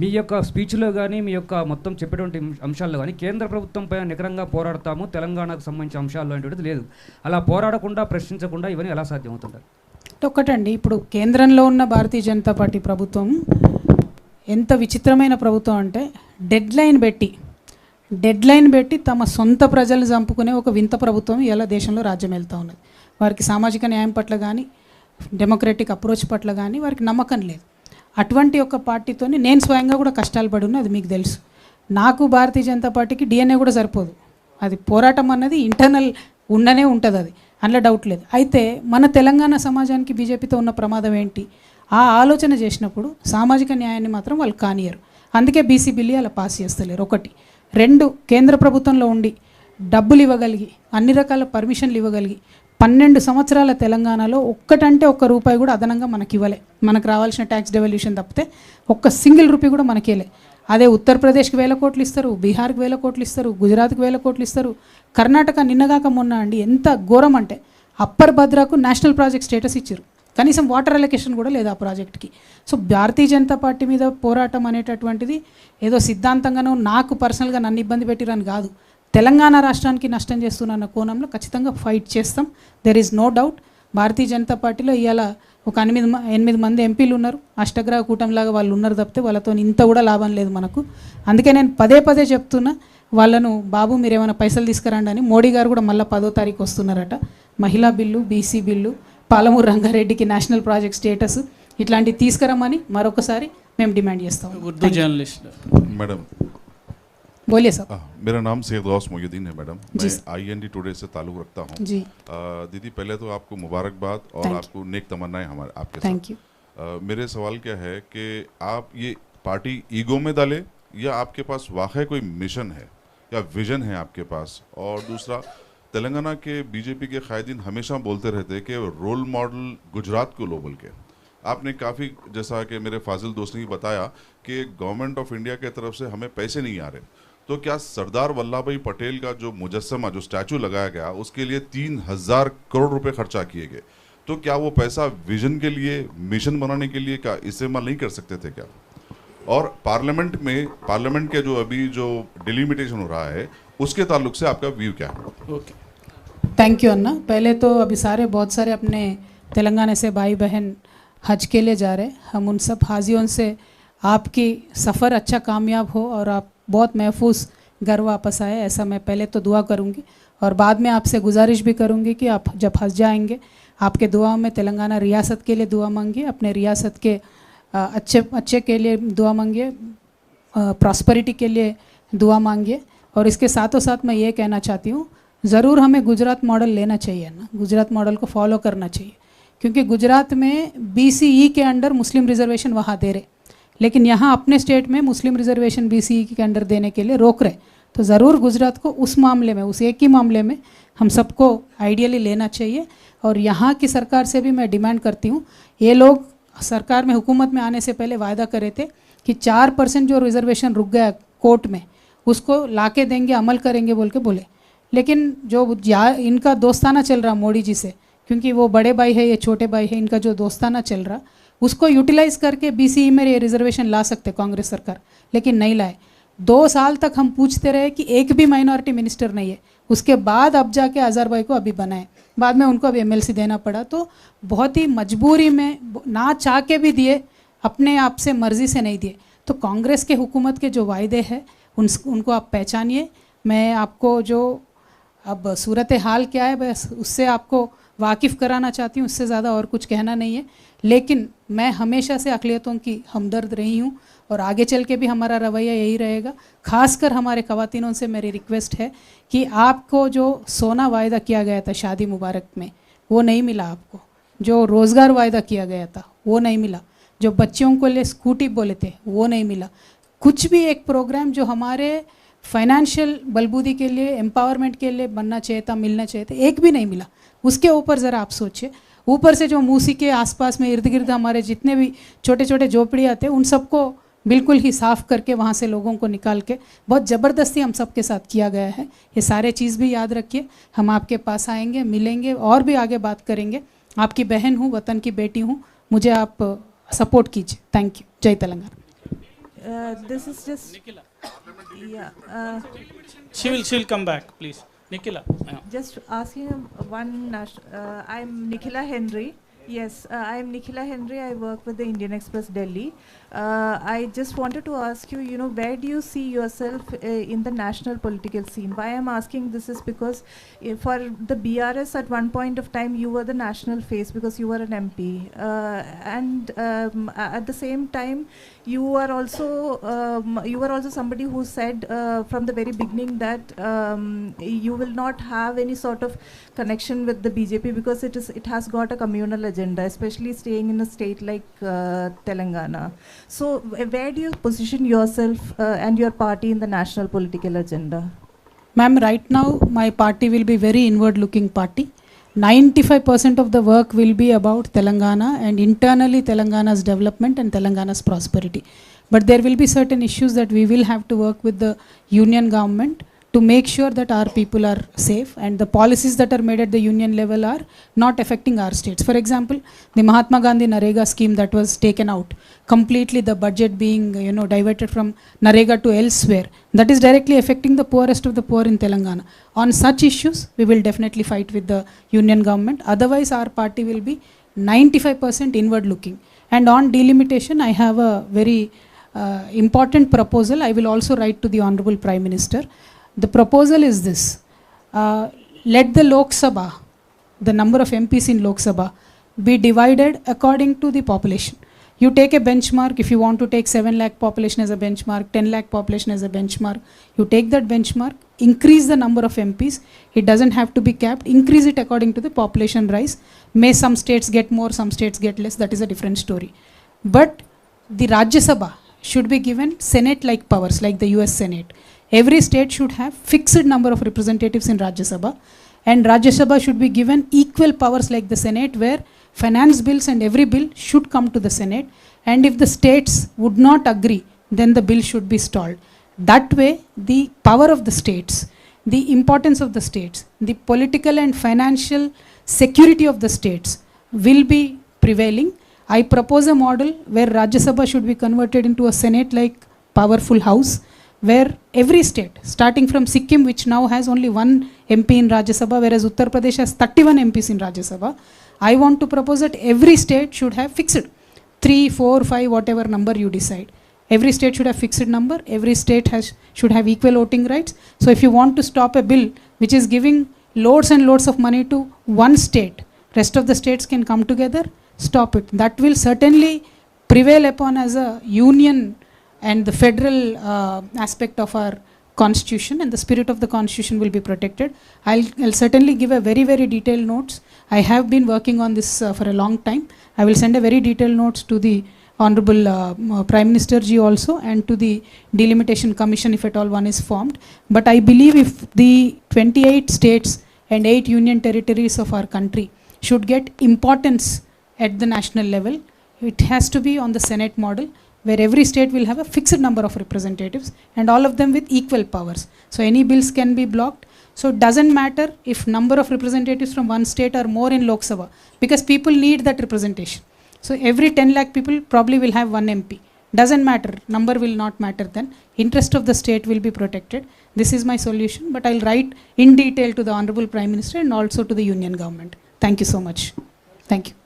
మీ యొక్క స్పీచ్లో కానీ మీ యొక్క మొత్తం చెప్పేటువంటి అంశాల్లో కానీ కేంద్ర ప్రభుత్వం పైన నికరంగా పోరాడతాము, తెలంగాణకు సంబంధించిన అంశాల్లో అనేటువంటిది లేదు. అలా పోరాడకుండా, ప్రశ్నించకుండా ఇవన్నీ ఎలా సాధ్యమవుతుంటారు? ఒకటండి, ఇప్పుడు కేంద్రంలో ఉన్న భారతీయ జనతా పార్టీ ప్రభుత్వం ఎంత విచిత్రమైన ప్రభుత్వం అంటే డెడ్ లైన్ పెట్టి తమ సొంత ప్రజలు చంపుకునే ఒక వింత ప్రభుత్వం ఇలా దేశంలో రాజ్యం వెళ్తూ ఉన్నది. వారికి సామాజిక న్యాయం పట్ల కానీ డెమోక్రటిక్ అప్రోచ్ పట్ల కానీ వారికి నమ్మకం లేదు. అటువంటి ఒక పార్టీతో నేను స్వయంగా కూడా కష్టాలు పడి ఉన్నా, అది మీకు తెలుసు. నాకు భారతీయ జనతా పార్టీకి డిఎన్ఏ కూడా సరిపోదు. అది పోరాటం అన్నది ఇంటర్నల్ ఉండనే ఉంటుంది, అది అందులో డౌట్ లేదు. అయితే మన తెలంగాణ సమాజానికి బీజేపీతో ఉన్న ప్రమాదం ఏంటి? ఆ ఆలోచన చేసినప్పుడు సామాజిక న్యాయాన్ని మాత్రం వాళ్ళు కానియరు. అందుకే బీసీ బిల్లు అలా పాస్ చేస్తలేరు. 1. 2, కేంద్ర ప్రభుత్వంలో ఉండి డబ్బులు ఇవ్వగలిగి అన్ని రకాల పర్మిషన్లు ఇవ్వగలిగి 12 సంవత్సరాల తెలంగాణలో ఒక్కటంటే ఒక్క రూపాయి కూడా అదనంగా మనకి ఇవ్వలే. మనకు రావాల్సిన ట్యాక్స్ డెవల్యూషన్ తప్పితే ఒక్క సింగిల్ రూపీ కూడా మనకేలే. అదే ఉత్తరప్రదేశ్కి 1000 కోట్లు ఇస్తారు, బీహార్కి 1000 కోట్లు ఇస్తారు, గుజరాత్కి 1000 కోట్లు ఇస్తారు. కర్ణాటక నిన్నగాక మొన్న అండి ఎంత ఘోరం అంటే అప్పర్ భద్రాకు నేషనల్ ప్రాజెక్ట్ స్టేటస్ ఇచ్చారు. కనీసం వాటర్ అలొకేషన్ కూడా లేదు ఆ ప్రాజెక్ట్కి. సో భారతీయ జనతా పార్టీ మీద పోరాటం అనేటటువంటిది ఏదో సిద్ధాంతంగానో నాకు పర్సనల్గా నన్ను ఇబ్బంది పెట్టిరని కాదు, తెలంగాణ రాష్ట్రానికి నష్టం చేస్తున్న కోణంలో ఖచ్చితంగా ఫైట్ చేస్తాం. There is no doubt. Bharatiya Janata పార్టీలో ఇవాళ ఒక 8 మంది ఎంపీలు ఉన్నారు. అష్టగ్రహ కూటమిలాగా వాళ్ళు ఉన్నారు తప్పితే వాళ్ళతో ఇంత కూడా లాభం లేదు మనకు. అందుకే నేను పదే చెప్తున్నా వాళ్ళను, బాబు మీరు ఏమైనా పైసలు తీసుకురండి అని. మోడీ గారు కూడా మళ్ళీ 10వ తారీఖు వస్తున్నారట. మహిళా బిల్లు, బీసీ బిల్లు, పాలమూరు రంగారెడ్డికి నేషనల్ ప్రాజెక్ట్ స్టేటస్, ఇట్లాంటివి తీసుకురమ్మని మరొకసారి మేము డిమాండ్ చేస్తాం. ఉర్దూ జర్నలిస్ట్ मैडम बोलिए सर. मेरा नाम सैयद गौस मोहिउद्दीन है मैडम. जी. मैं IND टुडे से ताल्लुक़ रखता हूँ. जी. दीदी पहले तो आपको मुबारकबाद और आपको नेक तमन्नाएं हमारे आपके साथ. Thank you. मेरे सवाल क्या है कि आप ये पार्टी ईगो में डाले या आपके पास वाकई कोई मिशन है या विजन है आपके पास. और दूसरा, तेलंगाना के बीजेपी के कायदीन हमेशा बोलते रहते कि रोल मॉडल गुजरात को लो बोल के. आपने काफ़ी, जैसा कि मेरे फाजिल दोस्त ने भी बताया कि गवर्नमेंट ऑफ इंडिया के तरफ से हमें पैसे नहीं आ रहे, तो क्या सरदार वल्लभ भाई पटेल का जो मुजस्समा, जो स्टैचू लगाया गया, उसके लिए 3000 करोड़ रुपए खर्चा किए गए, तो क्या वो पैसा विजन के लिए, मिशन बनाने के लिए क्या इस्तेमाल नहीं कर सकते थे क्या? और पार्लियामेंट के जो अभी जो डिलिमिटेशन हो रहा है, उसके ताल्लुक से आपका व्यू क्या है? ओके, थैंक यू अन्ना. पहले तो अभी बहुत सारे अपने तेलंगाना से भाई बहन हज के लिए जा रहे हैं. हम उन सब हाजियों से आपकी सफ़र अच्छा कामयाब हो और आप बहुत महफूज घर वापस आए, ऐसा मैं पहले तो दुआ करूंगी. और बाद में आपसे गुजारिश भी करूंगी कि आप जब हज जाएंगे, आपके दुआओं में तेलंगाना रियासत के लिए दुआ मांगिए, अपने रियासत के अच्छे के लिए दुआ मांगिए, प्रॉस्पेरिटी के लिए दुआ मांगिए. और इसके साथों साथ मैं ये कहना चाहती हूँ, ज़रूर हमें गुजरात मॉडल लेना चाहिए ना, गुजरात मॉडल को फॉलो करना चाहिए. क्योंकि गुजरात में BCE के अंडर मुस्लिम रिजर्वेशन वहाँ दे रहे, लेकिन यहाँ अपने स्टेट में मुस्लिम रिजर्वेशन BCE के अंडर देने के लिए रोक रहे. तो ज़रूर गुजरात को उस मामले में, उस एक ही मामले में हम सबको आइडियली लेना चाहिए. और यहाँ की सरकार से भी मैं डिमांड करती हूँ, ये लोग सरकार में हुकूमत में आने से पहले वायदा करे थे कि 4% जो रिजर्वेशन रुक गया कोर्ट में, उसको ला के देंगे, अमल करेंगे बोल के बोले. लेकिन जो इनका दोस्ताना चल रहा मोदी जी से, क्योंकि वो बड़े भाई है, ये छोटे भाई है, इनका जो दोस्ताना चल रहा, उसको यूटिलाइज़ करके BCE में ये रिजर्वेशन ला सकते कांग्रेस सरकार, लेकिन नहीं लाए. 2 साल तक हम पूछते रहे कि एक भी माइनॉरिटी मिनिस्टर नहीं है. उसके बाद अब जाके अजहर भाई को अभी बनाए, बाद में उनको अभी MLC देना पड़ा. तो बहुत ही मजबूरी में, ना चाह के भी दिए, अपने आप से मर्ज़ी से नहीं दिए. तो कांग्रेस के हुकूमत के जो वायदे हैं उनको आप पहचानिए. मैं आपको जो अब सूरत हाल क्या है बस उससे आपको वाकिफ़ कराना चाहती हूँ, उससे ज़्यादा और कुछ कहना नहीं है. लेकिन मैं हमेशा से अक़लियतों की हमदर्द रही हूँ और आगे चल के भी हमारा रवैया यही रहेगा. ख़ासकर हमारे ख़वातीनों से मेरी रिक्वेस्ट है कि आपको जो सोना वायदा किया गया था शादी मुबारक में, वो नहीं मिला आपको. जो रोज़गार वायदा किया गया था वो नहीं मिला. जो बच्चों को लिए स्कूटी बोले थे वो नहीं मिला. कुछ भी एक प्रोग्राम जो हमारे फाइनेंशियल बलबूदी के लिए, एम्पावरमेंट के लिए बनना चाहिए था, मिलना चाहिए था, एक भी नहीं मिला. उसके ऊपर ज़रा आप सोचिए. ऊपर से जो मूसी के आसपास में इर्द गिर्द हमारे जितने भी छोटे छोटे झोपड़ियाँ थे, उन सबको बिल्कुल ही साफ़ करके वहाँ से लोगों को निकाल के बहुत ज़बरदस्ती हम सबके साथ किया गया है. ये सारे चीज़ भी याद रखिए. हम आपके पास आएंगे, मिलेंगे और भी आगे बात करेंगे. आपकी बहन हूँ, वतन की बेटी हूँ, मुझे आप सपोर्ट कीजिए. Thank you. जय Telangana. This is just she'll come back, please. Nikhila. Just asking one. I'm Nikhila Henry. Yes, I'm Nikhila Henry. I work with the Indian Express Delhi. I just wanted to ask you, where do you see yourself in the national political scene? Why I'm asking this is because for the BRS at one point of time you were the national face because you were an MP, and at the same time you were also somebody who said from the very beginning that you will not have any sort of connection with the BJP because it has got a communal agenda, especially staying in a state like Telangana. So where do you position yourself and your party in the national political agenda? Ma'am, right now my party will be very inward looking party. 95% of the work will be about Telangana and internally Telangana's development and Telangana's prosperity. But there will be certain issues that we will have to work with the union government to make sure that our people are safe and the policies that are made at the union level are not affecting our states. For example, the Mahatma Gandhi Narega scheme that was taken out, completely the budget being diverted from Narega to elsewhere, that is directly affecting the poorest of the poor in Telangana. On such issues, we will definitely fight with the union government. Otherwise, our party will be 95% inward looking. And on delimitation, I have a very important proposal. I will also write to the Honorable Prime Minister. The proposal is this: let the Lok Sabha, the number of MPs in Lok Sabha, be divided according to the population. You take a benchmark, if you want to take 7 lakh population as a benchmark, 10 lakh population as a benchmark, you take that benchmark, increase the number of MPs. It doesn't have to be capped. Increase it according to the population rise. May some states get more, some states get less. That is a different story. But the Rajya Sabha should be given Senate-like powers, like the US Senate. Every state should have fixed number of representatives in Rajya Sabha, and Rajya Sabha should be given equal powers like the Senate, where finance bills and every bill should come to the Senate, and if the states would not agree, then the bill should be stalled. That way, the power of the states, the importance of the states, the political and financial security of the states will be prevailing. I propose a model where Rajya Sabha should be converted into a Senate-like powerful house, where every state, starting from Sikkim, which now has only 1 MP in Rajya Sabha, whereas Uttar Pradesh has 31 MPs in Rajya Sabha, I want to propose that every state should have fixed 3, 4, 5, whatever number you decide. Every state should have fixed number. Every state should have equal voting rights. So if you want to stop a bill which is giving loads and loads of money to one state, rest of the states can come together, stop it. That will certainly prevail upon as a union and the federal aspect of our constitution, and the spirit of the constitution will be protected. I'll certainly give a very, very detailed notes. I have been working on this for a long time. I will send a very detailed notes to the Honorable Prime Minister ji also, and to the Delimitation Commission if at all one is formed. But I believe if the 28 states and 8 union territories of our country should get importance at the national level, it has to be on the Senate model, where every state will have a fixed number of representatives and all of them with equal powers. So any bills can be blocked. So it doesn't matter if number of representatives from one state are more in Lok Sabha, because people need that representation. So every 10 lakh people probably will have 1 MP. Doesn't matter, number will not matter then. Interest of the state will be protected. This is my solution, but I'll write in detail to the Honorable Prime Minister and also to the Union Government. Thank you so much. Thank you.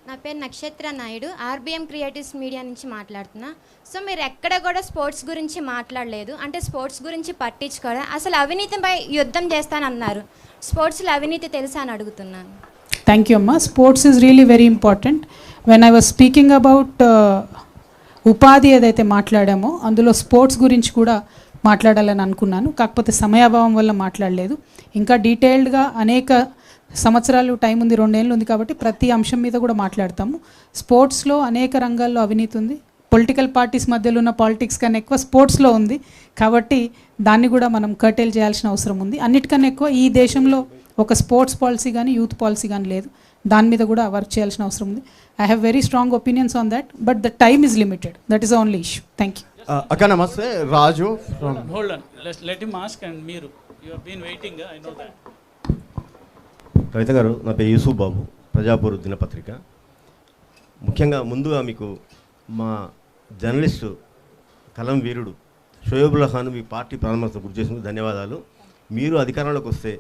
నా పేరు నక్షత్ర Naidu, RBM creatives media నుంచి మాట్లాడుతున్నా. So మీరు ఎక్కడ కూడా sports గురించి మాట్లాడలేదు, అంటే స్పోర్ట్స్ గురించి పట్టించుకోవడం, అసలు అవినీతిపై యుద్ధం చేస్తానన్నారు. స్పోర్ట్స్లో అవినీతి తెలుసా అని అడుగుతున్నాను. Thank you, Amma. Sports is really very important. When I was speaking about ఉపాధి ఏదైతే మాట్లాడామో అందులో స్పోర్ట్స్ గురించి కూడా మాట్లాడాలని అనుకున్నాను, కాకపోతే సమయాభావం వల్ల మాట్లాడలేదు. ఇంకా డీటెయిల్డ్గా అనేక సంవత్సరాలు టైం ఉంది, 2 ఏళ్ళు ఉంది కాబట్టి ప్రతి అంశం మీద కూడా మాట్లాడతాము. స్పోర్ట్స్లో అనేక రంగాల్లో అవినీతి ఉంది. పొలిటికల్ పార్టీస్ మధ్యలో ఉన్న పాలిటిక్స్ కన్నా ఎక్కువ స్పోర్ట్స్లో ఉంది, కాబట్టి దాన్ని కూడా మనం కర్టైల్ చేయాల్సిన అవసరం ఉంది. అన్నిటికన్నా ఎక్కువ ఈ దేశంలో ఒక స్పోర్ట్స్ పాలసీ కానీ యూత్ పాలసీ కానీ లేదు, దాని మీద కూడా వర్క్ చేయాల్సిన అవసరం ఉంది. I have very strong opinions on that, but the time is limited. That is only issue. Thank you. అక్క నమస్తే, రాజు. Hold on. Let him ask, and Meeru, you have been waiting. I know that. కవిత గారు, నా పేరు యూసుఫ్ బాబు, ప్రజాపూర్ దినపత్రిక. ముఖ్యంగా ముందుగా మీకు మా జర్నలిస్టు కలం వీరుడు షోయబుల్లా ఖాన్ మీ పార్టీ ప్రారంభోత్సవం గుర్తు చేసినందుకు ధన్యవాదాలు. మీరు అధికారంలోకి వస్తే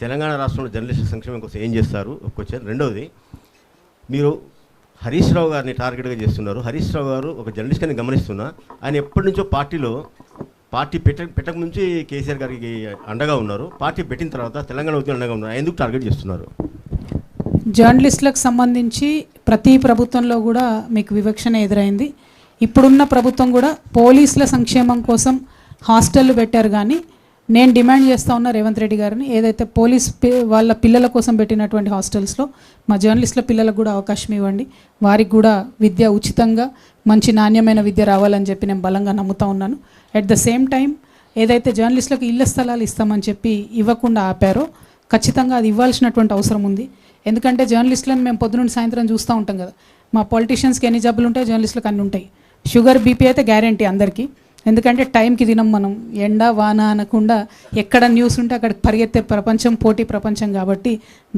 తెలంగాణ రాష్ట్రంలో జర్నలిస్టు సంక్షేమం కోసం ఏం చేస్తారు? ఒక క్వశ్చన్. రెండవది, మీరు హరీష్ రావు గారిని టార్గెట్గా చేస్తున్నారు. హరీష్ రావు గారు ఒక జర్నలిస్ట్ అని గమనిస్తున్నా, ఆయన ఎప్పటి నుంచో పార్టీ పెట్టక నుంచి కేసీఆర్ గారికి అండగా ఉన్నారు. పార్టీ పెట్టిన తర్వాత తెలంగాణ ఉద్యమం అండగా ఉన్నారు. ఎందుకు టార్గెట్ చేస్తున్నారు? జర్నలిస్టులకు సంబంధించి ప్రతి ప్రభుత్వంలో కూడా మీకు వివక్షణ ఎదురైంది. ఇప్పుడున్న ప్రభుత్వం కూడా పోలీసుల సంక్షేమం కోసం హాస్టళ్ళు పెట్టారు, కానీ నేను డిమాండ్ చేస్తూ ఉన్న రేవంత్ రెడ్డి గారిని, ఏదైతే వాళ్ళ పిల్లల కోసం పెట్టినటువంటి హాస్టల్స్లో మా జర్నలిస్టుల పిల్లలకు కూడా అవకాశం ఇవ్వండి. వారికి కూడా విద్య ఉచితంగా మంచి నాణ్యమైన విద్య రావాలని చెప్పి నేను బలంగా నమ్ముతూ ఉన్నాను. అట్ ద సేమ్ టైం ఏదైతే జర్నలిస్టులకు ఇళ్ల స్థలాలు ఇస్తామని చెప్పి ఇవ్వకుండా ఆపారో, ఖచ్చితంగా అది ఇవ్వాల్సినటువంటి అవసరం ఉంది. ఎందుకంటే జర్నలిస్టులను మేము పొద్దునుండి సాయంత్రం చూస్తూ ఉంటాం కదా. మా పొలిటీషియన్స్కి ఎన్ని జబ్బులు ఉంటాయి, జర్నలిస్టులకు అన్నీ ఉంటాయి. షుగర్ బీపీ అయితే గ్యారంటీ అందరికీ, ఎందుకంటే టైంకి తినం మనం. ఎండ వాన అనకుండా ఎక్కడ న్యూస్ ఉంటే అక్కడ పరిగెత్తే ప్రపంచం, పోటీ ప్రపంచం. కాబట్టి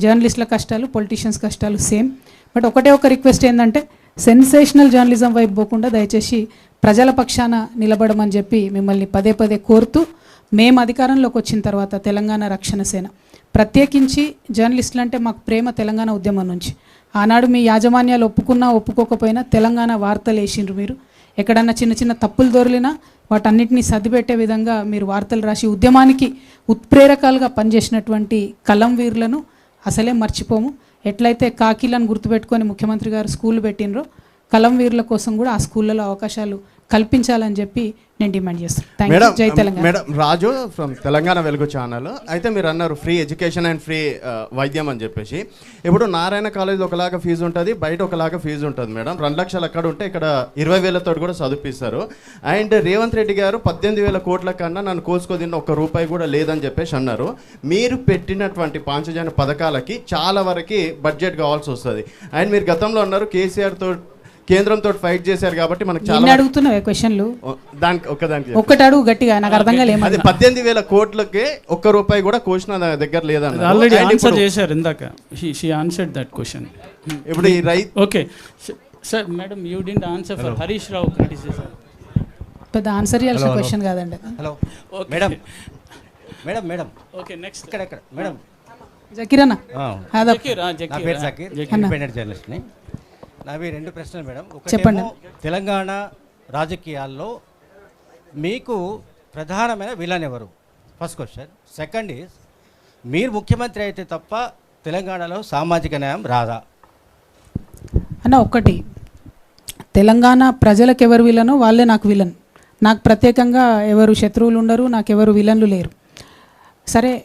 జర్నలిస్టుల కష్టాలు, పొలిటీషియన్స్ కష్టాలు సేమ్. బట్ ఒకటే ఒక రిక్వెస్ట్ ఏంటంటే, సెన్సేషనల్ జర్నలిజం వైపు పోకుండా దయచేసి ప్రజల పక్షాన నిలబడమని చెప్పి మిమ్మల్ని పదే పదే కోరుతూ, మేము అధికారంలోకి వచ్చిన తర్వాత తెలంగాణ రక్షణ సేన, ప్రత్యేకించి జర్నలిస్టులు అంటే మాకు ప్రేమ తెలంగాణ ఉద్యమం నుంచి. ఆనాడు మీ యాజమాన్యాలు ఒప్పుకున్నా ఒప్పుకోకపోయినా తెలంగాణ వార్తలు వేసిండ్రు. మీరు ఎక్కడన్నా చిన్న చిన్న తప్పులు దొరికినా వాటన్నిటినీ సర్దిపెట్టే విధంగా మీరు వార్తలు రాసి ఉద్యమానికి ఉత్ప్రేరకాలుగా పనిచేసినటువంటి కలం వీరులను అసలే మర్చిపోము. ఎట్లయితే కాకీలను గుర్తుపెట్టుకొని ముఖ్యమంత్రి గారు స్కూల్ పెట్టినరో కలం వీరుల కోసం కూడా ఆ స్కూళ్ళలో అవకాశాలు కల్పించాలని చెప్పి నేను డిమాండ్ చేస్తాను. Thank you. మేడం జై Telangana. Madam Raju from Telangana వెలుగు ఛానల్. అయితే మీరు అన్నారు ఫ్రీ ఎడ్యుకేషన్ అండ్ ఫ్రీ వైద్యం అని చెప్పేసి. ఇప్పుడు నారాయణ కాలేజ్ ఒకలాగా ఫీజు ఉంటుంది, బయట ఒకలాగా ఫీజు ఉంటుంది మేడం. 2 లక్షలు అక్కడ ఉంటే ఇక్కడ 20,000తో కూడా చదివిస్తారు. అండ్ రేవంత్ రెడ్డి గారు 18,000 కోట్ల కన్నా నన్ను కోసుకోదిన్న ₹1 కూడా లేదని చెప్పేసి అన్నారు. మీరు పెట్టినటువంటి పాంచజన్య పథకాలకి చాలా వరకు బడ్జెట్ కావాల్సి వస్తుంది. అండ్ మీరు గతంలో అన్నారు కేసీఆర్తో కేంద్రంతో ఫైట్ చేశారు కాబట్టి మనకు చాలా అడుగుతున్నావే క్వశ్చన్లు. దానికి ఒక్కదానికి ఒక్కటి అడుగు గట్టిగా, నాకు అర్థం కాలేదు. అది 18,000 కోట్లకి ₹1 కూడా కోసిన దగ్గర లేదన్న ఆల్రెడీ ఆన్సర్ చేశారు ఇందాక. She answered that question. ఇప్పుడు ఈ right okay sir. Madam you didn't answer for Harish Rao criticism. పెద్ద ఆన్సర్ చేయాల్సిన క్వశ్చన్ కాదండి. Hello madam madam madam okay next ఇక్కడ మేడం జకీర్ అన్న. నా పేరు జకీర్, ఇండిపెండెంట్ జర్నలిస్ట్ని. నావి 2 ప్రశ్నలు మేడం. చెప్పండి. తెలంగాణ రాజకీయాల్లో మీకు ప్రధానమైన విలన్ ఎవరు? First question. సెకండ్ ఈజ్ మీరు ముఖ్యమంత్రి అయితే తప్ప తెలంగాణలో సామాజిక న్యాయం రాదా? అన్న ఒకటి, తెలంగాణ ప్రజలకు ఎవరు విలనో వాళ్ళే నాకు విలన్. నాకు ప్రత్యేకంగా ఎవరు శత్రువులు ఉండరు, నాకెవరు విలన్లు లేరు. సరే,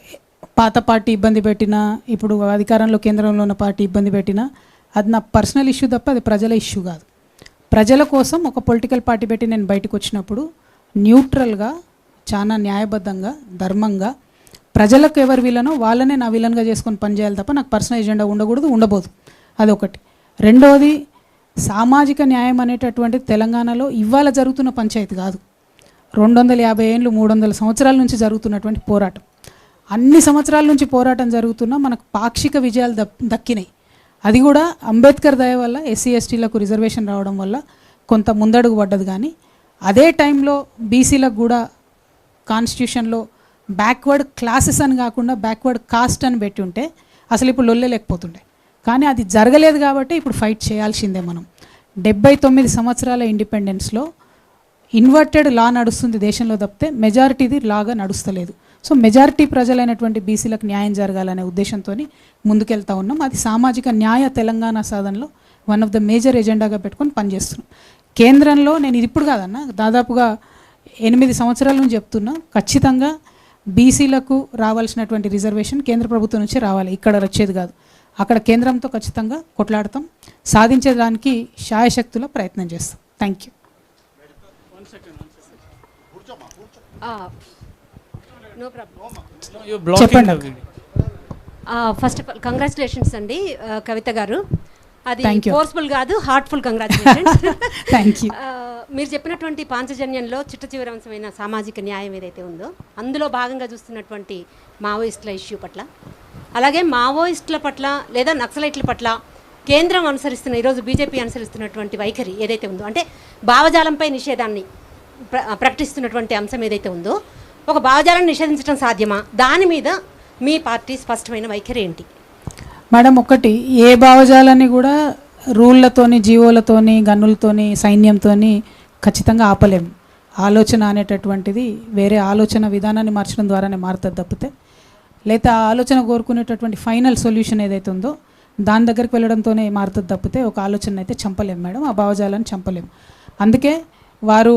పాత పార్టీ ఇబ్బంది పెట్టినా, ఇప్పుడు అధికారంలో కేంద్రంలో ఉన్న పార్టీ ఇబ్బంది పెట్టినా అది నా పర్సనల్ ఇష్యూ తప్ప అది ప్రజల ఇష్యూ కాదు. ప్రజల కోసం ఒక పొలిటికల్ పార్టీ పెట్టి నేను బయటకు వచ్చినప్పుడు న్యూట్రల్గా, చాలా న్యాయబద్ధంగా, ధర్మంగా ప్రజలకు ఎవరు విలనో వాళ్ళనే నా విలన్గా చేసుకొని పనిచేయాలి తప్ప నాకు పర్సనల్ ఎజెండా ఉండకూడదు, ఉండబోదు. అదొకటి. రెండవది, సామాజిక న్యాయం అనేటటువంటిది తెలంగాణలో ఇవాళ జరుగుతున్న పంచాయతీ కాదు. 250 ఏళ్ళు 300 సంవత్సరాల నుంచి జరుగుతున్నటువంటి పోరాటం. అన్ని సంవత్సరాల నుంచి పోరాటం జరుగుతున్నా మనకు పాక్షిక విజయాలు దక్కినాయి. అది కూడా అంబేద్కర్ దయ వల్ల, ఎస్సీ ఎస్టీలకు రిజర్వేషన్ రావడం వల్ల కొంత ముందడుగు పడ్డది. కానీ అదే టైంలో బీసీలకు కూడా కాన్స్టిట్యూషన్లో బ్యాక్వర్డ్ క్లాసెస్ అని కాకుండా బ్యాక్వర్డ్ కాస్ట్ అని పెట్టి ఉంటే అసలు ఇప్పుడు లొల్లే లేకపోతుండే. కానీ అది జరగలేదు కాబట్టి ఇప్పుడు ఫైట్ చేయాల్సిందే. మనం 79 సంవత్సరాల ఇండిపెండెన్స్లో ఇన్వర్టెడ్ లా నడుస్తుంది దేశంలో తప్పితే మెజారిటీది లాగా నడుస్తలేదు. సో మెజారిటీ ప్రజలైనటువంటి బీసీలకు న్యాయం జరగాలనే ఉద్దేశంతో ముందుకెళ్తా ఉన్నాం. అది సామాజిక న్యాయ తెలంగాణ సాధనలో వన్ ఆఫ్ ద మేజర్ ఎజెండాగా పెట్టుకొని పనిచేస్తున్నాం. కేంద్రంలో నేను ఇది ఇప్పుడు కాదన్నా, దాదాపుగా 8 సంవత్సరాల నుంచి చెప్తున్నా, ఖచ్చితంగా బీసీలకు రావాల్సినటువంటి రిజర్వేషన్ కేంద్ర ప్రభుత్వం నుంచి రావాలి, ఇక్కడ వచ్చేది కాదు. అక్కడ కేంద్రంతో ఖచ్చితంగా కొట్లాడతాం, సాధించేదానికి శాయశక్తుల ప్రయత్నం చేస్తాం. Thank you. No problem. చెప్పండి. ఫస్ట్ ఆఫ్ ఆల్ కంగ్రాచులేషన్స్ అండి కవిత గారు. అది Thank you. ఫోర్స్ఫుల్ కాదు, హార్ట్ఫుల్ కంగ్రాచులేషన్స్. Thank you. మీరు చెప్పినటువంటి పాంచజన్యంలో చిట్ట చివరి అంశమైన సామాజిక న్యాయం ఏదైతే ఉందో అందులో భాగంగా చూస్తున్నటువంటి మావోయిస్టుల ఇష్యూ పట్ల, అలాగే మావోయిస్టుల పట్ల లేదా నక్సలైట్ల పట్ల కేంద్రం అనుసరిస్తున్న, ఈరోజు బీజేపీ అనుసరిస్తున్నటువంటి వైఖరి ఏదైతే ఉందో, అంటే భావజాలంపై నిషేధాన్ని ప్రకటిస్తున్నటువంటి అంశం ఏదైతే ఉందో, ఒక భావజాలాన్ని నిషేధించడం సాధ్యమా? దాని మీద మీ పార్టీ స్పష్టమైన వైఖరి ఏంటి? మేడం, ఒకటి, ఏ భావజాలాన్ని కూడా రూళ్ళతోని, జీవోలతోని, గన్నులతోని, సైన్యంతోని ఖచ్చితంగా ఆపలేము. ఆలోచన అనేటటువంటిది వేరే ఆలోచన విధానాన్ని మార్చడం ద్వారానే మారుతుంది తప్పితే, లేదా ఆ ఆలోచన కోరుకునేటటువంటి ఫైనల్ సొల్యూషన్ ఏదైతే ఉందో దాని దగ్గరికి వెళ్ళడంతోనే మారుతుంది తప్పితే ఒక ఆలోచన అయితే చంపలేము మేడం, ఆ భావజాలాన్ని చంపలేము. అందుకే వారు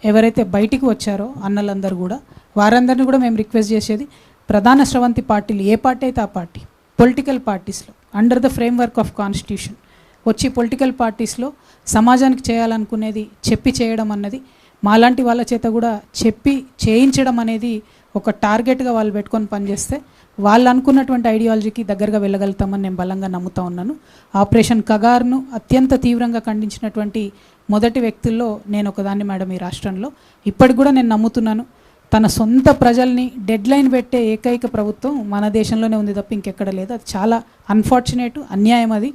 ఎవరైతే బయటికి వచ్చారో అన్నలందరూ కూడా, వారందరినీ కూడా మేము రిక్వెస్ట్ చేసేది, ప్రధాన స్రవంతి పార్టీలు ఏ పార్టీ అయితే ఆ పార్టీ, పొలిటికల్ పార్టీస్లో under the framework of constitution వచ్చి పొలిటికల్ పార్టీస్లో సమాజానికి చేయాలనుకునేది చెప్పి చేయడం అన్నది, మాలాంటి వాళ్ళ చేత కూడా చెప్పి చేయించడం అనేది ఒక టార్గెట్గా వాళ్ళు పెట్టుకొని పనిచేస్తే వాళ్ళు అనుకున్నటువంటి ఐడియాలజీకి దగ్గరగా వెళ్ళగలుగుతామని నేను బలంగా నమ్ముతా ఉన్నాను. ఆపరేషన్ కగార్ను అత్యంత తీవ్రంగా ఖండించినటువంటి మొదటి వ్యక్తుల్లో నేను ఒకదాన్ని మేడం ఈ రాష్ట్రంలో. ఇప్పటికి కూడా నేను నమ్ముతున్నాను, తన సొంత ప్రజల్ని డెడ్ లైన్ పెట్టే ఏకైక ప్రభుత్వం మన దేశంలోనే ఉంది తప్ప ఇంకెక్కడ లేదు. అది చాలా అన్ఫార్చునేట్, అన్యాయం అది.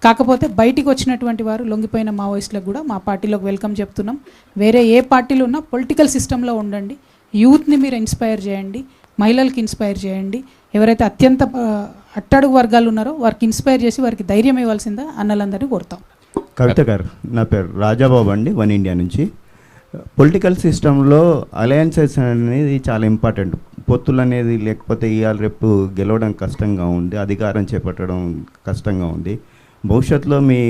కాకపోతే బయటికి వచ్చినటువంటి వారు లొంగిపోయిన మావోయిస్టులకు కూడా మా పార్టీలోకి వెల్కమ్ చెప్తున్నాం. వేరే ఏ పార్టీలు ఉన్నా పొలిటికల్ సిస్టంలో ఉండండి, యూత్ని మీరు ఇన్స్పైర్ చేయండి, మహిళలకి ఇన్స్పైర్ చేయండి. ఎవరైతే అత్యంత అట్టడుగు వర్గాలు ఉన్నారో వారికి ఇన్స్పైర్ చేసి వారికి ధైర్యం ఇవ్వాల్సిందా అన్నలందరినీ కోరుతాం. కవిత గారు, నా పేరు రాజాబాబు అండి, వన్ ఇండియా నుంచి. పొలిటికల్ సిస్టంలో అలయన్సెస్ అనేది చాలా ఇంపార్టెంట్. పొత్తులు అనేది లేకపోతే ఇవాళ రేపు గెలవడం కష్టంగా ఉంది, అధికారం చేపట్టడం కష్టంగా ఉంది. భవిష్యత్తులో మీ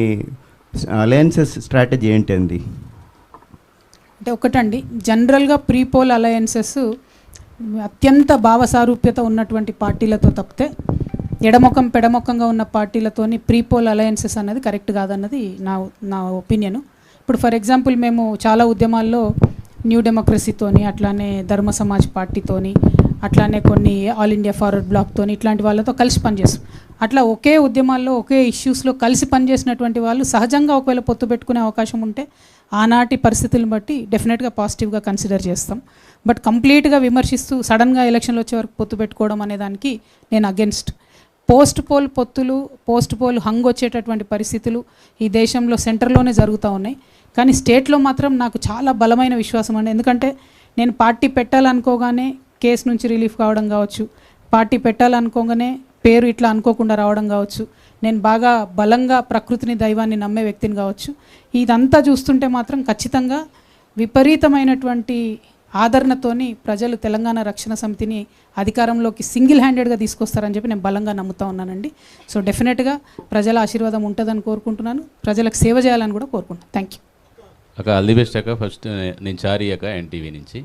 అలయన్సెస్ స్ట్రాటజీ ఏంటండి? అంటే ఒకటండి, జనరల్గా ప్రీపోల్ అలయన్సెస్ అత్యంత భావసారూప్యత ఉన్నటువంటి పార్టీలతో తప్పితే ఎడమొఖం పెడమొఖంగా ఉన్న పార్టీలతోని ప్రీపోల్ అలయన్సెస్ అనేది కరెక్ట్ కాదన్నది నా ఒపీనియన్. ఇప్పుడు ఫర్ ఎగ్జాంపుల్ మేము చాలా ఉద్యమాల్లో న్యూ డెమోక్రసీతోని, అట్లానే ధర్మ సమాజ్ పార్టీతోని, అట్లానే కొన్ని ఆల్ ఇండియా ఫార్వర్డ్ బ్లాక్తోని ఇట్లాంటి వాళ్ళతో కలిసి పనిచేస్తాం. అట్లా ఒకే ఉద్యమాల్లో ఒకే ఇష్యూస్లో కలిసి పనిచేసినటువంటి వాళ్ళు సహజంగా ఒకవేళ పొత్తు పెట్టుకునే అవకాశం ఉంటే ఆనాటి పరిస్థితులను బట్టి డెఫినెట్గా పాజిటివ్గా కన్సిడర్ చేస్తాం. బట్ కంప్లీట్గా విమర్శిస్తూ సడన్గా ఎలక్షన్లు వచ్చే వరకు పొత్తు పెట్టుకోవడం అనే దానికి నేను అగెన్స్ట్. పోస్ట్ పోల్ పొత్తులు, పోస్ట్ పోల్ హంగ్ వచ్చేటటువంటి పరిస్థితులు ఈ దేశంలో సెంటర్లోనే జరుగుతూ ఉన్నాయి. కానీ స్టేట్లో మాత్రం నాకు చాలా బలమైన విశ్వాసం అండి. ఎందుకంటే నేను పార్టీ పెట్టాలనుకోగానే కేసు నుంచి రిలీఫ్ కావడం కావచ్చు, పార్టీ పెట్టాలనుకోగానే పేరు ఇట్లా అనుకోకుండా రావడం కావచ్చు, నేను బాగా బలంగా ప్రకృతిని దైవాన్ని నమ్మే వ్యక్తిని కావచ్చు. ఇదంతా చూస్తుంటే మాత్రం ఖచ్చితంగా విపరీతమైనటువంటి ఆదరణతోని ప్రజలు తెలంగాణ రక్షణ సమితిని అధికారంలోకి సింగిల్ హ్యాండెడ్గా తీసుకొస్తారని చెప్పి నేను బలంగా నమ్ముతా ఉన్నానండి. సో డెఫినెట్గా ప్రజల ఆశీర్వాదం ఉంటుందని కోరుకుంటున్నాను, ప్రజలకు సేవ చేయాలని కూడా కోరుకుంటున్నాను. థ్యాంక్ యూ అక్క. ఆల్ ది బెస్ట్ అక్క. ఫస్ట్ నేను చారి అక్క, ఎన్టీవీ నుంచి.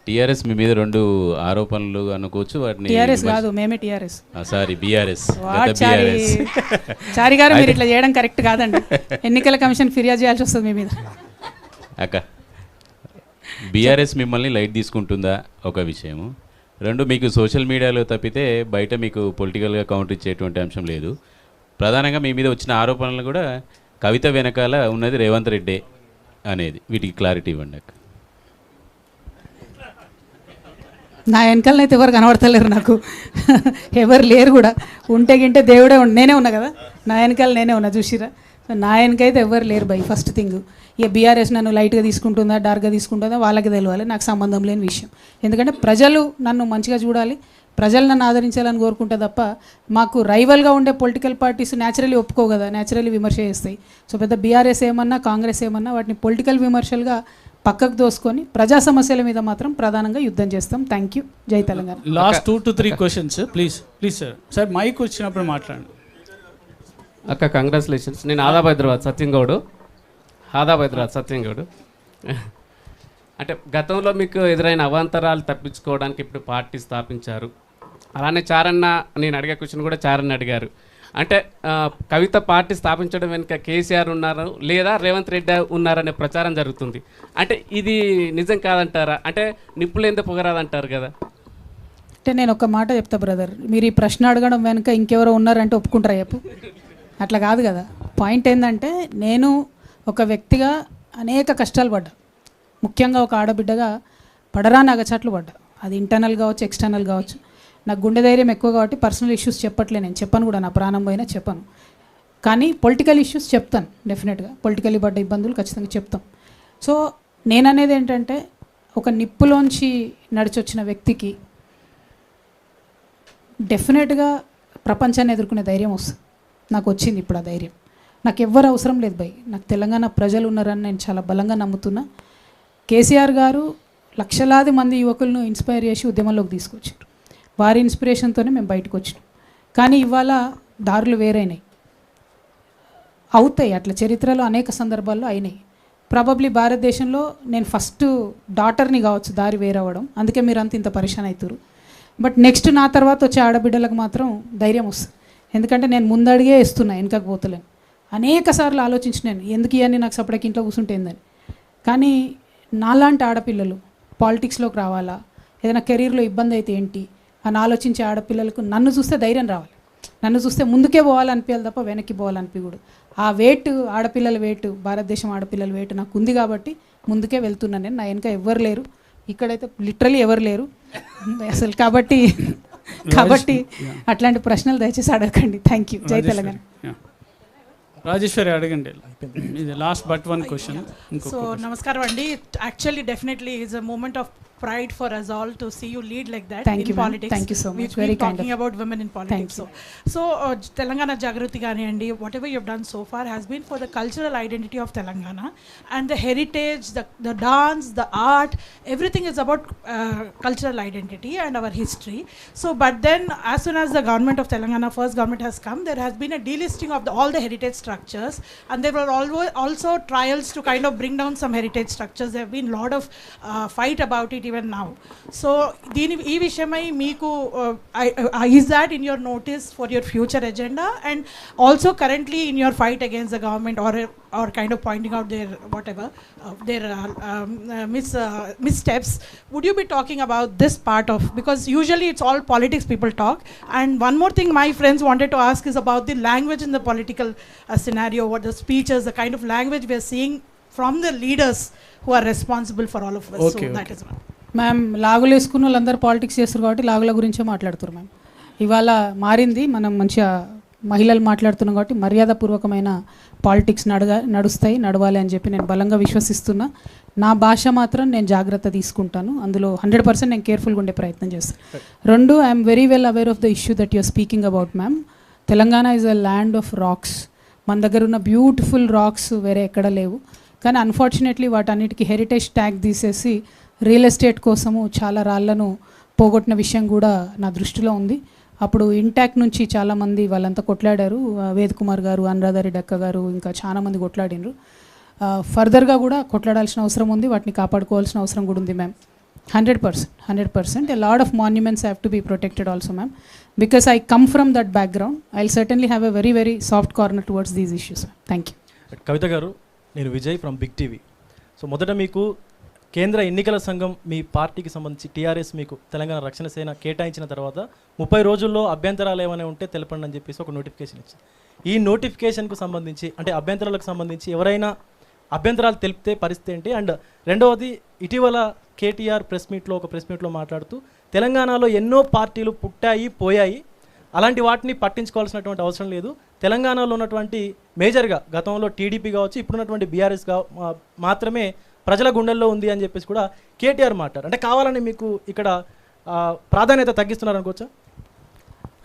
టీఆర్ఎస్ మీ మీద 2 ఆరోపణలు అనుకోవచ్చు. వాటిని టీఆర్ఎస్ కాదు, మేమే టీఆర్ఎస్. Sorry, BRS. చారి గారు మీరు ఇట్లా చేయడం కరెక్ట్ కాదండి. ఎన్నికల కమిషన్ ఫిర్యాదు చేయాల్సి వస్తుంది మీ మీద. అక్క, బీఆర్ఎస్ మిమ్మల్ని లైట్ తీసుకుంటుందా ఒక విషయము. 2, మీకు సోషల్ మీడియాలో తప్పితే బయట మీకు పొలిటికల్గా కౌంటర్ ఇచ్చేటువంటి అంశం లేదు. ప్రధానంగా మీ మీద వచ్చిన ఆరోపణలు కూడా కవిత వెనకాల ఉన్నది రేవంత్ రెడ్డి అనేది, వీటికి క్లారిటీ ఇవ్వండి అక్క. నా వెనకాలనైతే ఎవరు కనబడతలేరు నాకు, ఎవరు లేరు కూడా. ఉంటే గింటే దేవుడే నేనే ఉన్నా కదా, నా వెనకాల నేనే ఉన్నా, చూసిరా. సో నా వెనకైతే ఎవరు లేరు బై. ఫస్ట్ థింగ్, ఇక బీఆర్ఎస్ నన్ను లైట్గా తీసుకుంటుందా డార్క్గా తీసుకుంటుందా వాళ్ళకి తెలియాలి, నాకు సంబంధం లేని విషయం. ఎందుకంటే ప్రజలు నన్ను మంచిగా చూడాలి, ప్రజలు నన్ను ఆదరించాలని కోరుకుంటే తప్ప మాకు రైవల్గా ఉండే పొలిటికల్ పార్టీస్ న్యాచురల్లీ ఒప్పుకో కదా, న్యాచురల్లీ విమర్శ చేస్తాయి. సో పెద్ద బీఆర్ఎస్ ఏమన్నా కాంగ్రెస్ ఏమన్నా వాటిని పొలిటికల్ విమర్శలుగా పక్కకు దోసుకొని ప్రజా సమస్యల మీద మాత్రం ప్రధానంగా యుద్ధం చేస్తాం. Thank you. జై Telangana. Last 2 to 3 questions please sir. Sir mic వచ్చినప్పుడు మాట్లాడండి. అక్క కంగ్రాచులేషన్స్. నేను ఆదాబ్ హైదరాబాద్ సత్యం గౌడ్. అంటే గతంలో మీకు ఎదురైన అవాంతరాలు తప్పించుకోవడానికి ఇప్పుడు పార్టీ స్థాపించారు. అలానే చారన్న, నేను అడిగే క్వశ్చన్ కూడా చారన్న అడిగారు. అంటే కవిత పార్టీ స్థాపించడం వెనుక కేసీఆర్ ఉన్నారు లేదా రేవంత్ రెడ్డి ఉన్నారనే ప్రచారం జరుగుతుంది. అంటే ఇది నిజం కాదంటారా? అంటే నిప్పులేందే పొగరాదంటారు కదా. అంటే నేను ఒక మాట చెప్తా బ్రదర్, మీరు ఈ ప్రశ్న అడగడం వెనుక ఇంకెవరో ఉన్నారంటే ఒప్పుకుంటారా చెప్పు? అట్లా కాదు కదా. పాయింట్ ఏంటంటే నేను ఒక వ్యక్తిగా అనేక కష్టాలు పడ్డా, ముఖ్యంగా ఒక ఆడబిడ్డగా పడరాని అగచాట్లు పడ్డా. అది ఇంటర్నల్ కావచ్చు, ఎక్స్టర్నల్ కావచ్చు. నాకు గుండె ధైర్యం ఎక్కువ కాబట్టి పర్సనల్ ఇష్యూస్ చెప్పట్లే, నేను చెప్పను కూడా, నా ప్రాణం పోయినా చెప్పను. కానీ పొలిటికల్ ఇష్యూస్ చెప్తాను డెఫినెట్గా, పొలిటికల్లీ పడ్డ ఇబ్బందులు ఖచ్చితంగా చెప్తాం. సో నేననేది ఏంటంటే ఒక నిప్పులోంచి నడిచొచ్చిన వ్యక్తికి డెఫినెట్గా ప్రపంచాన్ని ఎదుర్కొనే ధైర్యం వస్తుంది. నాకు వచ్చింది ఇప్పుడు ఆ ధైర్యం. నాకు ఎవ్వరు అవసరం లేదు భయ్, నాకు తెలంగాణ ప్రజలు ఉన్నారని నేను చాలా బలంగా నమ్ముతున్నా. కేసీఆర్ గారు లక్షలాది మంది యువకులను ఇన్స్పైర్ చేసి ఉద్యమంలోకి తీసుకొచ్చారు. వారి ఇన్స్పిరేషన్తోనే మేము బయటకు వచ్చినాం. కానీ ఇవాళ దారులు వేరైనాయి, అవుతాయి, అట్లా చరిత్రలో అనేక సందర్భాల్లో అయినాయి. ప్రాబబ్లీ భారతదేశంలో నేను ఫస్ట్ డాటర్ని కావచ్చు దారి వేరవ్వడం, అందుకే మీరు అంత ఇంత పరిశాన్ అవుతారు. బట్ నెక్స్ట్ నా తర్వాత వచ్చే ఆడబిడ్డలకు మాత్రం ధైర్యం వస్తుంది. ఎందుకంటే నేను ముందడిగే ఇస్తున్నా, వెనకకు పోతలేను. అనేక సార్లు ఆలోచించినాను ఎందుకు ఇవన్నీ నాకు సపరేట్ ఇంట్లో కూర్చుంటేందని. కానీ నాలాంటి ఆడపిల్లలు పాలిటిక్స్లోకి రావాలా, ఏదైనా కెరీర్లో ఇబ్బంది అయితే ఏంటి అని ఆలోచించే ఆడపిల్లలకు నన్ను చూస్తే ధైర్యం రావాలి, నన్ను చూస్తే ముందుకే పోవాలనిపించాలి తప్ప వెనక్కి పోవాలనిపించకూడదు. ఆ వెయిట్, ఆడపిల్లల వెయిట్, భారతదేశం ఆడపిల్లల వెయిట్ నాకు ఉంది కాబట్టి ముందుకే వెళ్తున్నాను నేను. నా వెనక ఎవరు లేరు, ఇక్కడైతే లిటరలీ ఎవరు లేరు అసలు. కాబట్టి అట్లాంటి ప్రశ్నలు దయచేసి అడగండి. Thank you. జై తెలంగాణ. రాజేశ్వరి అడగండి. ఇది లాస్ట్ బట్ 1 క్వశ్చన్. సో నమస్కారం అండి. Actually definitely is a moment of pride for us all to see you lead like that Thank in you, ma'am. politics. Thank you so much. We've Very been kind talking of- about women in politics. Thank So Telangana Jagruti ganiyandi, whatever you've done so far has been for the cultural identity of Telangana and the heritage, the dance, the art, everything is about cultural identity and our history. So, but then as soon as the government of Telangana, first government has come, there has been a delisting of all the heritage structures, and there were also trials to kind of bring down some heritage structures. There have been a lot of fight about it even now. So, ee vishayamai meeku is that in your notice for your future agenda, and also currently in your fight against the government or kind of pointing out their whatever their missteps, would you be talking about this part of, because usually it's all politics people talk. And one more thing my friends wanted to ask is about the language in the political scenario, what the speeches, the kind of language we are seeing from the leaders who are responsible for all of us. So that is one. Ma'am లాగులు వేసుకున్న వాళ్ళందరూ politics చేస్తారు కాబట్టి లాగుల గురించే మాట్లాడుతారు ma'am. ఇవాళ మారింది, మనం మంచిగా మహిళలు మాట్లాడుతున్నాం కాబట్టి మర్యాదపూర్వకమైన పాలిటిక్స్ నడుస్తాయి, నడవాలి అని చెప్పి నేను బలంగా విశ్వసిస్తున్నా. నా భాష మాత్రం నేను జాగ్రత్త తీసుకుంటాను, అందులో 100% నేను కేర్ఫుల్గా ఉండే ప్రయత్నం చేస్తాను. రెండు, I'm very well aware of the issue that you're speaking about ma'am. Telangana is a land of rocks. మన దగ్గర ఉన్న బ్యూటిఫుల్ రాక్స్ వేరే ఎక్కడ లేవు, కానీ అన్ఫార్చునేట్లీ వాటన్నిటికీ హెరిటేజ్ ట్యాగ్ తీసేసి రియల్ ఎస్టేట్ కోసము చాలా రాళ్లను పోగొట్టిన విషయం కూడా నా దృష్టిలో ఉంది. అప్పుడు ఇంటాక్ నుంచి చాలామంది వాళ్ళంతా కొట్లాడారు, వేద్ కుమార్ గారు, అనురాధారెడ్డి అక్క గారు, ఇంకా చాలామంది కొట్లాడినరు. ఫర్దర్గా కూడా కొట్లాడాల్సిన అవసరం ఉంది, వాటిని కాపాడుకోవాల్సిన అవసరం కూడా ఉంది ma'am. 100%. A lot of monuments have to be protected also, ma'am. Because I come from that background, I'll certainly have a very, very soft corner towards these issues. Thank you. Kavitha garu, నేను Vijay from Big TV. So మొదట మీకు కేంద్ర ఎన్నికల సంఘం మీ పార్టీకి సంబంధించి TRS మీకు తెలంగాణ రక్షణ సేన కేటాయించిన తర్వాత 30 రోజుల్లో అభ్యంతరాలు ఏమైనా ఉంటే తెలపండి అని చెప్పేసి ఒక నోటిఫికేషన్ ఇచ్చింది. ఈ నోటిఫికేషన్కు సంబంధించి అంటే అభ్యంతరాలకు సంబంధించి ఎవరైనా అభ్యంతరాలు తెలిపితే పరిస్థితి ఏంటి? అండ్ రెండవది, ఇటీవల కేటీఆర్ ఒక ప్రెస్ మీట్లో మాట్లాడుతూ తెలంగాణలో ఎన్నో పార్టీలు పుట్టాయి పోయాయి, అలాంటి వాటిని పట్టించుకోవాల్సినటువంటి అవసరం లేదు, తెలంగాణలో ఉన్నటువంటి మేజర్గా గతంలో టీడీపీ కావచ్చు, ఇప్పుడున్నటువంటి బీఆర్ఎస్ మాత్రమే ప్రజల గుండెల్లో ఉంది అని చెప్పేసి కూడా కేటీఆర్ మాట్లాడారు. అంటే కావాలని మీకు ఇక్కడ ప్రాధాన్యత తగ్గిస్తున్నారు అనుకోవచ్చా?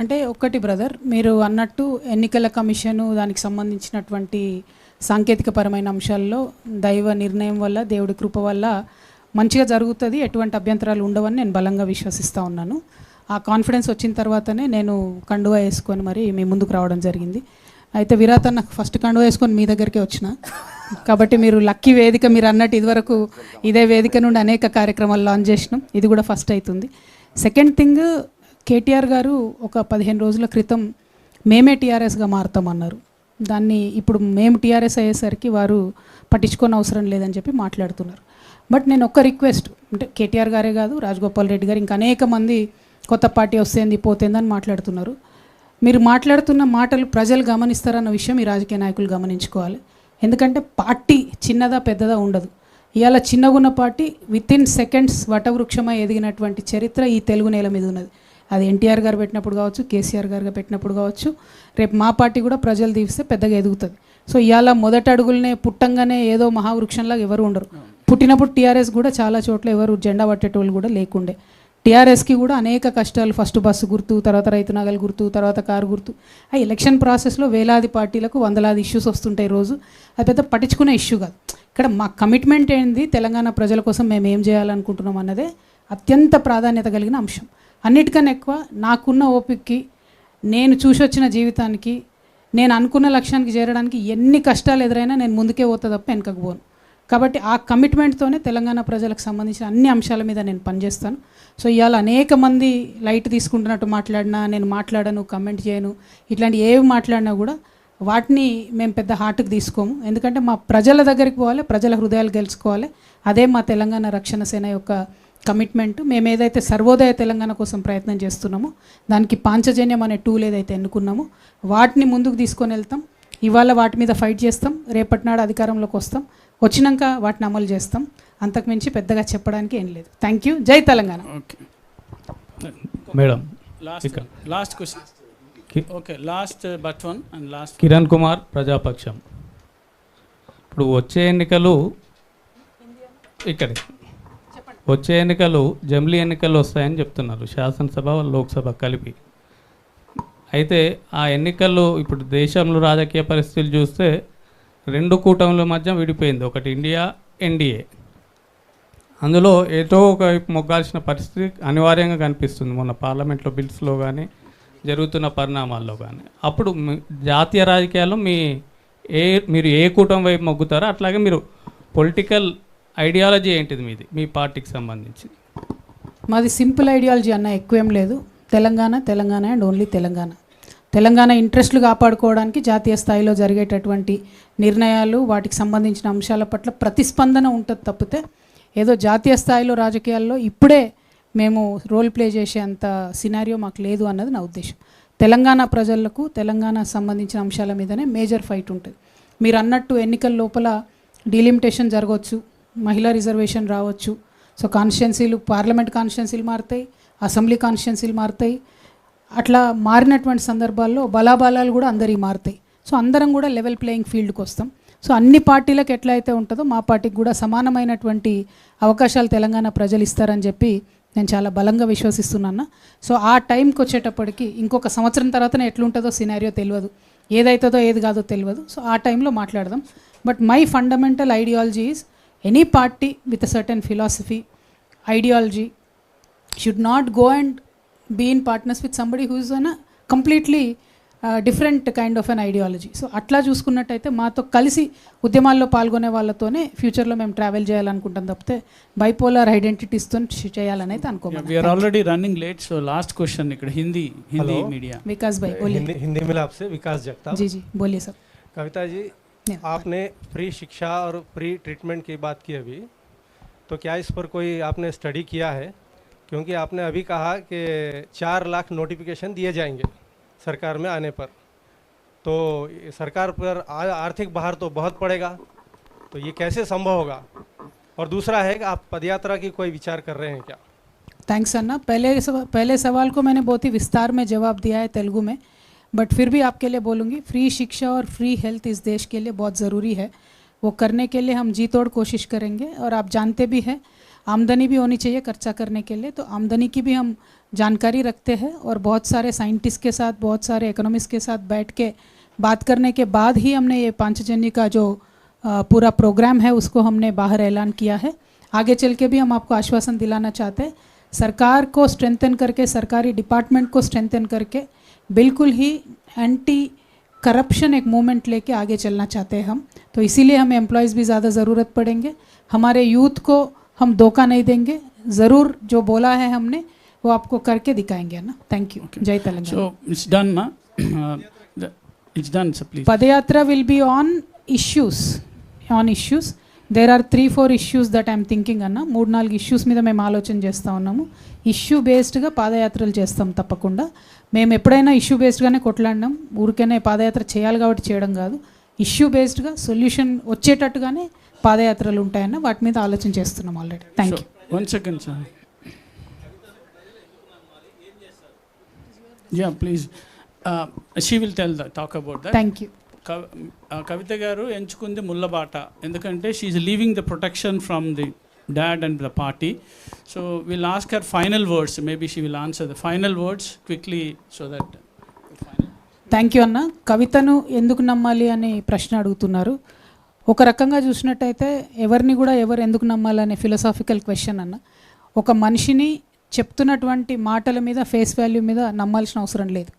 అంటే ఒక్కటి బ్రదర్, మీరు అన్నట్టు ఎన్నికల కమిషను దానికి సంబంధించినటువంటి సాంకేతికపరమైన అంశాల్లో దైవ నిర్ణయం వల్ల, దేవుడి కృప వల్ల మంచిగా జరుగుతుంది, ఎటువంటి అభ్యంతరాలు ఉండవని నేను బలంగా విశ్వసిస్తూ ఉన్నాను. ఆ కాన్ఫిడెన్స్ వచ్చిన తర్వాతనే నేను కండువా వేసుకొని మరి మీ ముందుకు రావడం జరిగింది. అయితే విరాట్ అన్న ఫస్ట్ కండువా వేసుకొని మీ దగ్గరికే వచ్చిన, కాబట్టి మీరు లక్కీ వేదిక. మీరు అన్నట్టు ఇదివరకు ఇదే వేదిక నుండి అనేక కార్యక్రమాలు లాంచ్ చేసినాం, ఇది కూడా ఫస్ట్ అవుతుంది. సెకండ్ థింగ్, కేటీఆర్ గారు ఒక 15 రోజుల క్రితం మేమే టీఆర్ఎస్గా మారుతామన్నారు. దాన్ని ఇప్పుడు మేము టీఆర్ఎస్ అయ్యేసరికి వారు పట్టించుకోని అవసరం లేదని చెప్పి మాట్లాడుతున్నారు. బట్ నేను ఒక్క రిక్వెస్ట్, అంటే కేటీఆర్ గారే కాదు, రాజగోపాల్ రెడ్డి గారు, ఇంకా అనేక మంది కొత్త పార్టీ వస్తేంది పోతేందని మాట్లాడుతున్నారు. మీరు మాట్లాడుతున్న మాటలు ప్రజలు గమనిస్తారన్న విషయం ఈ రాజకీయ నాయకులు గమనించుకోవాలి. ఎందుకంటే పార్టీ చిన్నదా పెద్దదా ఉండదు. ఇవాళ చిన్నగున్న పార్టీ వితిన్ సెకండ్స్ వటవృక్షమై ఎదిగినటువంటి చరిత్ర ఈ తెలుగు నేల మీద ఉన్నది. అది ఎన్టీఆర్ గారు పెట్టినప్పుడు కావచ్చు, కేసీఆర్ గారు పెట్టినప్పుడు కావచ్చు, రేపు మా పార్టీ కూడా ప్రజలు తీస్తే పెద్దగా ఎదుగుతుంది. సో ఇవాళ మొదటి అడుగులనే పుట్టంగానే ఏదో మహావృక్షంలాగా ఎవరు ఉండరు. పుట్టినప్పుడు టీఆర్ఎస్ కూడా చాలా చోట్ల ఎవరు జెండా పట్టేటోళ్ళు కూడా లేకుండే. టీఆర్ఎస్కి కూడా అనేక కష్టాలు, ఫస్ట్ బస్సు గుర్తు, తర్వాత రైతు నగలు గుర్తు, తర్వాత కారు గుర్తు. ఆ ఎలక్షన్ ప్రాసెస్లో వేలాది పార్టీలకు వందలాది ఇష్యూస్ వస్తుంటాయి రోజు. అది పెద్ద పట్టించుకునే ఇష్యూ కాదు. ఇక్కడ మా కమిట్మెంట్ ఏంది, తెలంగాణ ప్రజల కోసం మేము ఏం చేయాలనుకుంటున్నాం అన్నదే అత్యంత ప్రాధాన్యత కలిగిన అంశం. అన్నిటికన్నా ఎక్కువ నాకున్న ఓపికకి, నేను చూసొచ్చిన జీవితానికి, నేను అనుకున్న లక్ష్యానికి చేరడానికి ఎన్ని కష్టాలు ఎదురైనా నేను ముందుకే పోతా తప్ప వెనకకు పోను. కాబట్టి ఆ కమిట్మెంట్తోనే తెలంగాణ ప్రజలకు సంబంధించిన అన్ని అంశాల మీద నేను పనిచేస్తాను. సో ఇవాళ అనేక మంది లైట్ తీసుకుంటున్నట్టు మాట్లాడినా, నేను మాట్లాడను, కమెంట్ చేయను, ఇట్లాంటి ఏవి మాట్లాడినా కూడా వాటిని మేము పెద్ద హార్ట్కి తీసుకోము. ఎందుకంటే మా ప్రజల దగ్గరికి పోవాలి, ప్రజల హృదయాలు గెలుచుకోవాలి. అదే మా తెలంగాణ రక్షణ సేన యొక్క కమిట్మెంట్. మేము ఏదైతే సర్వోదయ తెలంగాణ కోసం ప్రయత్నం చేస్తున్నామో, దానికి పాంచజన్యం అనే టూల్ ఏదైతే ఎన్నుకున్నామో వాటిని ముందుకు తీసుకొని వెళ్తాం. ఇవాళ వాటి మీద ఫైట్ చేస్తాం, రేపటి నాడు అధికారంలోకి వస్తాం, వచ్చినాక వాటిని అమలు చేస్తాం. అంతకుమించి పెద్దగా చెప్పడానికి ఏం లేదు. Thank you. జై Telangana. Okay madam, last question. Okay, last but one and last. Kiran Kumar, Prajapaksham. ఇప్పుడు వచ్చే ఎన్నికలు ఇక్కడే వచ్చే ఎన్నికలు జమిలీ ఎన్నికలు వస్తాయని చెప్తున్నారు, శాసనసభ లోక్సభ కలిపి. అయితే ఆ ఎన్నికల్లో ఇప్పుడు దేశంలో రాజకీయ పరిస్థితులు చూస్తే 2 కూటముల మధ్య విడిపోయింది, ఒకటి ఇండియా, ఎన్డీఏ. అందులో ఏదో ఒక మొగ్గాల్సిన పరిస్థితి అనివార్యంగా కనిపిస్తుంది మొన్న పార్లమెంట్లో బిల్స్లో కానీ జరుగుతున్న పరిణామాల్లో కానీ. అప్పుడు జాతీయ రాజకీయాల్లో మీరు ఏ కూటమి వైపు మొగ్గుతారో అట్లాగే మీరు పొలిటికల్ ఐడియాలజీ ఏంటిది మీది, మీ పార్టీకి సంబంధించి? మాది సింపుల్ ఐడియాలజీ అన్న, ఎక్కువేం లేదు. Telangana Telangana and only Telangana. తెలంగాణ ఇంట్రెస్ట్లు కాపాడుకోవడానికి జాతీయ స్థాయిలో జరిగేటటువంటి నిర్ణయాలు, వాటికి సంబంధించిన అంశాల పట్ల ప్రతిస్పందన ఉంటుంది తప్పితే ఏదో జాతీయ స్థాయిలో రాజకీయాల్లో ఇప్పుడే మేము రోల్ ప్లే చేసే అంత సినారియో మాకు లేదు అన్నది నా ఉద్దేశం. తెలంగాణ ప్రజలకు తెలంగాణ సంబంధించిన అంశాల మీదనే మేజర్ ఫైట్ ఉంటుంది. మీరు అన్నట్టు ఎన్నికల లోపల డీలిమిటేషన్ జరగవచ్చు, మహిళా రిజర్వేషన్ రావచ్చు. సో కాన్స్టిట్యున్సీలు, పార్లమెంట్ కాన్స్టిట్యున్సీలు మారుతాయి, అసెంబ్లీ కాన్స్టిట్యున్సీలు మారుతాయి. అట్లా మారినటువంటి సందర్భాల్లో బలాబలాలు కూడా అందరికీ మారుతాయి. సో అందరం కూడా లెవెల్ ప్లేయింగ్ ఫీల్డ్కి వస్తాం. సో అన్ని పార్టీలకు ఎట్లా అయితే ఉంటుందో మా పార్టీకి కూడా సమానమైనటువంటి అవకాశాలు తెలంగాణ ప్రజలు ఇస్తారని చెప్పి నేను చాలా బలంగా విశ్వసిస్తున్నాను. సో ఆ టైంకి వచ్చేటప్పటికి ఇంకొక సంవత్సరం తర్వాతనే ఎట్లుంటుందో సినారియో తెలియదు, ఏదైతుందో ఏది కాదో తెలియదు. సో ఆ టైంలో మాట్లాడదాం. But my fundamental ideology is any party with a certain philosophy, ideology should not go and be in partners with somebody who is on a completely different kind of an ideology. So అట్లా చూసుకున్నట్టయితే మాతో కలిసి ఉద్యమాల్లో పాల్గొనే వాళ్ళతోనే ఫ్యూచర్లో మేము travel చేయాలనుకుంటాం తప్పితే బైపోలర్ ఐడెంటిటీస్తో చేయాలని అయితే అనుకోము. We are already running late, so last question ఇక్కడ హిందీ మీడియా. विकास भाई बोलिए. हिंदी में आपसे विकास जगताप. जी जी बोलिए सर. कविता जी, आपने फ्री शिक्षा और फ्री ट्रीटमेंट की बात की अभी, तो क्या इस पर कोई आपने स्टडी किया है? क्योंकि आपने अभी कहा कि 4 लाख नोटिफिकेशन दिए जाएंगे सरकार में आने पर, तो सरकार पर आर्थिक भार तो बहुत पड़ेगा, तो ये कैसे संभव होगा? और दूसरा है कि आप पदयात्रा की कोई विचार कर रहे हैं क्या? थैंक्स अन्ना. पहले सवाल को मैंने बहुत ही विस्तार में जवाब दिया है तेलुगु में, बट फिर भी आपके लिए बोलूँगी. फ्री शिक्षा और फ्री हेल्थ इस देश के लिए बहुत ज़रूरी है. वो करने के लिए हम जी तोड़ कोशिश करेंगे. और आप जानते भी हैं आमदनी भी होनी चाहिए खर्चा करने के लिए, तो आमदनी की भी हम जानकारी रखते हैं और बहुत सारे साइंटिस्ट के साथ, बहुत सारे इकोनॉमिस्ट के साथ बैठ के बात करने के बाद ही हमने ये पांचजन्य का जो पूरा प्रोग्राम है उसको हमने बाहर ऐलान किया है. आगे चल के भी हम आपको आश्वासन दिलाना चाहते हैं, सरकार को स्ट्रेंथन करके, सरकारी डिपार्टमेंट को स्ट्रेंथन करके बिल्कुल ही एंटी करप्शन एक मूवमेंट लेके आगे चलना चाहते हैं हम. तो इसीलिए हमें एम्प्लॉयज़ भी ज़्यादा ज़रूरत पड़ेंगे. हमारे यूथ को हम धोखा नहीं देंगे, ज़रूर जो बोला है हमने वो आपको करके दिखाएंगे ना. Thank you. जय Telangana. So it's done, na? It's done, so please. Padayatra will be on issues. There are 3-4 issues that I am thinking అన్న. 3-4 ఇష్యూస్ మీద మేము ఆలోచన చేస్తూ ఉన్నాము. ఇష్యూ బేస్డ్గా పాదయాత్రలు చేస్తాం తప్పకుండా. మేము ఎప్పుడైనా ఇష్యూ బేస్డ్గానే కొట్లాడినాం, ఊరికనే పాదయాత్ర చేయాలి కాబట్టి చేయడం కాదు. ఇష్యూ బేస్డ్గా సొల్యూషన్ వచ్చేటట్టుగానే పాదయాత్రలు ఉంటాయన్న, వాటి మీద ఆలోచన చేస్తున్నాం already. Thank you. 1 second sir. Yeah please. She will talk about that. Thank you. Kavitha garu ఎంచుకుంది ముళ్ళబాట, ఎందుకంటే she's leaving the protection from the dad and the party. So will ask her final words, maybe she will answer the final words quickly so that. Thank you అన్న. కవితను ఎందుకు నమ్మాలి అని ప్రశ్న అడుగుతున్నారు. ఒక రకంగా చూసినట్టయితే ఎవరిని కూడా ఎవరు ఎందుకు నమ్మాలనే ఫిలసాఫికల్ క్వశ్చన్ అన్న. ఒక మనిషిని చెప్తున్నటువంటి మాటల మీద, ఫేస్ వాల్యూ మీద నమ్మాల్సిన అవసరం లేదు.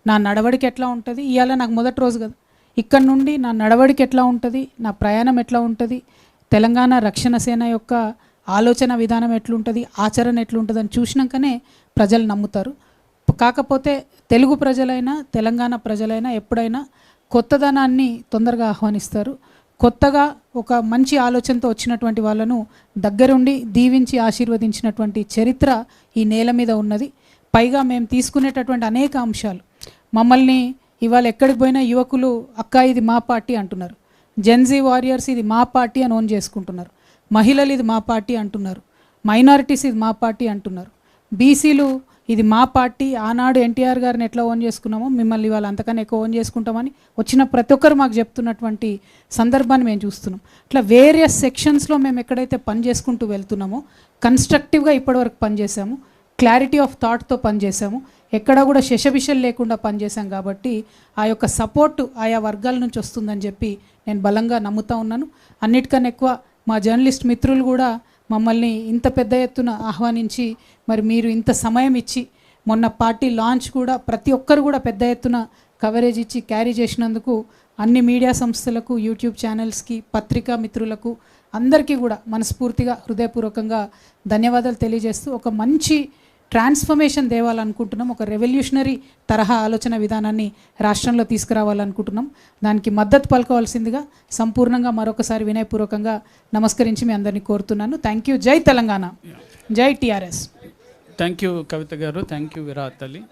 నా నడవడికి ఎట్లా ఉంటుంది, ఇవాళ నాకు మొదటి రోజు కదా, ఇక్కడ నుండి నా నడవడికి ఎట్లా ఉంటుంది, నా ప్రయాణం ఎట్లా ఉంటుంది, తెలంగాణ రక్షణ సేన యొక్క ఆలోచన విధానం ఎట్లుంటుంది, ఆచరణ ఎట్లుంటుంది అని చూసినాకనే ప్రజలు నమ్ముతారు. కాకపోతే తెలుగు ప్రజలైనా తెలంగాణ ప్రజలైనా ఎప్పుడైనా కొత్తదనాన్ని తొందరగా ఆహ్వానిస్తారు. కొత్తగా ఒక మంచి ఆలోచనతో వచ్చినటువంటి వాళ్ళను దగ్గరుండి దీవించి ఆశీర్వదించినటువంటి చరిత్ర ఈ నేల మీద ఉన్నది. పైగా మేము తీసుకునేటటువంటి అనేక అంశాలు, మమ్మల్ని ఇవాళ ఎక్కడికి పోయినా యువకులు అక్క ఇది మా పార్టీ అంటున్నారు, జెన్జీ వారియర్స్ ఇది మా పార్టీ అని ఓన్ చేసుకుంటున్నారు, మహిళలు ఇది మా పార్టీ అంటున్నారు, మైనారిటీస్ ఇది మా పార్టీ అంటున్నారు, బీసీలు ఇది మా పార్టీ, ఆనాడు ఎన్టీఆర్ గారిని ఎట్లా ఓన్ చేసుకున్నామో మిమ్మల్ని ఇవాళ అంతకన్నా ఎక్కువ ఓన్ చేసుకుంటామని వచ్చిన ప్రతి ఒక్కరు మాకు చెప్తున్నటువంటి సందర్భాన్ని మేము చూస్తున్నాం. ఇట్లా వేరియస్ సెక్షన్స్లో మేము ఎక్కడైతే పని చేసుకుంటూ వెళ్తున్నామో కన్స్ట్రక్టివ్గా ఇప్పటివరకు పనిచేసాము, క్లారిటీ ఆఫ్ థాట్తో పనిచేసాము, ఎక్కడా కూడా శశబిషలు లేకుండా పనిచేసాం. కాబట్టి ఆ యొక్క సపోర్టు ఆయా వర్గాల నుంచి వస్తుందని చెప్పి నేను బలంగా నమ్ముతా ఉన్నాను. అన్నిటికన్నా ఎక్కువ మా జర్నలిస్ట్ మిత్రులు కూడా మమ్మల్ని ఇంత పెద్ద ఎత్తున ఆహ్వానించి మరి మీరు ఇంత సమయం ఇచ్చి మొన్న పార్టీ లాంచ్ కూడా ప్రతి ఒక్కరు కూడా పెద్ద ఎత్తున కవరేజ్ ఇచ్చి క్యారీ చేసినందుకు అన్ని మీడియా సంస్థలకు, యూట్యూబ్ ఛానల్స్కి, పత్రికా మిత్రులకు అందరికీ కూడా మనస్ఫూర్తిగా హృదయపూర్వకంగా ధన్యవాదాలు తెలియజేస్తూ ఒక మంచి ట్రాన్స్ఫర్మేషన్ తేవాలనుకుంటున్నాం. ఒక రెవల్యూషనరీ తరహా ఆలోచన విధానాన్ని రాష్ట్రంలో తీసుకురావాలనుకుంటున్నాం. దానికి మద్దతు పలకవలసిందిగా సంపూర్ణంగా మరొకసారి వినయపూర్వకంగా నమస్కరించి మీ అందరినీ కోరుతున్నాను. Thank you. జై తెలంగాణ, జై టీఆర్ఎస్. థ్యాంక్ యూ కవిత గారు, థ్యాంక్ యూ విరాట్ అలీ.